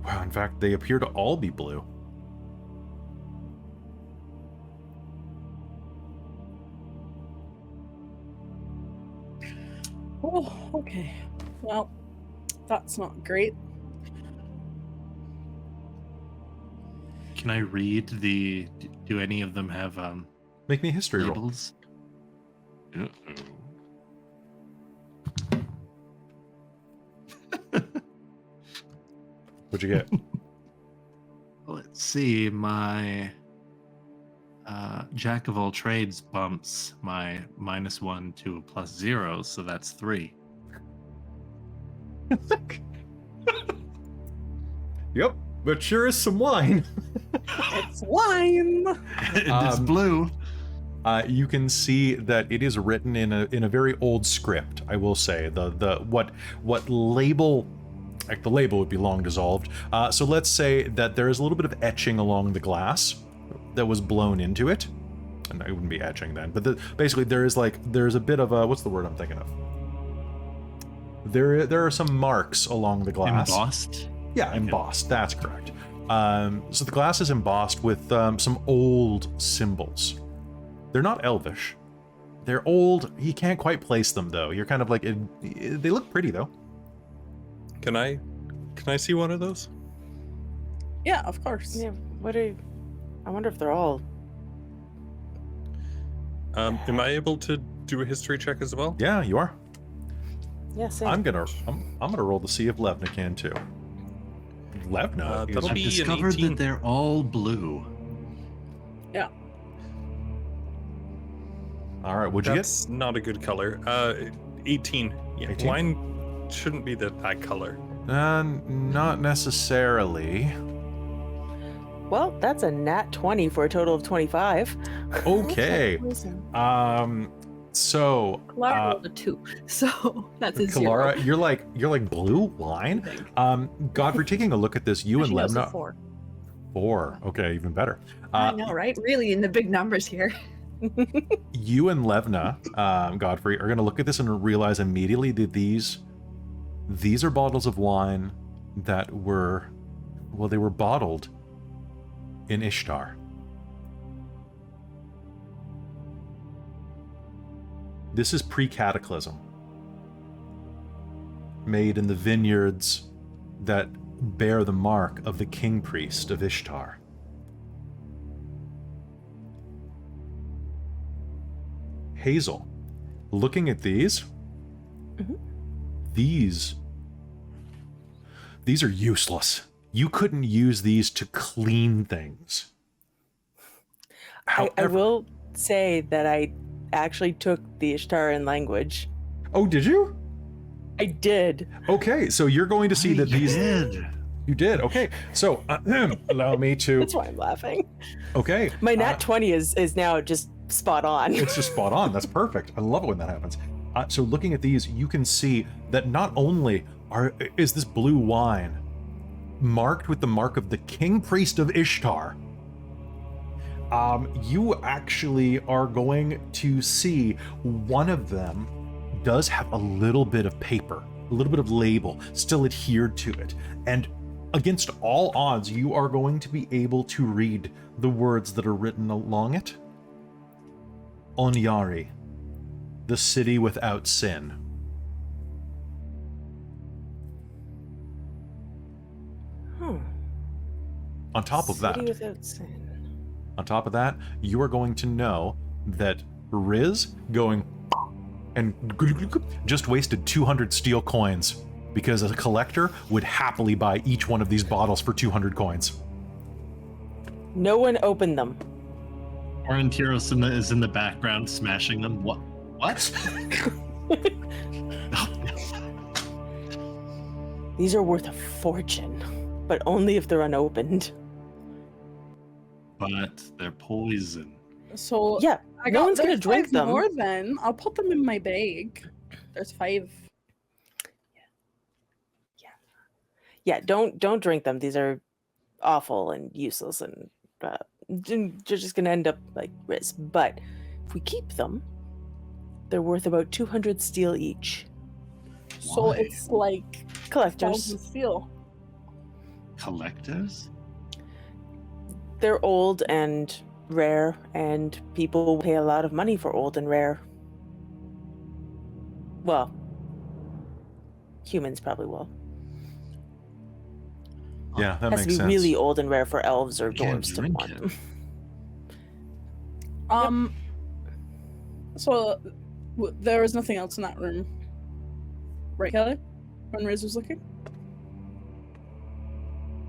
Wow, in fact, they appear to all be blue. Oh, okay. Well, that's not great. Can I read do any of them have Make me a history roll. labels? What'd you get? Let's see. My Jack of all trades bumps my -1 to a +0, so that's 3. Yep, but sure is some wine. It's wine. It's blue. You can see that it is written in a very old script. I will say what label, like the label would be long dissolved. So let's say that there is a little bit of etching along the glass that was blown into it, and it wouldn't be etching then. But basically, there's a bit of a, what's the word I'm thinking of? There are some marks along the glass. Embossed. Yeah, embossed. That's correct. So the glass is embossed with some old symbols. They're not elvish. They're old. You can't quite place them though. You're kind of like, they look pretty though. Can I see one of those? Yeah, of course. Yeah, I wonder if they're all. Am I able to do a history check as well? Yeah, you are. Yeah, same. I'm gonna roll to see if Levna can too. Levna. That'll I've be an discovered 18. that they're all blue. Yeah. All right, what'd you That's not a good color. 18. Yeah, 18? wine shouldn't be that color. get? Not necessarily. Well, that's a nat 20 for a total of 25. Okay. Poison. So Kelara rolled a 2, so that's a 0. Kelara, you're like blue wine. Godfrey, taking a look at this, you and Actually, that was a Levna. 4. 4. Okay, even better. I know, right? Really in the big numbers here. You and Levna, Godfrey, are going to look at this and realize immediately that these are bottles of wine that were bottled in Ishtar. This is pre-cataclysm, made in the vineyards that bear the mark of the king priest of Ishtar. Hazeal, looking at these, these are useless. You couldn't use these to clean things. I However, will say that I actually took the Ishtaran language. Oh, did you? I did. Okay, so you're going to see that these. did. You did. Okay, so allow me to. That's why I'm laughing. Okay. My nat 20 is now just spot on. It's just spot on. That's perfect. I love it when that happens. So looking at these, you can see that not only is this blue wine marked with the mark of the king priest of Ishtar, you actually are going to see one of them does have a little bit of paper, a little bit of label still adhered to it. And against all odds, you are going to be able to read the words that are written along it. Onyari, the city without sin. On top of that, City without sin. on top of that, you are going to know that Riz going and just wasted 200 steel coins because a collector would happily buy each one of these bottles for 200 coins. No one opened them. Aurontiros is in the background smashing them. What? These are worth a fortune, but only if they're unopened. But they're poison. So Yeah, no one's gonna there's drink 5 them. more then. I'll put them in my bag. There's 5. Yeah, don't drink them. These are awful and useless, and you're just gonna end up like Riz. But if we keep them, they're worth about 200 steel each. So Why? it's like Collectors. 1,000 steel. Collectors? They're old and rare, and people pay a lot of money for old and rare. Well, humans probably will. Yeah, that Has makes to be sense. really old and rare for elves or You can't dwarves to drink want it. them. So there was nothing else in that room, right, Kelly? When Riz was looking.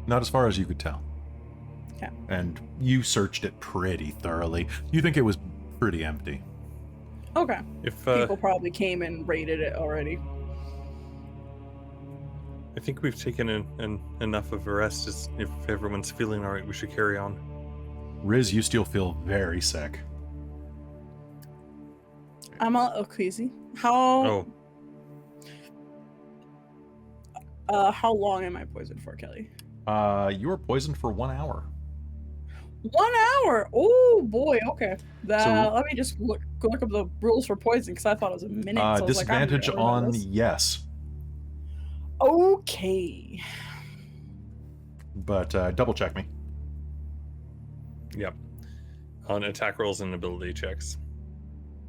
Not as far as you could tell. Okay. And you searched it pretty thoroughly. You think it was pretty empty. Okay. If People probably came and raided it already. I think we've taken enough of a rest. If everyone's feeling all right, we should carry on. Riz, you still feel very sick. I'm a little queasy. How long am I poisoned for, Kelly? You were poisoned for 1 hour. 1 hour. Oh boy. Okay. So- Let me just look up the rules for poison because I thought it was a minute. So I was like, I'm Disadvantage gonna learn on this. yes, Okay. but double check me. Yep. On attack rolls and ability checks.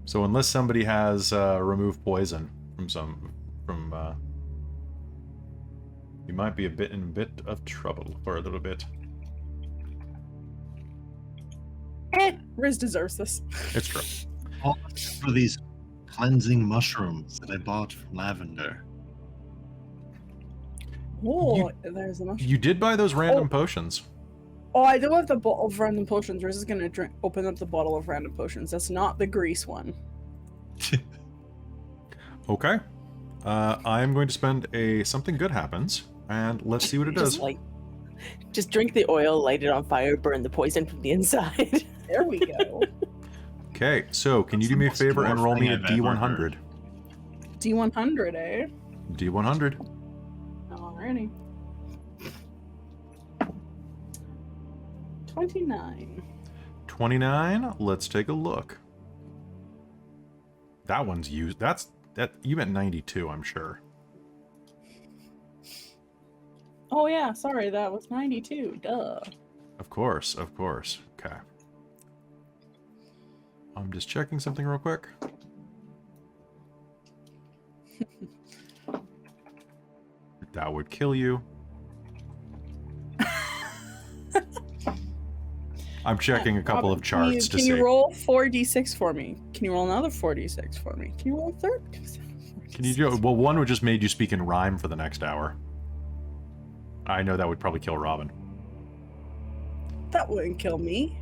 So unless somebody has remove poison you might be in a bit of trouble for a little bit. Riz deserves this. It's true. All for these cleansing mushrooms that I bought from Lavender. Oh, there's a mushroom. You did buy those random potions. Oh, I do have the bottle of random potions. Riz is gonna open up the bottle of random potions. That's not the grease one. Okay. I'm going to spend something good happens, and let's see what it does. Just drink the oil, light it on fire, burn the poison from the inside. There we go. Okay, so can you That's do me a the most favor and dwarf roll me thing a I've ever D100? D100, eh? D100. Alrighty. 29. 29. Let's take a look. That one's used. That you meant 92, I'm sure. Oh yeah, sorry, that was 92. Duh. Of course, of course. Okay. I'm just checking something real quick. That would kill you. I'm checking a couple of charts to Can see. you roll 4d6 for me? Can you roll another 4d6 for me? Can you roll a third? Can you do? Well, one would just made you speak in rhyme for the next hour. I know that would probably kill Robin. That wouldn't kill me.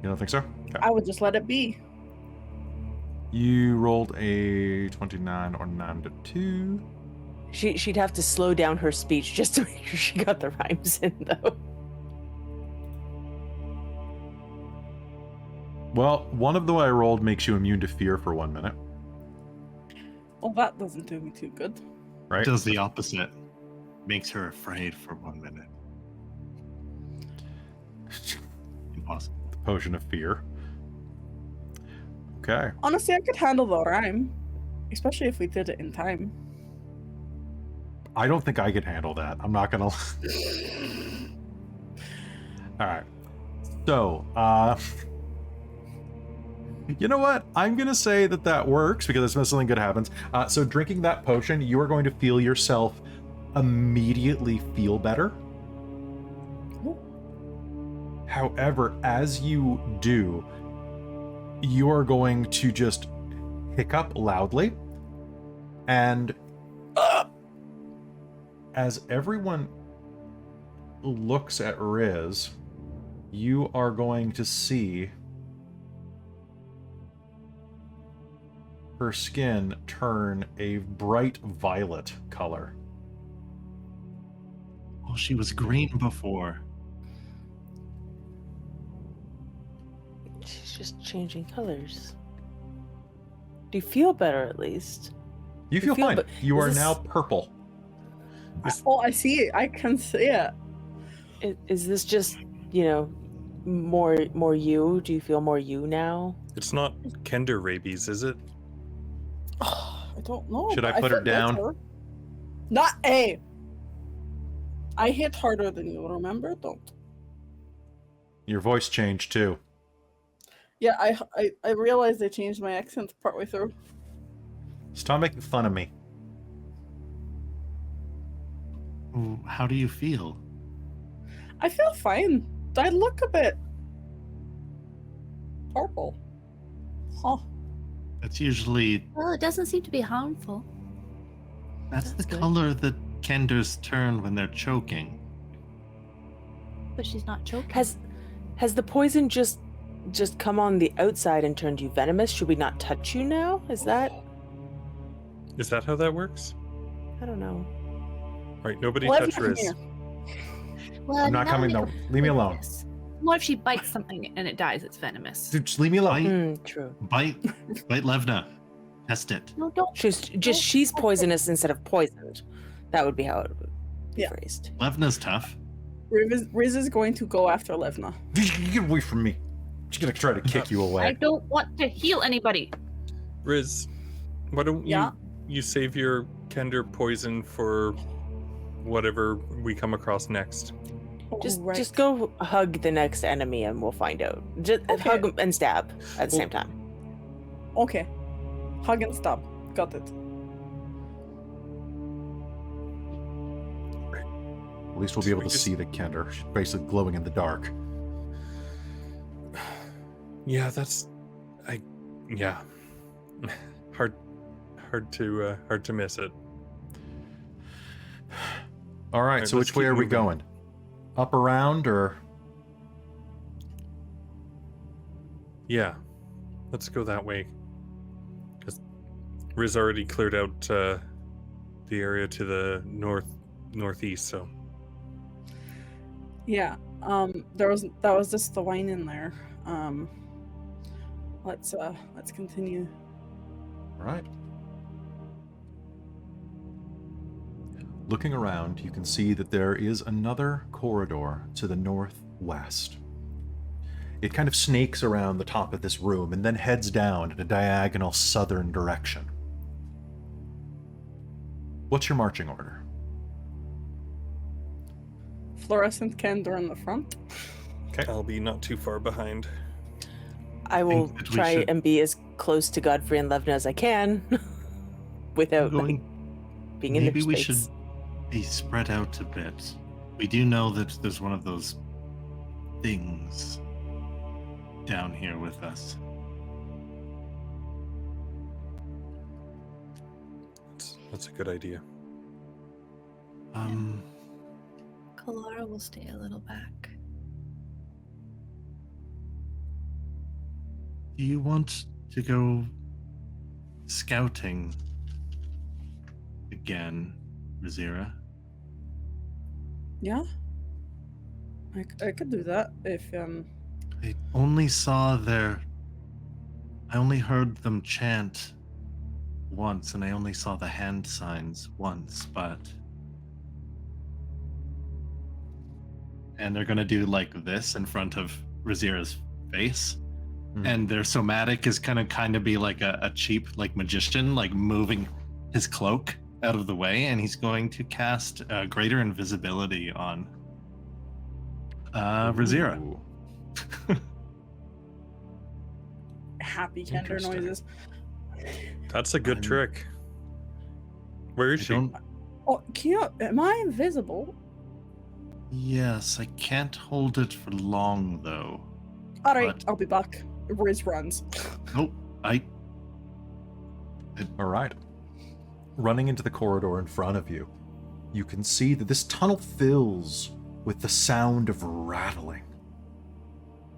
You don't think so? Okay. I would just let it be. You rolled a 29 or 9 to 2. She'd have to slow down her speech just to make sure she got the rhymes in, though. Well, one of the I rolled makes you immune to fear for 1 minute, Well, that doesn't do me too good. right? Does the opposite. Makes her afraid for 1 minute. Impossible. The potion of fear. Okay. Honestly, I could handle the rhyme, especially if we did it in time. I don't think I could handle that. I'm not gonna. All right. So, you know what? I'm gonna say that works because something good happens. So, drinking that potion, you are going to feel yourself immediately feel better. However, as you do, you are going to just hiccup loudly, and as everyone looks at Riz, you are going to see her skin turn a bright violet color. Oh, she was green before. She's just changing colors. Do you feel better at least? You feel feel fine. but You is are this- now purple. Oh, I see it. I can see it. Is this just, more you? Do you feel more you now? It's not Kender rabies, is it? I don't know. Should I but put her feel down? better. Not A. I hit harder than you, remember? Don't. Your voice changed too. Yeah, I realized I changed my accent partway through. Stop making fun of me. Ooh, how do you feel? I feel fine. I look a bit purple. Huh. That's usually Well, it doesn't seem to be harmful. that's the That's good. color that Kenders turn when they're choking. But she's not choking. Has the poison just come on the outside and turned you venomous? Should we not touch you now? Is that how that works? I don't know. All right, nobody Well, touch Riz. here. Well, I'm not now coming, we no. can Leave me do alone. this. What if she bites something and it dies? It's venomous. Dude, just leave me alone. True. Bite Levna. Test it. No, don't. She's poisonous instead of poisoned. That would be how it would be Yeah. phrased. Levna's tough. Riz is going to go after Levna. Get away from me. She's gonna try to kick you I away. don't want to heal anybody. Riz, why don't Yeah? you save your Kender poison for whatever we come across next? Just go hug the next enemy and we'll find out. Just Okay. hug and stab at the same time. Okay. Hug and stab. Got it. At least we'll be able to We just- see the Kender. She's basically glowing in the dark. Yeah, yeah. hard to miss it. All right, Alright, so let's which way keep are we moving. going? Up around or? Yeah, let's go that way. 'Cause Riz already cleared out the area to the northeast, so Yeah. That was just the wine in there. Let's continue. All right. Looking around, you can see that there is another corridor to the northwest. It kind of snakes around the top of this room and then heads down in a diagonal southern direction. What's your marching order? Fluorescent candle in the front. okay. I'll be not too far behind. I will that we try should- and be as close to Godfrey and Levna as I can without Going- being in Maybe their we space. should be spread out a bit. We do know that there's one of those things down here with us. That's a good idea. Kelara will stay a little back. Do you want to go scouting again, Rizira? Yeah. I could do that if I only saw I only heard them chant once, and I only saw the hand signs once, and they're gonna do like this in front of Rizira's face. And their somatic is kind of be like a cheap like magician, like moving his cloak out of the way, and he's going to cast greater invisibility on Rizira. Ooh. happy candor Interesting. noises. That's a good I'm- trick. Where is I she? don't- Oh, am I invisible? Yes, I can't hold it for long though. All right, But- I'll be back. Riz runs. Nope, All right. Running into the corridor in front of you, you can see that this tunnel fills with the sound of rattling.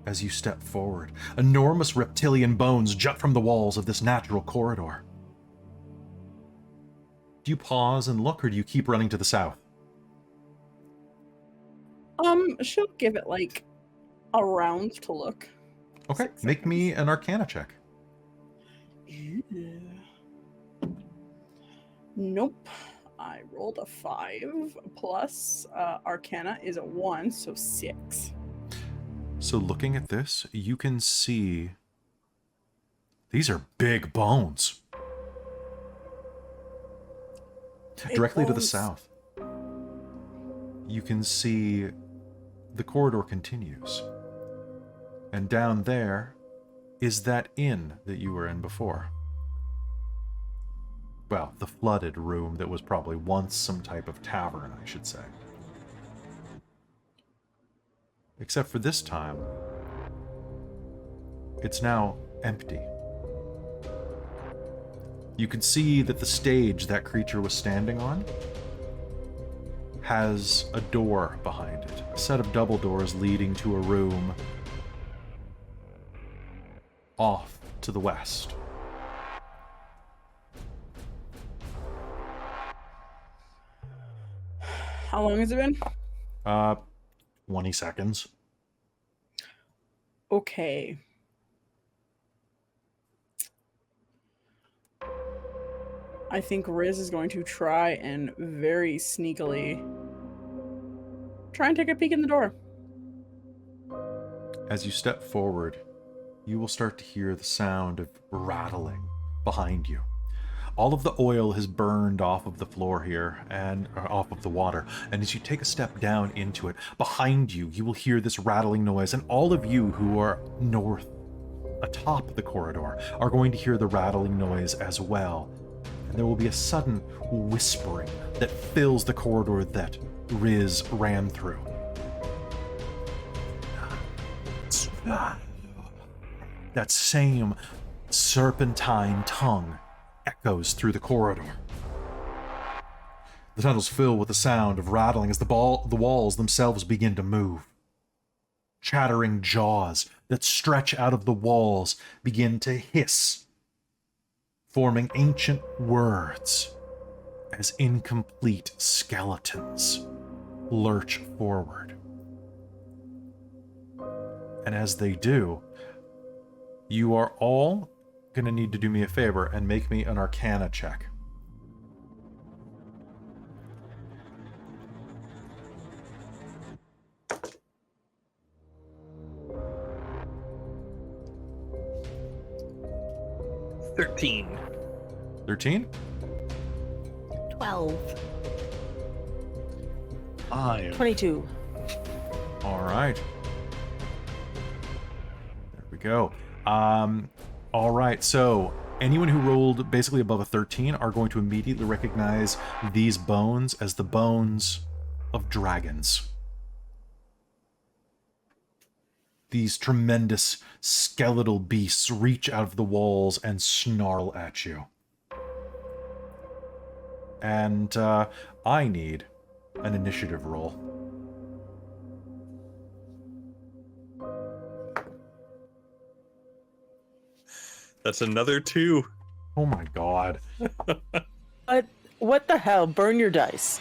As you step forward, enormous reptilian bones jut from the walls of this natural corridor. Do you pause and look, or do you keep running to the south? She'll give it like a round to look. Okay, 6 make me seconds. an Arcana check. Ew. Nope. I rolled a 5 plus Arcana is a 1, so 6. So looking at this, you can see these are big bones. Directly to the bones. south, you can see the corridor continues. And down there is that inn that you were in before. Well, the flooded room that was probably once some type of tavern, I should say. Except for this time, it's now empty. You could see that the stage that creature was standing on has a door behind it, a set of double doors leading to a room off to the west. How long has it been? 20 seconds. Okay. I think Riz is going to try and very sneakily try and take a peek in the door. As you step forward, you will start to hear the sound of rattling behind you. All of the oil has burned off of the floor here and off of the water. And as you take a step down into it, behind you, you will hear this rattling noise. And all of you who are north, atop the corridor, are going to hear the rattling noise as well. And there will be a sudden whispering that fills the corridor that Riz ran through. That same serpentine tongue echoes through the corridor. The tunnels fill with the sound of rattling as the walls themselves begin to move. Chattering jaws that stretch out of the walls begin to hiss, forming ancient words as incomplete skeletons lurch forward. And as they do, you are all going to need to do me a favor and make me an Arcana check. $13. 13? 12. 5. 22. All right. There we go. All right, so anyone who rolled basically above a 13 are going to immediately recognize these bones as the bones of dragons. These tremendous skeletal beasts reach out of the walls and snarl at you. And I need an initiative roll. That's another 2. Oh my god. What the hell? Burn your dice.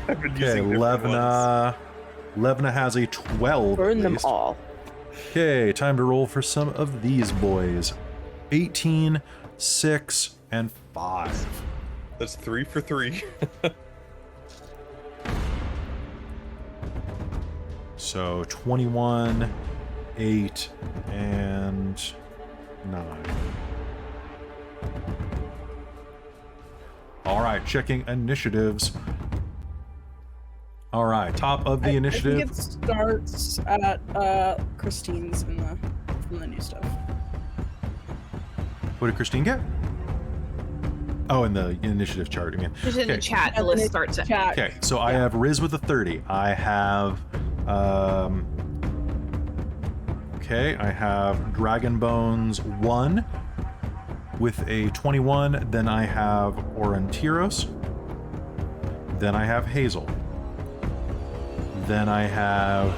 I've been Okay, using different ones. Levna has a 12. Burn at them least. all. Okay, time to roll for some of these boys. 18, 6, and 5. That's 3 for 3. So 21, 8, and 9. All right, checking initiatives. All right, top of the initiative. I think it starts at Christine's in the new stuff. What did Christine get? Oh, in the initiative chart again. Just in the chat, the list starts at. Chat. Okay, so I have Riz with a 30. I have, I have Dragon Bones 1 with a 21. Then I have Aurontiros. Then I have Hazeal. Then I have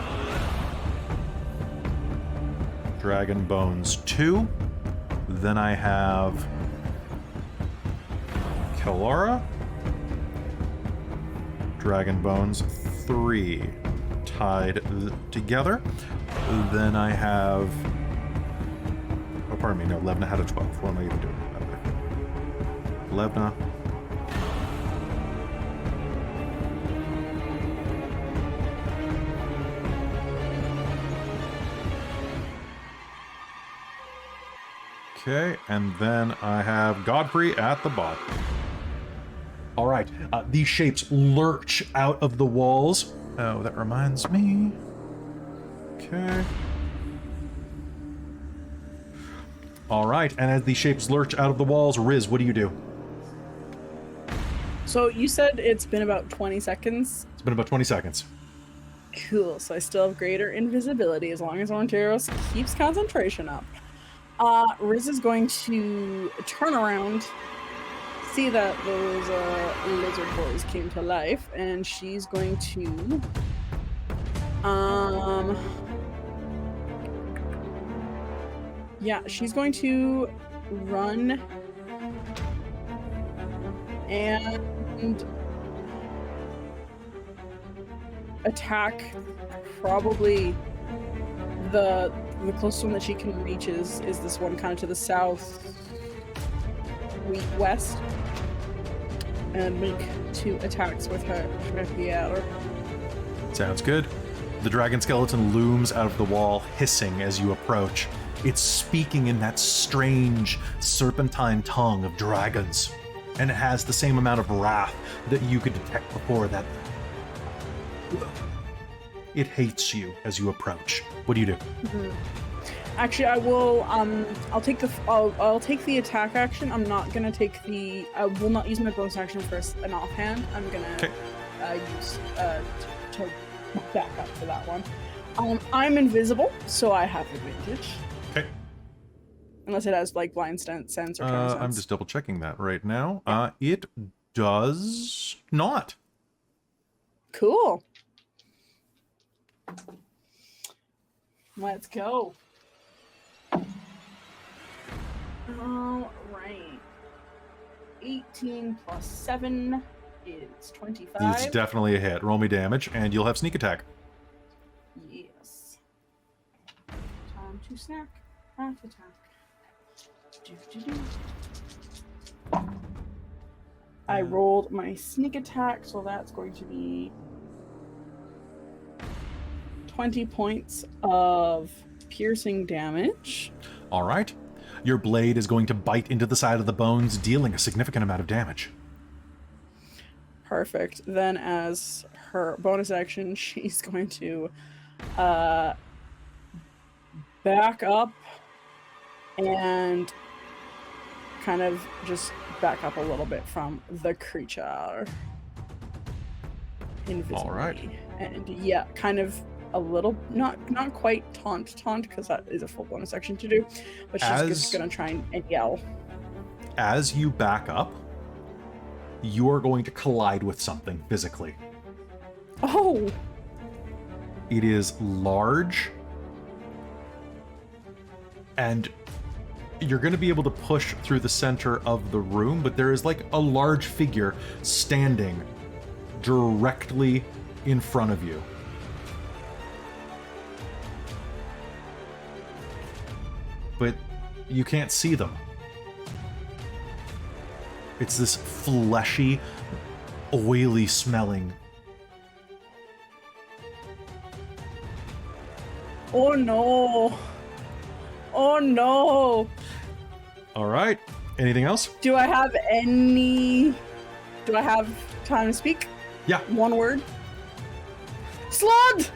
Dragon Bones 2. Then I have Kelara. Dragon Bones 3 tied together. Then I have... Oh, pardon me. No, Levna had a 12. What am I even doing? Levna. Okay, and then I have Godfrey at the bottom. All right, these shapes lurch out of the walls. Oh, that reminds me. Okay. All right, and as these shapes lurch out of the walls, Riz, what do you do? So you said it's been about 20 seconds. It's been about 20 seconds. Cool. So I still have greater invisibility as long as Aurontiros keeps concentration up. Riz is going to turn around, see that those lizard boys came to life, and she's going to she's going to run and attack probably the closest one that she can reach is this one kind of to the south west, and make 2 attacks with her rapier. Sounds good. The dragon skeleton looms out of the wall, hissing as you approach. It's speaking in that strange serpentine tongue of dragons, and it has the same amount of wrath that you could detect before. That it hates you as you approach. What do you do? Mm-hmm. Actually, I will. I'll take the attack action. I'm not gonna take the. I will not use my bonus action for an offhand. I'm gonna use to back up for that one. I'm invisible, so I have advantage. Okay. Unless it has like blind sense or counter sense. I'm just double checking that right now. It does not. Cool. Let's go. All right. 18 plus 7 is 25. It's definitely a hit. Roll me damage, and you'll have sneak attack. Yes. Time to snack. Half attack. I rolled my sneak attack, so that's going to be 20 points of piercing damage. All right. Your blade is going to bite into the side of the bones, dealing a significant amount of damage. Perfect. Then as her bonus action, she's going to back up and kind of just back up a little bit from the creature. Invisibly. All right. And yeah, kind of a little, not quite taunt, because that is a full bonus action to do, but she's just gonna try and yell. As you back up, you are going to collide with something physically. Oh! It is large, and you're going to be able to push through the center of the room, but there is like a large figure standing directly in front of you. But you can't see them. It's this fleshy, oily smelling. Oh no! Oh no! All right. Anything else? Do I have time to speak? Yeah. One word. Slud!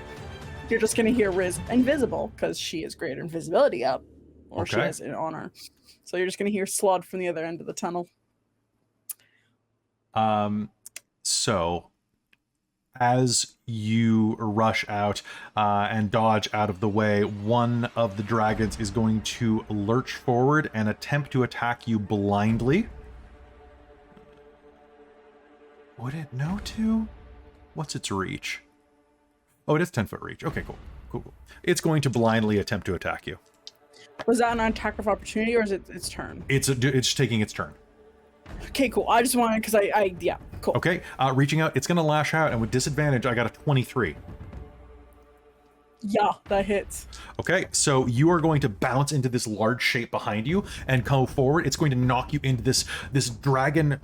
You're just gonna hear Riz invisible, because she has greater invisibility up. Or she has it on her. So you're just gonna hear Slud from the other end of the tunnel. So as you rush out and dodge out of the way, one of the dragons is going to lurch forward and attempt to attack you blindly. Would it know to? What's its reach? Oh, it is 10-foot reach. Okay, cool. It's going to blindly attempt to attack you. Was that an attack of opportunity, or is it its turn? It's taking its turn. Okay, cool. I just wanted, because yeah, cool. Okay, reaching out, it's going to lash out, and with disadvantage, I got a 23. Yeah, that hits. Okay, so you are going to bounce into this large shape behind you and go forward. It's going to knock you into this dragon,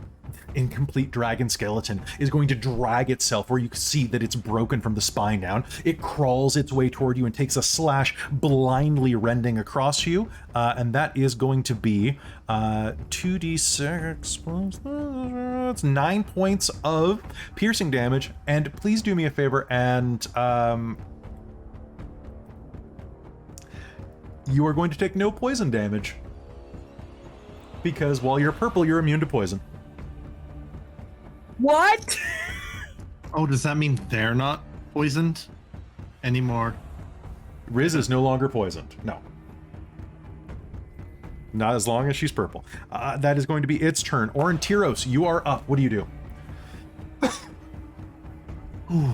incomplete dragon skeleton is going to drag itself where you can see that it's broken from the spine down. It crawls its way toward you and takes a slash, blindly rending across you, and that is going to be 2d6. It's 9 points of piercing damage. And please do me a favor and you are going to take no poison damage, because while you're purple, you're immune to poison. What? Oh, does that mean they're not poisoned anymore? Riz is no longer poisoned. No. Not as long as she's purple. That is going to be its turn. Aurontiros, you are up. What do you do? Ooh.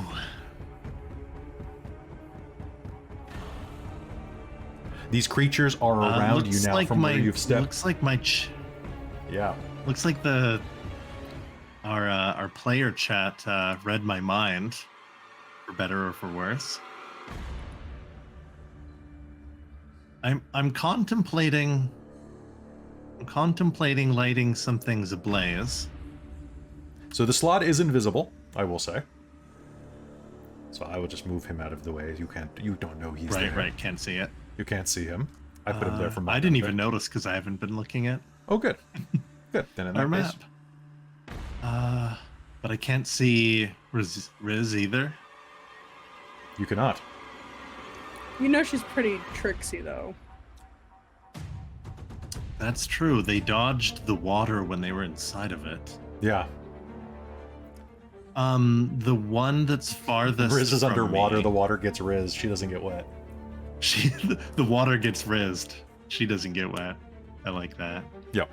These creatures are around you now like from where you've stepped. Looks like my... Yeah. Looks like our player chat read my mind, for better or for worse. I'm contemplating lighting some things ablaze. So the slot is invisible, I will say. So I will just move him out of the way. You don't know he's there. Right, can't see it. You can't see him. I put him there for my I didn't benefit. even notice because I haven't been looking at Oh, good. Good. Then in our that case, map. But I can't see Riz either. you cannot. You know she's pretty tricksy though. That's true. They dodged the water when they were inside of it. Yeah. The one that's farthest Riz is from underwater. me- The water gets Riz. She doesn't get wet. the water gets rizzed. She doesn't get wet. I like that. Yep.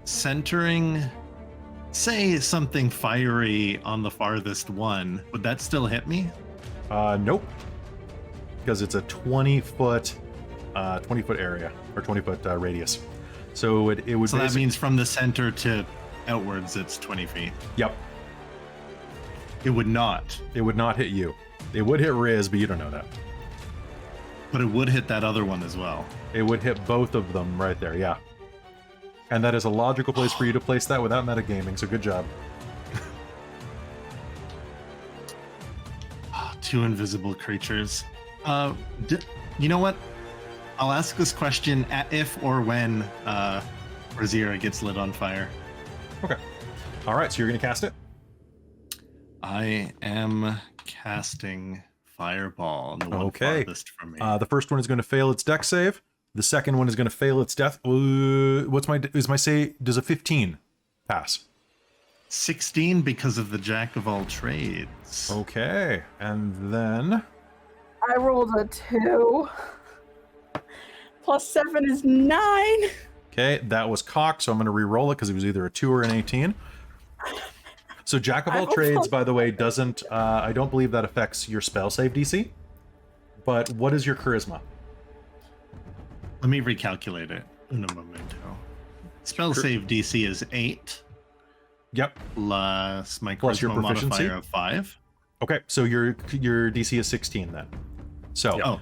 Centering, say something fiery on the farthest one. Would that still hit me? Nope. Because it's a 20-foot area or 20-foot radius. So it would. So that means from the center to outwards, it's 20 feet. Yep. It would not. It would not hit you. It would hit Riz, but you don't know that. But it would hit that other one as well. It would hit both of them right there. Yeah. And that is a logical place for you to place that without metagaming. So good job. Two invisible creatures. You know what? I'll ask this question if or when Rizira gets lit on fire. Okay. All right. So you're going to cast it? I am casting Fireball, the one Okay. farthest from me. The first one is going to fail its dex save. The second one is going to fail its death. What's my say? Does a 15 pass? 16 because of the Jack of all trades. Okay. And then I rolled a 2. Plus 7 is 9. okay, that was cocked, so I'm going to re-roll it because it was either a 2 or an 18. So Jack of all trades, by the way, doesn't. I don't believe that affects your spell save DC. But what is your charisma? Let me recalculate it. Uno momento. Spell save DC is 8 Yep. plus my Plus your charisma proficiency? modifier of 5. Okay, so your DC is 16 then. So Oh,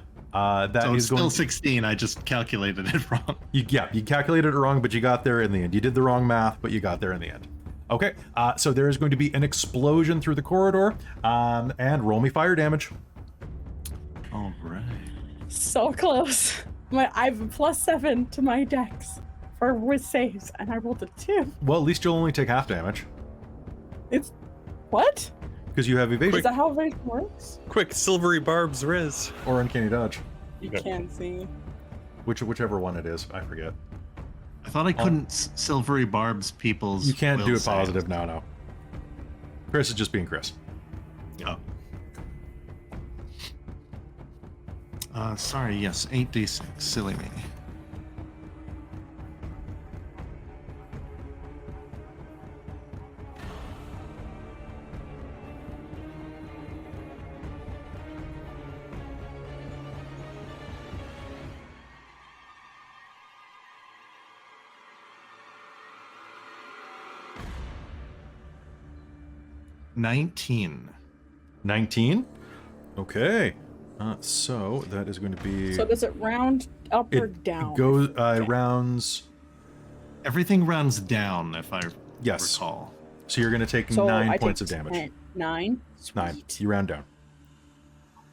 that so it's is going. still 16. I just calculated it wrong. You calculated it wrong, but you got there in the end. You did the wrong math, but you got there in the end. Okay, so there is going to be an explosion through the corridor, and roll me fire damage. All right. So close. I have a plus 7 to my dex for with saves, and I rolled a 2. Well, at least you'll only take half damage It's what? because you have evasion Is that how evasion works? Quick, silvery barbs, Riz. or uncanny dodge, You Okay. can't see. whichever one it is. I forget. I thought I couldn't silvery barbs people's. You can't do will it save. positive. No. Chris is just being Chris. Oh. Sorry, yes, 8d6. Silly me. $19. 19. Okay. So that is going to be. So does it round up or down? Goes rounds. Everything rounds down, if I Yes. recall. So you're going to take So 9 I points take of damage. 10. 9. 9. Sweet. You round down.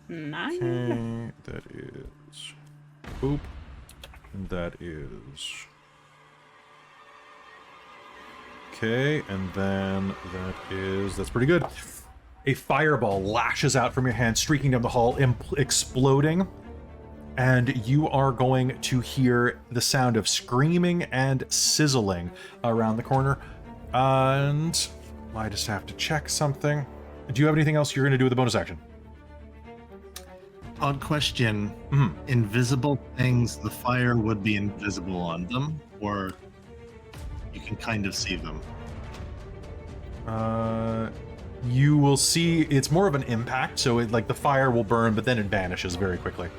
9. Okay, that is boop, and that is okay, and then that's pretty good. A fireball lashes out from your hand, streaking down the hall, exploding, and you are going to hear the sound of screaming and sizzling around the corner. And I just have to check something. Do you have anything else you're going to do with the bonus action? Odd question. Invisible things, the fire would be invisible on them, or you can kind of see them? You will see it's more of an impact, so like the fire will burn, but then it vanishes very quickly.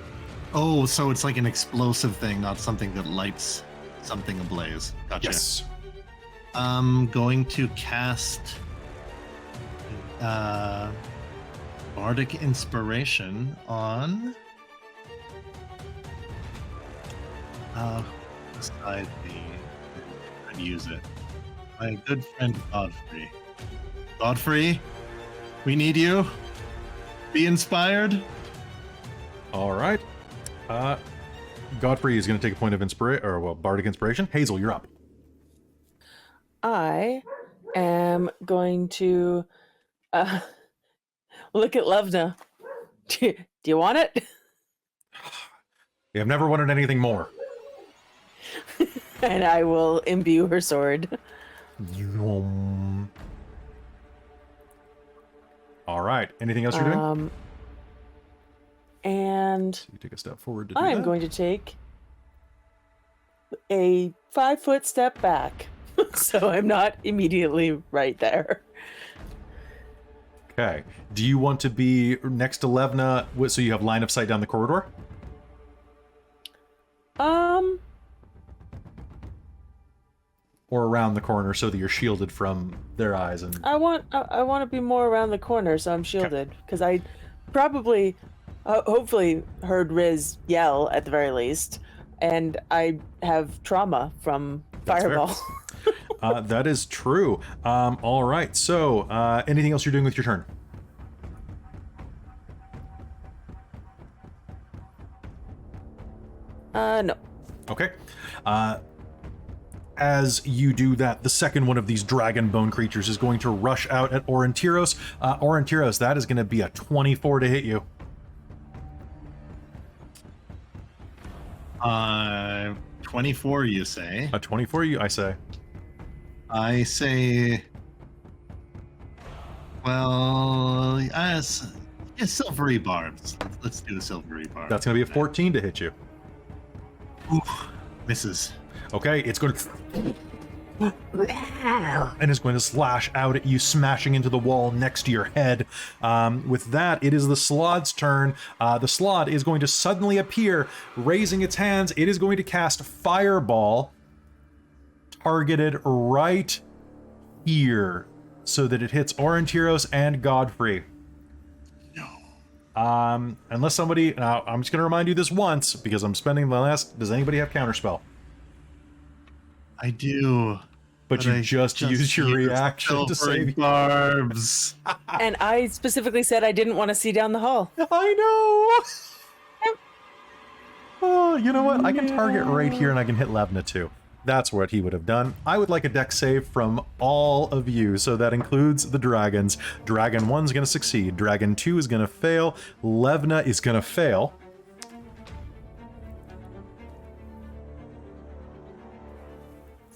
Oh, so it's like an explosive thing, not something that lights something ablaze. Gotcha. Yes. I'm going to cast Bardic Inspiration on beside me. I'd use it. My good friend Godfrey. Godfrey, we need you. Be inspired. All right. Godfrey is going to take a point of Bardic Inspiration. Hazeal, you're up. I am going to look at Levna. Do you want it? I've never wanted anything more. And I will imbue her sword. All right. Anything else you're doing? And So you take a step forward to do I am that. going to take a 5-foot step back. So I'm not immediately right there. Okay. Do you want to be next to Levna so you have line of sight down the corridor? Or around the corner so that you're shielded from their eyes and I want to be more around the corner so I'm shielded because I probably hopefully heard Riz yell at the very least, and I have trauma from That's fair. fireball. That is true. All right. So, anything else you're doing with your turn? No. Okay. As you do that, the second one of these dragon bone creatures is going to rush out at Aurontiros. Aurontiros, that is going to be a 24 to hit you. 24, you say? A 24, I say. I say, well, silvery barbs. Let's do the silvery barbs. That's going to be a 14 to hit you. Oof, misses. Okay, it's going to... and is going to slash out at you, smashing into the wall next to your head. With that, it is the Slod's turn. The Slod is going to suddenly appear, raising its hands. It is going to cast Fireball, targeted right here, so that it hits Aurontiros and Godfrey. No. Unless somebody... Now, I'm just going to remind you this once, because I'm spending the last... Does anybody have Counterspell? I do. But you just used your reaction to save barbs. And I specifically said I didn't want to see down the hall. I know. Oh, you know what? I can target right here and I can hit Levna too. That's what he would have done. I would like a dex save from all of you, so that includes the dragons. Dragon 1's going to succeed. Dragon 2 is going to fail. Levna is going to fail.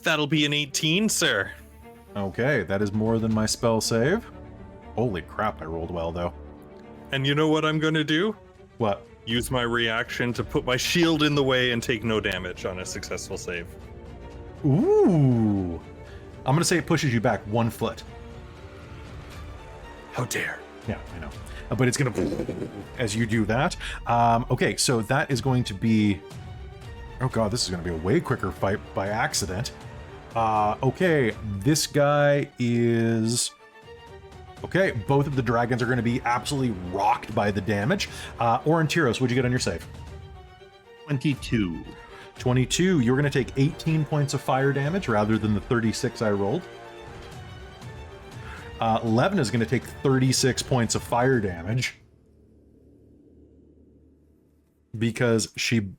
That'll be an 18, sir. Okay, that is more than my spell save. Holy crap, I rolled well though. And you know what I'm going to do? What? Use my reaction to put my shield in the way and take no damage on a successful save. Ooh. I'm going to say it pushes you back 1 foot. How dare. Yeah, I know. But it's going to... as you do that. Okay, so that is going to be... Oh god, this is going to be a way quicker fight by accident. Okay, this guy is... Okay, both of the dragons are going to be absolutely rocked by the damage. Aurontiros, what'd you get on your save? 22. 22. You're going to take 18 points of fire damage rather than the 36 I rolled. Levna is going to take 36 points of fire damage because she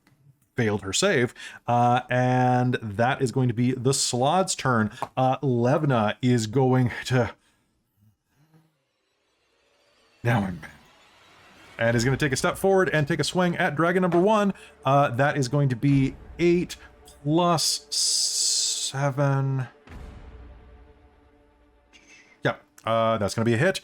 failed her save, and that is going to be the Slod's turn. Levna is going to... Now I'm... And is going to take a step forward and take a swing at dragon number 1. That is going to be 8 plus 7... Yep, that's going to be a hit.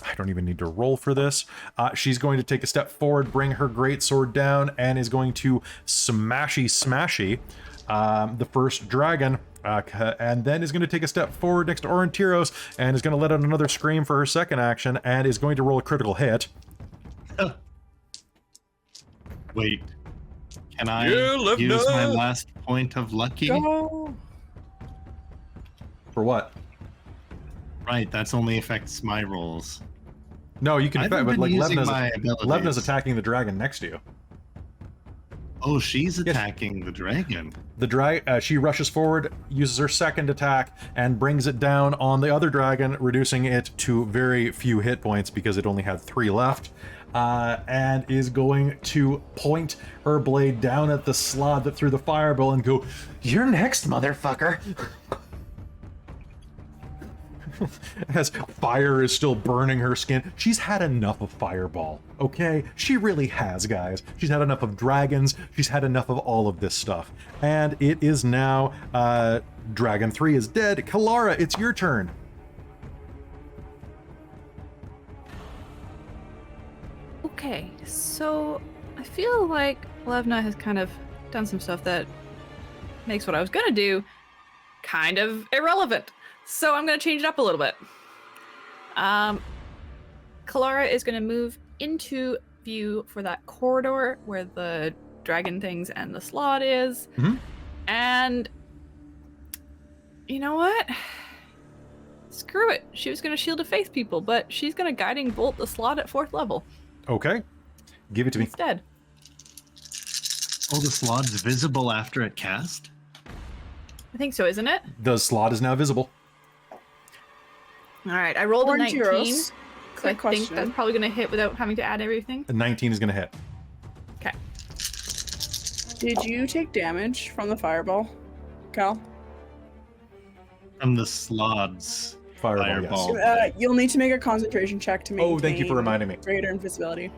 I don't even need to roll for this. She's going to take a step forward, bring her greatsword down, and is going to smashy the first dragon. And then is going to take a step forward next to Aurontiros and is going to let out another scream for her second action and is going to roll a critical hit. Wait, can I use my last point of lucky? Go. For what? Right, that's only affects my rolls. No, you can affect, but like Levna's abilities. attacking the dragon next to you. Oh, she's attacking the dragon. She rushes forward, uses her second attack, and brings it down on the other dragon, reducing it to very few hit points because it only had 3 left. And is going to point her blade down at the slot that threw the fireball and go, "You're next, motherfucker!" As fire is still burning her skin. She's had enough of fireball, okay? She really has, guys. She's had enough of dragons. She's had enough of all of this stuff. And it is now, Dragon 3 is dead. Kelara, it's your turn. Okay, so I feel like Levna has kind of done some stuff that makes what I was gonna do kind of irrelevant. So I'm gonna change it up a little bit. Kelara is gonna move into view for that corridor where the dragon things and the slot is. Mm-hmm. And you know what? Screw it. She was gonna shield of faith people, but she's gonna guiding bolt the slot at 4th level. Okay. Give it to me. Instead. Oh, the slot's visible after it cast? I think so, isn't it? The slot is now visible. All right, I rolled a 19. Aurontiros, So I quick think question. that's probably going to hit without having to add everything. A 19 is going to hit. Okay. Did you take damage from the fireball, Cal? From the slot's Fireball. Yes. You'll need to make a concentration check to maintain Oh, thank you for reminding me. greater invisibility.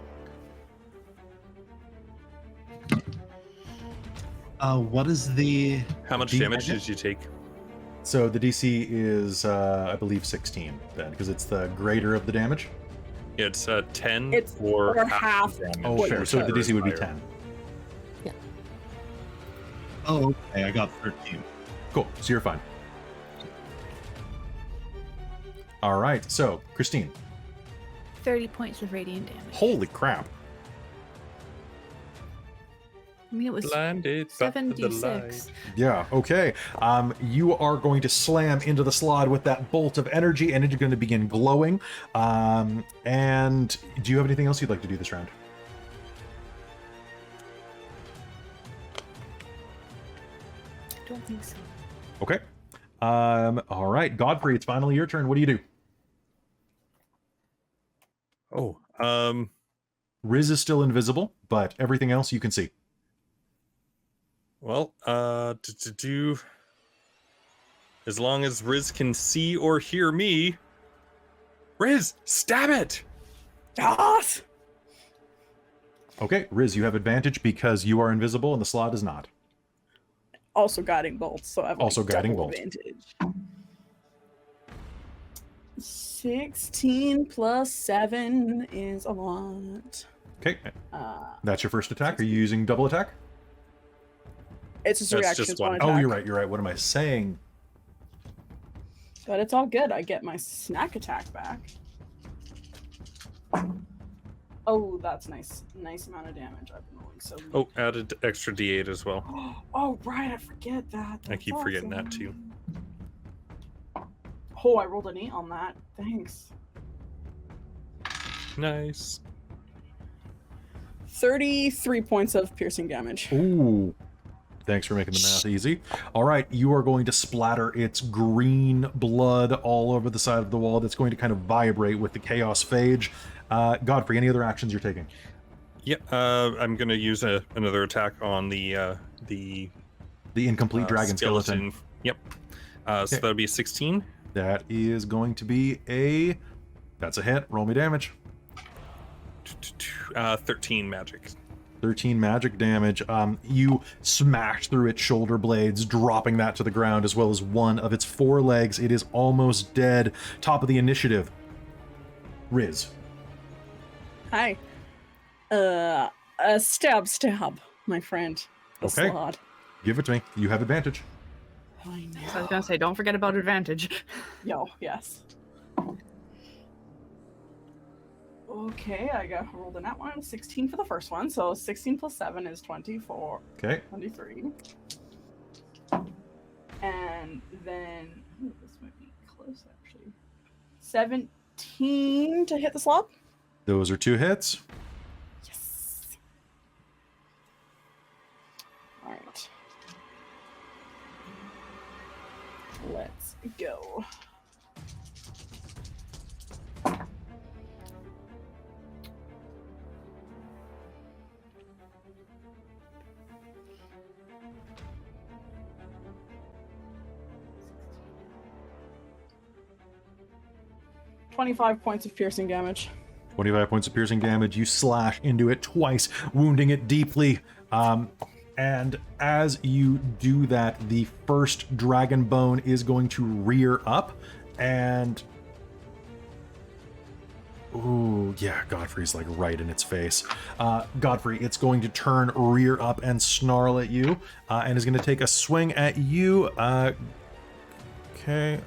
What is the... How much D- damage did you take? So the DC is, I believe, 16 then, because it's the greater of the damage. It's 10 It's or half. the damage. Oh, What fair. you So the DC would be Fire. 10. Oh, okay, I got 13. Cool. So you're fine. All right. So, Christine. 30 points of radiant damage. Holy crap. I mean, it was Blinded by the 7d6. light. Yeah, okay. You are going to slam into the slot with that bolt of energy, and it's going to begin glowing. And do you have anything else you'd like to do this round? I don't think so. Okay. All right, Godfrey, it's finally your turn. What do you do? Oh, Riz is still invisible, but everything else you can see. well, as long as Riz can see or hear me, Riz, stab it! Yes! Okay, Riz, you have advantage because you are invisible and the slot is not. Also guiding bolts, so I have Also guiding double bolts. advantage. 16 plus 7 is a lot. Okay, Uh, that's your first attack. Are you using double attack? it's just a That's reaction. just It's one one. attack. Oh, you're right, you're right. What am I saying? But it's all good. I get my snack attack back. Oh, that's nice. Nice amount of damage. I've been rolling so. Oh, added extra D8 as well. Oh, right. I forget that. I keep That's forgetting that too. Oh, I rolled an 8 on that. Thanks. Nice. 33 points of piercing damage. Ooh. Thanks for making the math easy. All right, you are going to splatter its green blood all over the side of the wall. That's going to kind of vibrate with the chaos phage. Godfrey, any other actions you're taking? Yeah, I'm gonna use another attack on the The incomplete dragon skeleton. Yep. So Okay. that'll be a 16. That is going to be a... That's a hit. Roll me damage. 13 magic. 13 magic damage. You smash through its shoulder blades, dropping that to the ground, as well as one of its 4 legs. It is almost dead. Top of the initiative. Riz. Hi. A stab, my friend. The Okay. slot. Give it to me. You have advantage. I know. So I was gonna say, don't forget about advantage. Yo, yes. Okay, I got rolled in that one. 16 for the first one, so 16 plus 7 is 24. Okay. 23. And then, ooh, this might be close actually. 17 to hit the slot. Those are 2 hits. Yes. All right. Let's go. $25 points of piercing damage. 25 points of piercing damage. You slash into it twice, wounding it deeply. And as you do that, the first dragon bone is going to rear up and... Ooh, yeah, Godfrey's like right in its face. Godfrey, it's going to turn, rear up, and snarl at you, and is going to take a swing at you. Okay,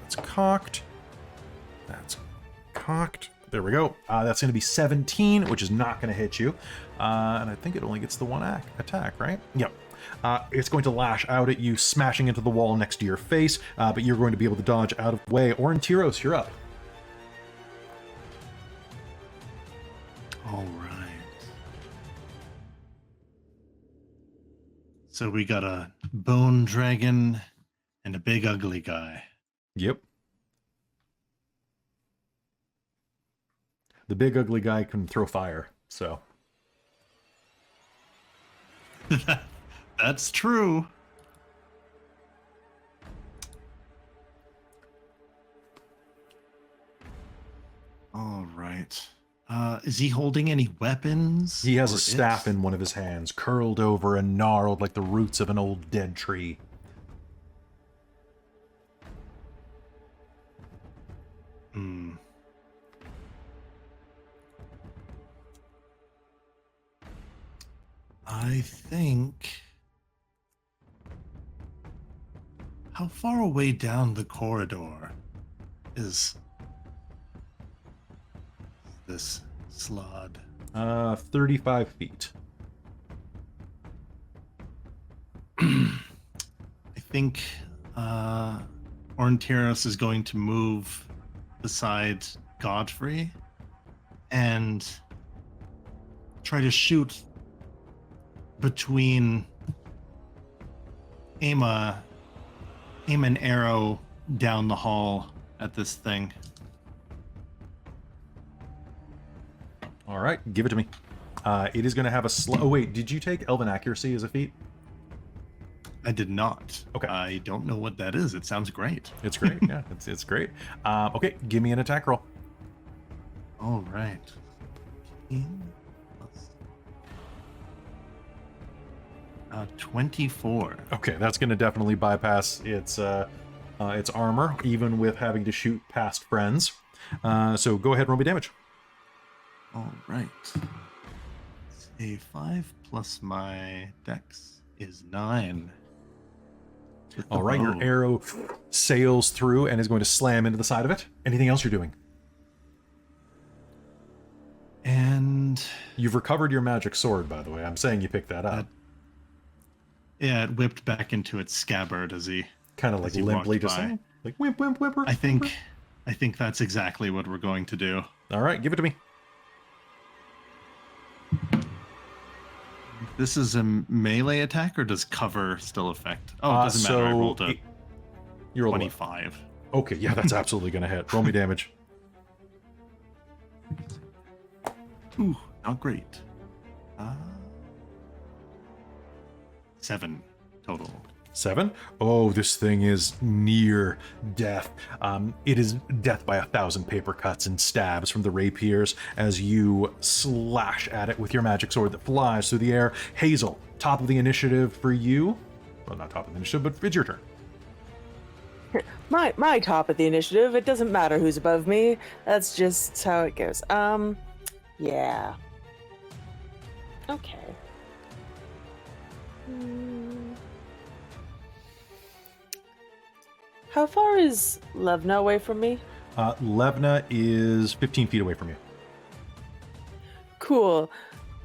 that's cocked. That's cocked. There we go. That's going to be 17, which is not going to hit you. And I think it only gets the one attack, right? Yep. It's going to lash out at you, smashing into the wall next to your face, but you're going to be able to dodge out of the way. Aurontiros, you're up. All right. So we got a bone dragon and a big ugly guy. Yep. The big ugly guy can throw fire, so. That's true. All right. Is he holding any weapons? He has or a staff in one of his hands, curled over and gnarled like the roots of an old dead tree. Hmm. I think... How far away down the corridor is this slod? 35 feet. I think Aurontiros is going to move beside Godfrey and try to shoot between aim an arrow down the hall at this thing. All right, give it to me. It is going to have a oh wait, did you take Elven Accuracy as a feat? I did not. Okay. I don't know what that is. It sounds great. It's great. Yeah, it's great. Okay, give me an attack roll. All right. 24. Okay, that's going to definitely bypass its armor, even with having to shoot past friends. So go ahead and roll me damage. All right. A 5 plus my dex is 9. All right, your arrow sails through and is going to slam into the side of it. Anything else you're doing? And You've recovered your magic sword, by the way. I'm saying you picked that up. yeah, it whipped back into its scabbard as he Kind of like as he limply walked just by. saying, like whimp, whimp, whimper. I think that's exactly what we're going to do. All right, give it to me. This is a melee attack, or does cover still affect? Oh, it doesn't matter. I rolled a You rolled a what? 25. Okay, yeah, that's absolutely going to hit. Roll me damage. Ooh, not great. 7 total. 7? Oh, this thing is near death. It is death by 1,000 paper cuts and stabs from the rapiers as you slash at it with your magic sword that flies through the air. Hazeal, top of the initiative for you. Well, not top of the initiative, but it's your turn. My top of the initiative. It doesn't matter who's above me. That's just how it goes. Yeah. Okay. How far is Levna away from me? Levna is 15 feet away from you. Cool.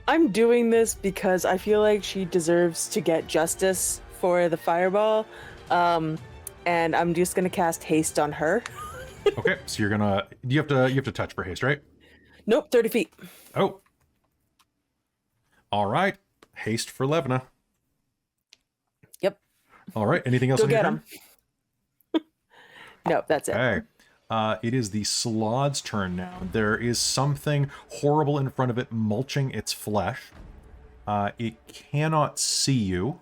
I'm doing this because I feel like she deserves to get justice for the fireball. And I'm just gonna cast haste on her. Okay, so you're gonna you have to touch for haste, right? Nope, 30 feet. Oh. All right. Haste for Levna. Yep. All right. Anything else Go on your get turn? him. Nope, that's it. Okay. It is the Slod's turn now. There is something horrible in front of it, mulching its flesh. It cannot see you.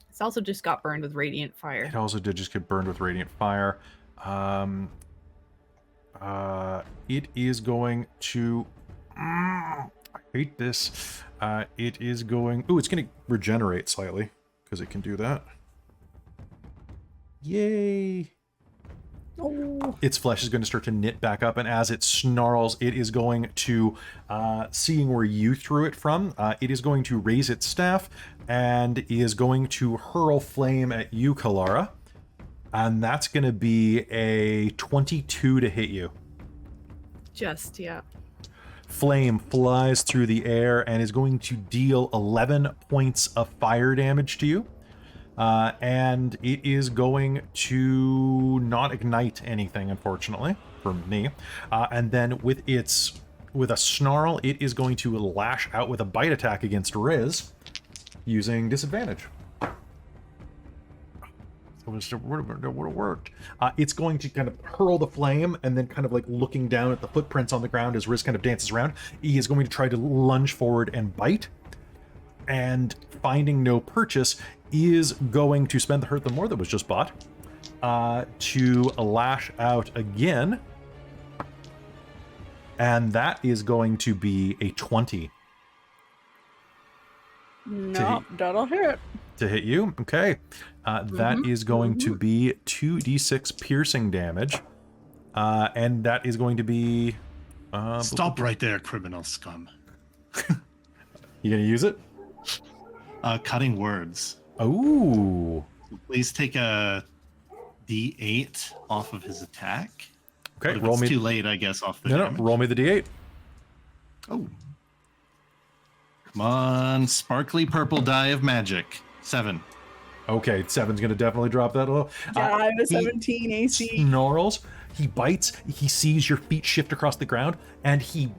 It's also just got burned with radiant fire. It also did just get burned with radiant fire. It is going to... I hate this. It is going... Ooh, it's going to regenerate slightly, because it can do that. Yay! Oh. Its flesh is going to start to knit back up, and as it snarls, it is going to, seeing where you threw it from, it is going to raise its staff, and is going to hurl flame at you, Kelara. And that's going to be a 22 to hit you. Just, yeah. Flame flies through the air and is going to deal 11 points of fire damage to you. And it is going to not ignite anything, unfortunately, for me. And then with a snarl, it is going to lash out with a bite attack against Riz, using disadvantage. So it would have worked. It's going to kind of hurl the flame and then kind of like looking down at the footprints on the ground as Riz kind of dances around. He is going to try to lunge forward and bite. And finding no purchase, is going to spend the Hurt the More that was just bought to lash out again. And that is going to be a 20. No, that'll hit. To hit you. Okay. That is going to be 2d6 piercing damage. And that is going to be... Stop right there, criminal scum. You gonna use it? Cutting words. Oh. Please take a d8 off of his attack. Okay, But if roll it's me. too late, I guess, off the No, damage. roll me the d8. Oh. Come on, sparkly purple die of magic. 7. Okay, 7's gonna definitely drop that a little. Yeah, I have a He 17 AC. snarls, he bites, he sees your feet shift across the ground, and he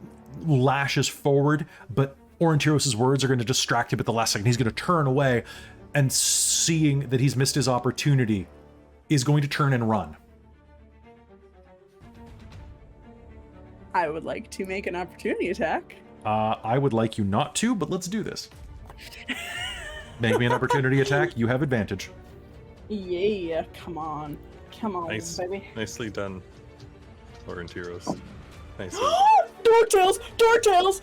lashes forward, but Aurontiros' words are going to distract him at the last second. He's going to turn away, and seeing that he's missed his opportunity, is going to turn and run. I would like to make an opportunity attack. I would like you not to, but let's do this. Make me an opportunity attack. You have advantage. Yeah, come on. Come on, Nice. baby. Nicely done, Aurontiros. Nicely. Dork tails! Dork tails!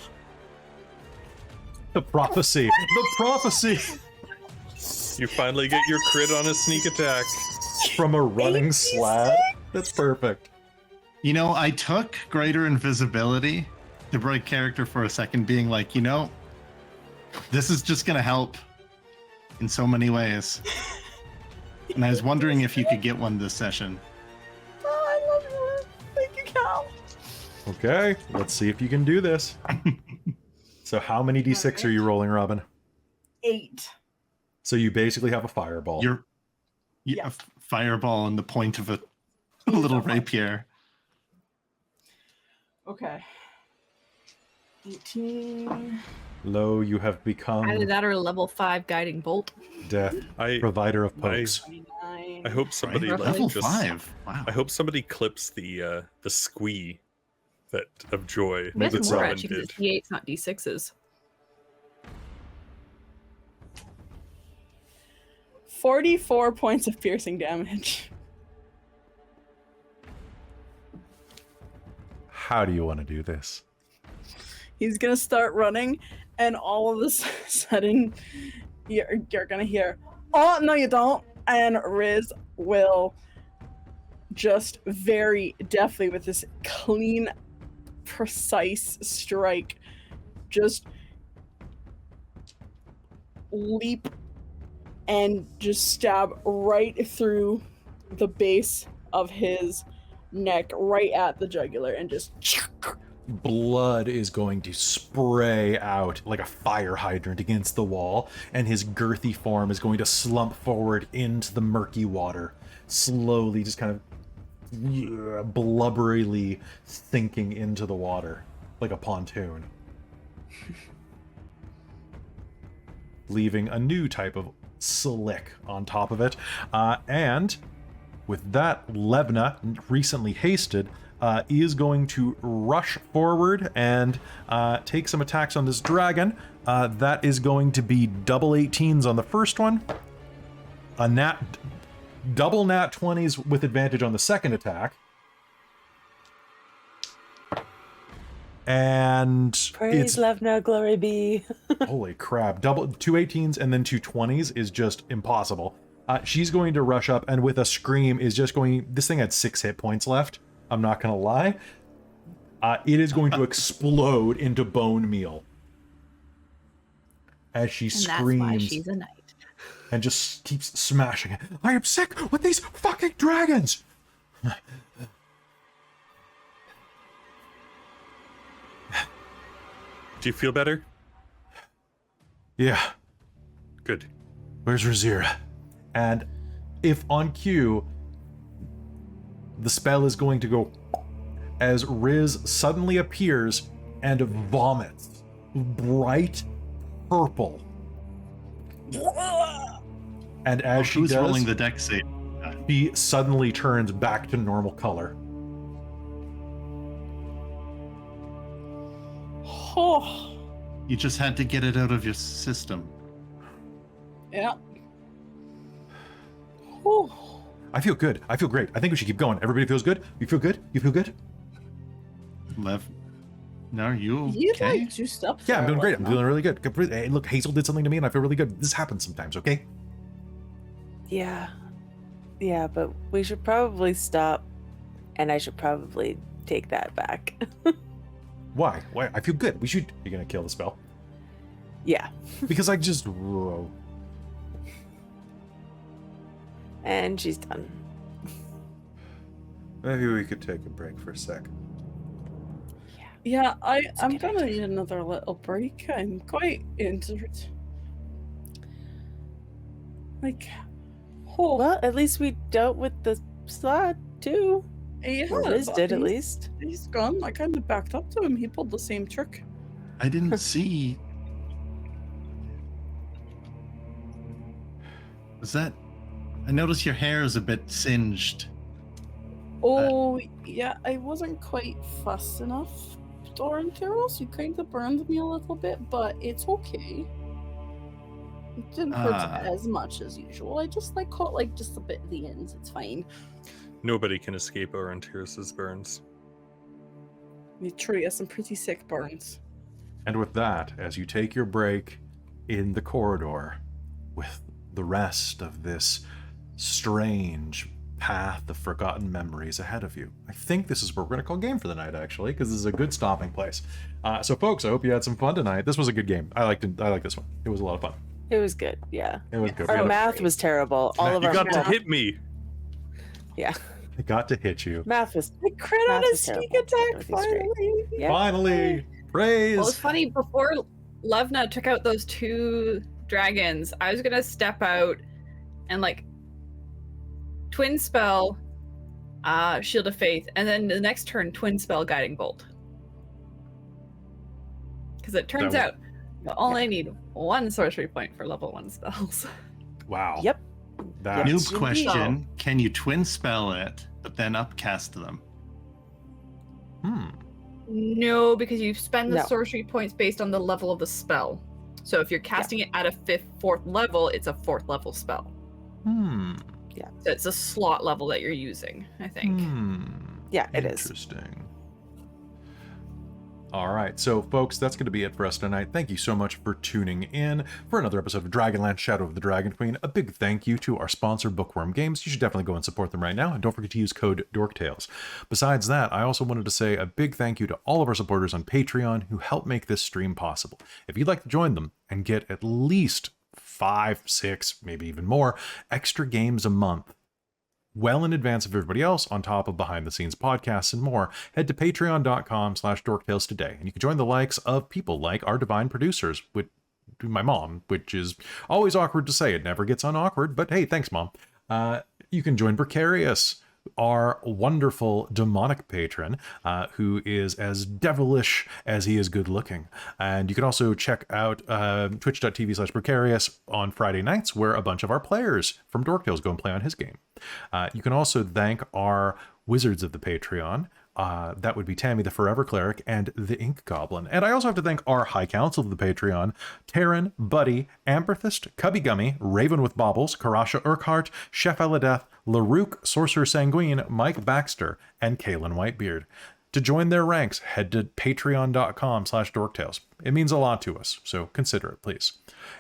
The prophecy. The prophecy You finally get your crit on a sneak attack. from a running slab. That's perfect. You know, I took greater invisibility to break character for a second, being like, you know, this is just going to help in so many ways. And I was wondering if you could get one this session. Oh, I love you. Thank you, Cal. Okay, let's see if you can do this. So how many d6 are you rolling, Robin? 8. So you basically have a fireball. You're Yeah. a fireball on the point of a little rapier. Okay. 18. Lo, you have become Either that or a level 5 guiding bolt. death, provider of pokes. 29. I hope somebody Right? like Level just. 5. Wow. I hope somebody clips the squee that of joy That's that more Robin actually because did. it's D8s, not D6s. 44 points of piercing damage. How do you want to do this? He's gonna start running, and all of a sudden, you're gonna hear, "Oh no, you don't!" And Riz will just very deftly, with this clean, precise strike, just leap and just stab right through the base of his neck, right at the jugular, and just Blood is going to spray out like a fire hydrant against the wall, and his girthy form is going to slump forward into the murky water, slowly just kind of blubberily sinking into the water like a pontoon, leaving a new type of slick on top of it. And with that, Levna, recently hasted, is going to rush forward and take some attacks on this dragon. That is going to be double 18s on the first one, double nat 20s with advantage on the second attack. And Praise Levna, glory be. Holy crap. Double 2 18s and then 2 20s is just impossible. She's going to rush up and with a scream is just going... This thing had 6 hit points left. I'm not going to lie. It is going to explode into bone meal as she screams. That's why she's a knight. And just keeps smashing it. I am sick with these fucking dragons! Do you feel better? Yeah. Good. Where's Rizira? And if on cue, the spell is going to go as Riz suddenly appears and vomits bright purple. And as she Who's does, rolling the deck save? she suddenly turns back to normal color. Oh, You just had to get it out of your system. yeah. Oh. I feel good. I feel great. I think we should keep going. Everybody feels good? You feel good? You feel good? Lev, no, are you You okay? like juiced up. Yeah, I'm there, doing great. I'm Levna. feeling really good. Hey, look, Hazeal did something to me and I feel really good. This happens sometimes, okay? Yeah. Yeah, but we should probably stop, and I should probably take that back. Why? Why? I feel good. We should... You're gonna kill the spell? Yeah. Because I just... Whoa. And she's done. Maybe we could take a break for a sec. Yeah, a I'm good gonna idea. need another little break. I'm quite into it. Like, oh, Well, at least we dealt with the slot, too. yeah, Or Liz but did, at he's- least. He's gone. I kind of backed up to him. He pulled the same trick. I didn't see. Was that? I noticed your hair is a bit singed. Oh, yeah, I wasn't quite fast enough, Aurontiros. You kind of burned me a little bit, but it's okay. It didn't hurt Ah. as much as usual. I just caught just a bit at the ends. It's fine. Nobody can escape Aurontiros' burns. Me true, he has some pretty sick burns. And with that, as you take your break in the corridor with the rest of this strange path of forgotten memories ahead of you, I think this is where we're going to call game for the night, actually, because this is a good stopping place. So, folks, I hope you had some fun tonight. This was a good game. I liked this one. It was a lot of fun. It was good, yeah. It was good. Our Really. math was terrible. All of You our got to math, hit me. yeah, I got to hit you. math was I crit on Math a was sneak terrible. attack Everything's great. finally. Yeah. Finally! Praise! Well, it's funny, before Levna took out those 2 dragons, I was gonna step out and twin spell Shield of Faith, and then the next turn twin spell Guiding Bolt. Because it turns That out you only need 1 sorcery point for level 1 spells. Wow. Yep. That's Noob indeed. question: can you twin spell it, but then upcast them? No, because you spend the No. sorcery points based on the level of the spell. So if you're casting it at a 4th level, it's a 4th level spell. So it's a slot level that you're using, I think. Yeah, it is. Interesting. All right, so folks, that's going to be it for us tonight. Thank you so much for tuning in for another episode of Dragonlance Shadow of the Dragon Queen. A big thank you to our sponsor, Bookwyrm Games. You should definitely go and support them right now, and don't forget to use code DorkTales. Besides that, I also wanted to say a big thank you to all of our supporters on Patreon who help make this stream possible. If you'd like to join them and get at least 5, 6, maybe even more extra games a month, well in advance of everybody else, on top of behind-the-scenes podcasts and more, head to patreon.com/dorktales today, and you can join the likes of people like our divine producers, with my mom, which is always awkward to say. It never gets unawkward, but hey, thanks, Mom. You can join Precarious, our wonderful demonic patron, who is as devilish as he is good looking. And you can also check out twitch.tv/precarious on Friday nights, where a bunch of our players from Dorktales go and play on his game. You can also thank our wizards of the Patreon. That would be Tammy the Forever Cleric and the Ink Goblin. And I also have to thank our High Council of the Patreon: Taryn, Buddy, Amberthist, Cubby Gummy, Raven with Baubles, Karasha Urquhart, Chef Eladeth, Larouk, Sorcerer Sanguine, Mike Baxter, and Kalin Whitebeard. To join their ranks, head to patreon.com/dorktales. It means a lot to us, so consider it, please.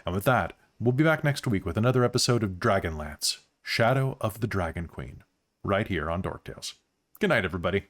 And with that, we'll be back next week with another episode of Dragonlance, Shadow of the Dragon Queen, right here on Dorktales. Good night, everybody.